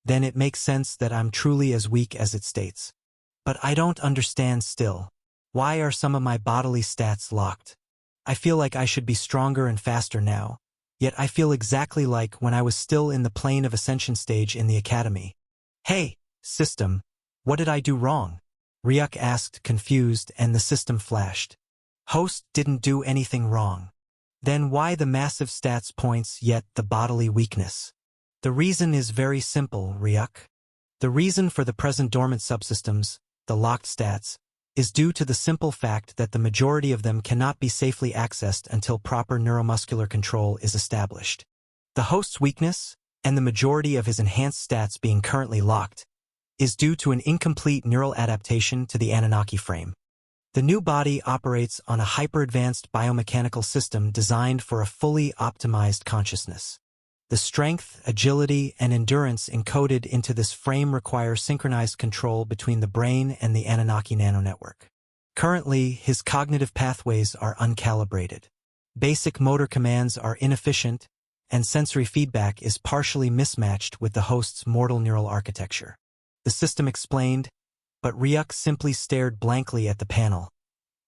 then it makes sense that I'm truly as weak as it states. But I don't understand still. Why are some of my bodily stats locked? I feel like I should be stronger and faster now, yet I feel exactly like when I was still in the plane of ascension stage in the academy. Hey, system, what did I do wrong? Ryuk asked, confused, and the system flashed. Host didn't do anything wrong. Then why the massive stats points yet the bodily weakness? The reason is very simple, Ryuk. The reason for the present dormant subsystems, the locked stats, is due to the simple fact that the majority of them cannot be safely accessed until proper neuromuscular control is established. The host's weakness, and the majority of his enhanced stats being currently locked, is due to an incomplete neural adaptation to the Anunnaki frame. The new body operates on a hyper-advanced biomechanical system designed for a fully optimized consciousness. The strength, agility, and endurance encoded into this frame require synchronized control between the brain and the Anunnaki nanonetwork. Currently, his cognitive pathways are uncalibrated. Basic motor commands are inefficient, and sensory feedback is partially mismatched with the host's mortal neural architecture. The system explained, but Ryuk simply stared blankly at the panel,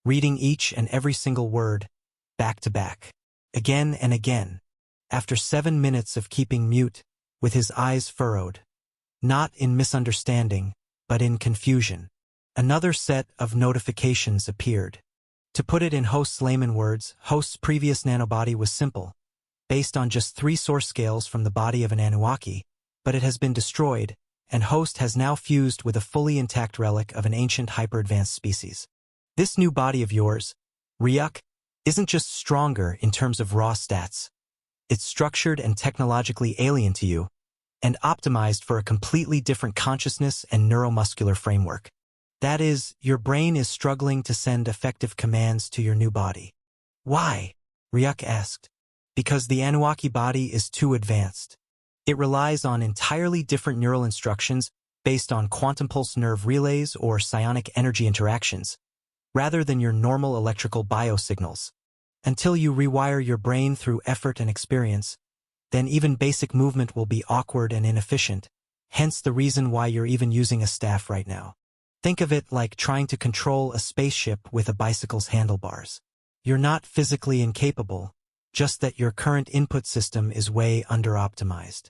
reading each and every single word, back to back, again and again, after 7 minutes of keeping mute, with his eyes furrowed. Not in misunderstanding, but in confusion. Another set of notifications appeared. To put it in Host's layman words, Host's previous nanobody was simple, based on just 3 source scales from the body of an Anunnaki, but it has been destroyed, and Host has now fused with a fully intact relic of an ancient hyper-advanced species. This new body of yours, Ryuk, isn't just stronger in terms of raw stats. It's structured and technologically alien to you, and optimized for a completely different consciousness and neuromuscular framework. That is, your brain is struggling to send effective commands to your new body. Why? Ryuk asked. Because the Anunnaki body is too advanced. It relies on entirely different neural instructions based on quantum pulse nerve relays or psionic energy interactions, rather than your normal electrical biosignals. Until you rewire your brain through effort and experience, then even basic movement will be awkward and inefficient, hence the reason why you're even using a staff right now. Think of it like trying to control a spaceship with a bicycle's handlebars. You're not physically incapable, just that your current input system is way under-optimized.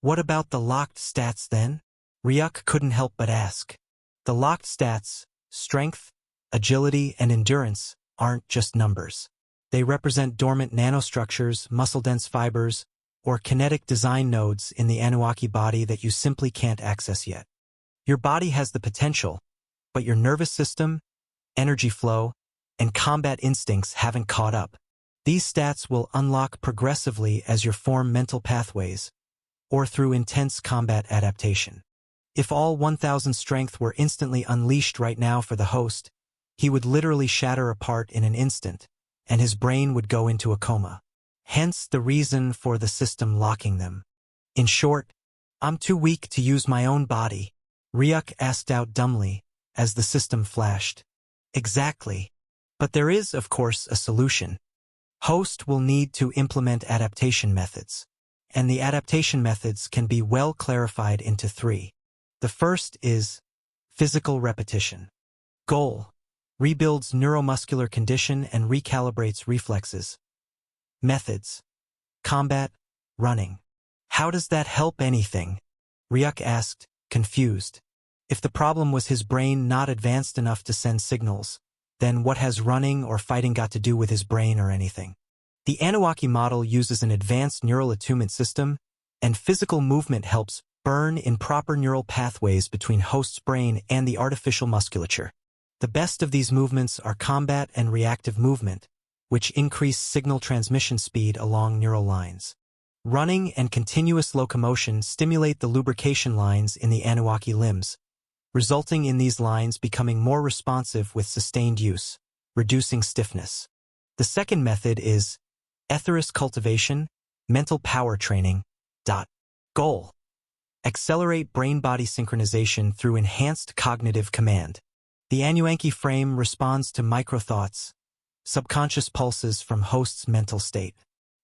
What about the locked stats then? Ryuk couldn't help but ask. The locked stats, strength, agility, and endurance, aren't just numbers. They represent dormant nanostructures, muscle-dense fibers, or kinetic design nodes in the Anunnaki body that you simply can't access yet. Your body has the potential, but your nervous system, energy flow, and combat instincts haven't caught up. These stats will unlock progressively as you form mental pathways, or through intense combat adaptation. If all 1,000 strength were instantly unleashed right now for the host, he would literally shatter apart in an instant, and his brain would go into a coma. Hence the reason for the system locking them. In short, I'm too weak to use my own body, Ryuk asked out dumbly, as the system flashed. Exactly. But there is, of course, a solution. Host will need to implement adaptation methods, and the adaptation methods can be well clarified into 3. The first is physical repetition. Goal: rebuilds neuromuscular condition and recalibrates reflexes. Methods: combat, running. How does that help anything? Ryuk asked, confused. If the problem was his brain not advanced enough to send signals, then what has running or fighting got to do with his brain or anything? The Anunnaki model uses an advanced neural attunement system, and physical movement helps burn in proper neural pathways between host's brain and the artificial musculature. The best of these movements are combat and reactive movement, which increase signal transmission speed along neural lines. Running and continuous locomotion stimulate the lubrication lines in the Anunnaki limbs, resulting in these lines becoming more responsive with sustained use, reducing stiffness. The second method is etheric cultivation, mental power training. Goal: accelerate brain-body synchronization through enhanced cognitive command. The Anunnaki frame responds to microthoughts, subconscious pulses from host's mental state.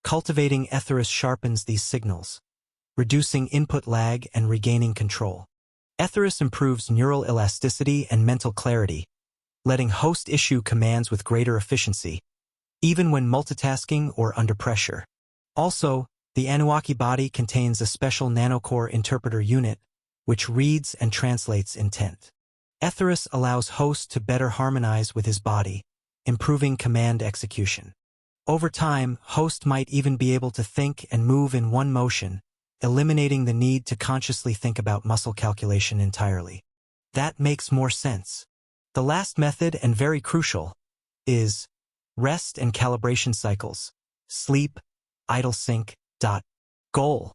Cultivating etheric sharpens these signals, reducing input lag and regaining control. Etheric improves neural elasticity and mental clarity, letting host issue commands with greater efficiency, even when multitasking or under pressure. Also, the Anunnaki body contains a special nanocore interpreter unit, which reads and translates intent. Etheric allows host to better harmonize with his body, improving command execution. Over time, host might even be able to think and move in one motion, eliminating the need to consciously think about muscle calculation entirely. That makes more sense. The last method, and very crucial, is rest and calibration cycles. Sleep, idle sync. Goal: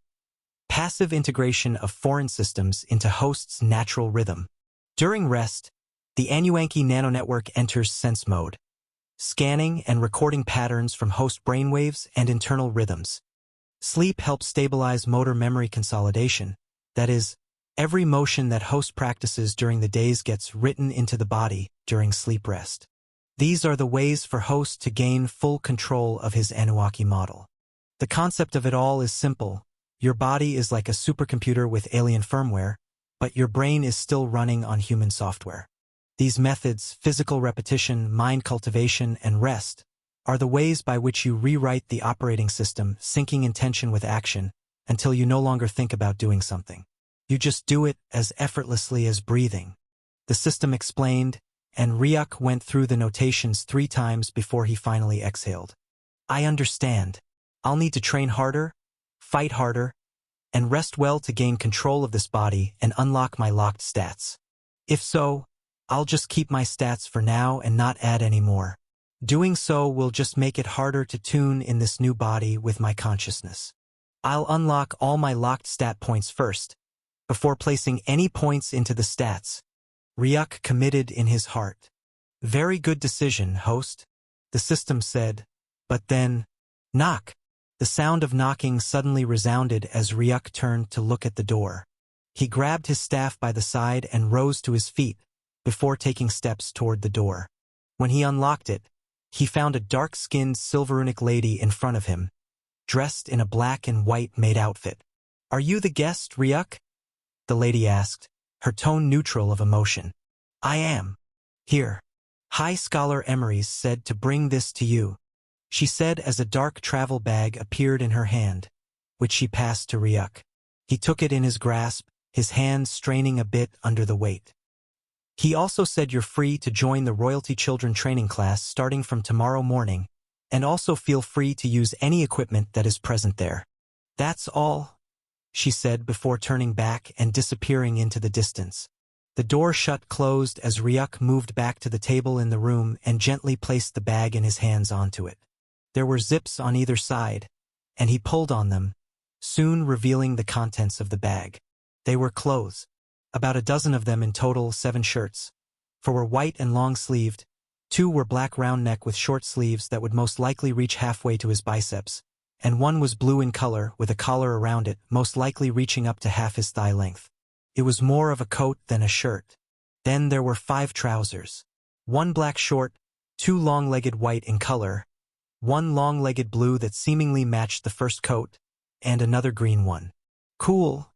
passive integration of foreign systems into host's natural rhythm. During rest, The Anunnaki nanonetwork enters sense mode, scanning and recording patterns from host brainwaves and internal rhythms. Sleep helps stabilize motor memory consolidation. That is, every motion that host practices during the days gets written into the body during sleep rest. These are the ways for host to gain full control of his Anunnaki model. The concept of it all is simple. Your body is like a supercomputer with alien firmware, but your brain is still running on human software. These methods, physical repetition, mind cultivation, and rest, are the ways by which you rewrite the operating system, syncing intention with action, until you no longer think about doing something. You just do it as effortlessly as breathing. The system explained, and Ryuk went through the notations 3 times before he finally exhaled. I understand. I'll need to train harder, fight harder, and rest well to gain control of this body and unlock my locked stats. If so, I'll just keep my stats for now and not add any more. Doing so will just make it harder to tune in this new body with my consciousness. I'll unlock all my locked stat points first, before placing any points into the stats. Ryuk committed in his heart. Very good decision, host, the system said. But then, knock. The sound of knocking suddenly resounded as Ryuk turned to look at the door. He grabbed his staff by the side and rose to his feet, before taking steps toward the door. When he unlocked it, he found a dark-skinned Silverunic lady in front of him, dressed in a black and white maid outfit. Are you the guest, Ryuk? The lady asked, her tone neutral of emotion. I am. Here. High Scholar Emeries said to bring this to you, she said as a dark travel bag appeared in her hand, which she passed to Ryuk. He took it in his grasp, his hands straining a bit under the weight. He also said you're free to join the Royalty Children training class starting from tomorrow morning, and also feel free to use any equipment that is present there. That's all, she said before turning back and disappearing into the distance. The door shut closed as Ryuk moved back to the table in the room and gently placed the bag in his hands onto it. There were zips on either side, and he pulled on them, soon revealing the contents of the bag. They were clothes. About a dozen of them in total, 7 shirts. 4 were white and long-sleeved, 2 were black round neck with short sleeves that would most likely reach halfway to his biceps, and 1 was blue in color with a collar around it, most likely reaching up to half his thigh length. It was more of a coat than a shirt. Then there were 5 trousers. 1 black short, 2 long-legged white in color, 1 long-legged blue that seemingly matched the first coat, and another green one. Cool,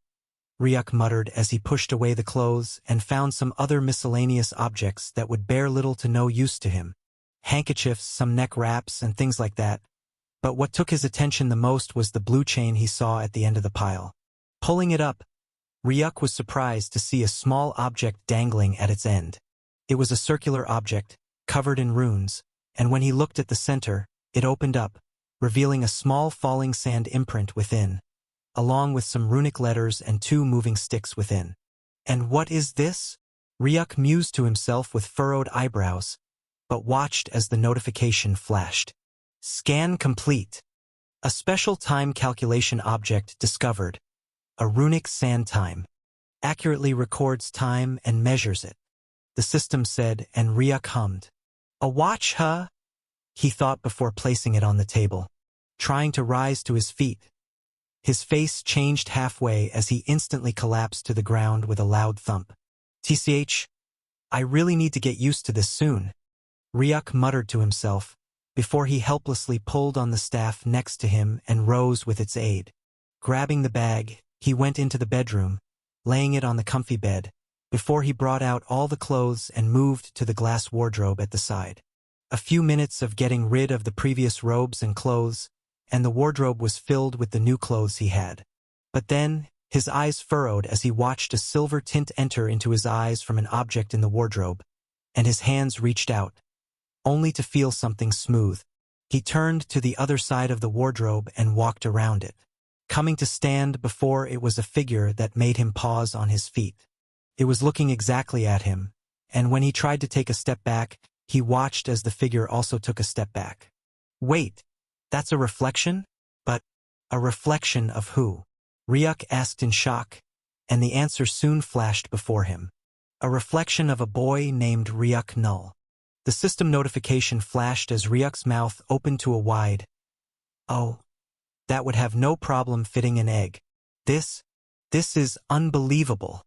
Ryuk muttered as he pushed away the clothes and found some other miscellaneous objects that would bear little to no use to him. Handkerchiefs, some neck wraps, and things like that. But what took his attention the most was the blue chain he saw at the end of the pile. Pulling it up, Ryuk was surprised to see a small object dangling at its end. It was a circular object, covered in runes, and when he looked at the center, it opened up, revealing a small falling sand imprint within, along with some runic letters and 2 moving sticks within. And what is this? Ryuk mused to himself with furrowed eyebrows, but watched as the notification flashed. Scan complete. A special time calculation object discovered. A runic sand time. Accurately records time and measures it, the system said, and Ryuk hummed. A watch, huh? He thought before placing it on the table, trying to rise to his feet. His face changed halfway as he instantly collapsed to the ground with a loud thump. TCH, I really need to get used to this soon, Ryuk muttered to himself, before he helplessly pulled on the staff next to him and rose with its aid. Grabbing the bag, he went into the bedroom, laying it on the comfy bed, before he brought out all the clothes and moved to the glass wardrobe at the side. A few minutes of getting rid of the previous robes and clothes, and the wardrobe was filled with the new clothes he had. But then, his eyes furrowed as he watched a silver tint enter into his eyes from an object in the wardrobe, and his hands reached out, only to feel something smooth. He turned to the other side of the wardrobe and walked around it, coming to stand before it was a figure that made him pause on his feet. It was looking exactly at him, and when he tried to take a step back, he watched as the figure also took a step back. Wait, that's a reflection? But a reflection of who? Ryuk asked in shock, and the answer soon flashed before him. A reflection of a boy named Ryuk Null. The system notification flashed as Ryuk's mouth opened to a wide, "Oh, that would have no problem fitting an egg. This is unbelievable,"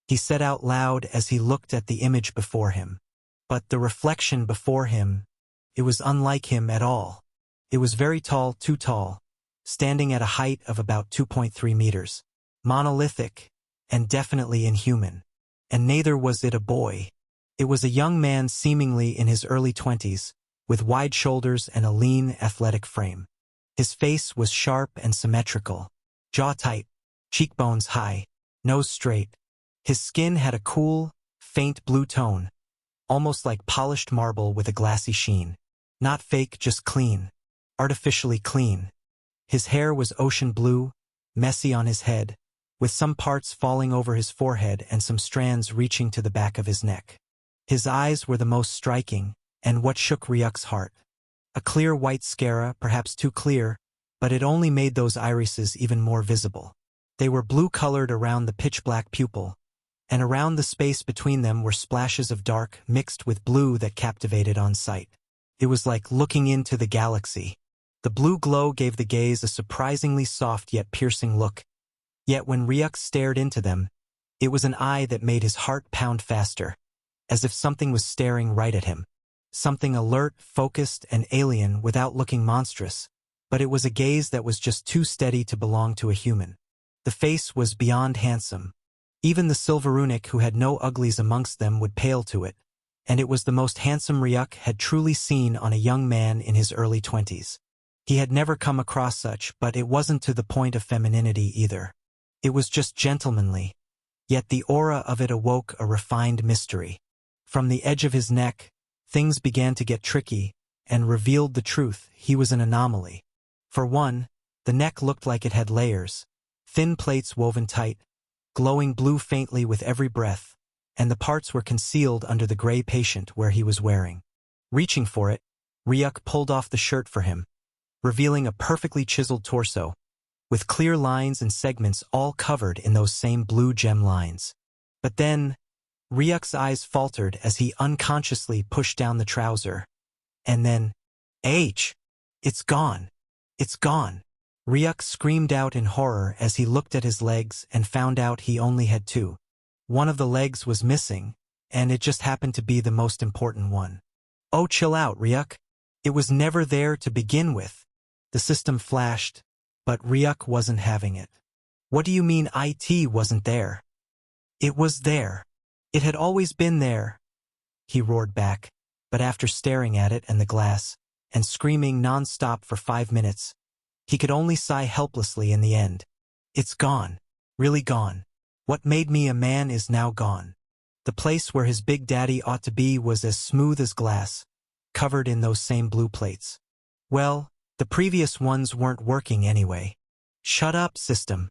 he said out loud as he looked at the image before him. But the reflection before him, it was unlike him at all. It was very tall, too tall, standing at a height of about 2.3 meters. Monolithic, and definitely inhuman. And neither was it a boy. It was a young man seemingly in his early 20s, with wide shoulders and a lean, athletic frame. His face was sharp and symmetrical, jaw tight, cheekbones high, nose straight. His skin had a cool, faint blue tone, almost like polished marble with a glassy sheen. Not fake, just clean. Artificially clean. His hair was ocean blue, messy on his head, with some parts falling over his forehead and some strands reaching to the back of his neck. His eyes were the most striking, and what shook Ryuk's heart. A clear white sclera, perhaps too clear, but it only made those irises even more visible. They were blue-colored around the pitch-black pupil, and around the space between them were splashes of dark mixed with blue that captivated on sight. It was like looking into the galaxy. The blue glow gave the gaze a surprisingly soft yet piercing look. Yet when Ryuk stared into them, it was an eye that made his heart pound faster, as if something was staring right at him. Something alert, focused, and alien without looking monstrous, but it was a gaze that was just too steady to belong to a human. The face was beyond handsome. Even the Silverunic, who had no uglies amongst them, would pale to it, and it was the most handsome Ryuk had truly seen on a young man in his early 20s. He had never come across such, but it wasn't to the point of femininity either. It was just gentlemanly, yet the aura of it awoke a refined mystery. From the edge of his neck, things began to get tricky, and revealed the truth: he was an anomaly. For one, the neck looked like it had layers, thin plates woven tight, glowing blue faintly with every breath, and the parts were concealed under the gray patient where he was wearing. Reaching for it, Ryuk pulled off the shirt for him, revealing a perfectly chiseled torso, with clear lines and segments all covered in those same blue gem lines. But then, Ryuk's eyes faltered as he unconsciously pushed down the trouser. And then, it's gone. It's gone. Ryuk screamed out in horror as he looked at his legs and found out he only had two. One of the legs was missing, and it just happened to be the most important one. "Oh, chill out, Ryuk. It was never there to begin with." The system flashed, but Ryuk wasn't having it. "What do you mean it wasn't there?" "It was there. It had always been there," he roared back, but after staring at it and the glass, and screaming non-stop for 5 minutes, he could only sigh helplessly in the end. "It's gone. Really gone. What made me a man is now gone." The place where his big daddy ought to be was as smooth as glass, covered in those same blue plates. Well, the previous ones weren't working anyway. "Shut up, system,"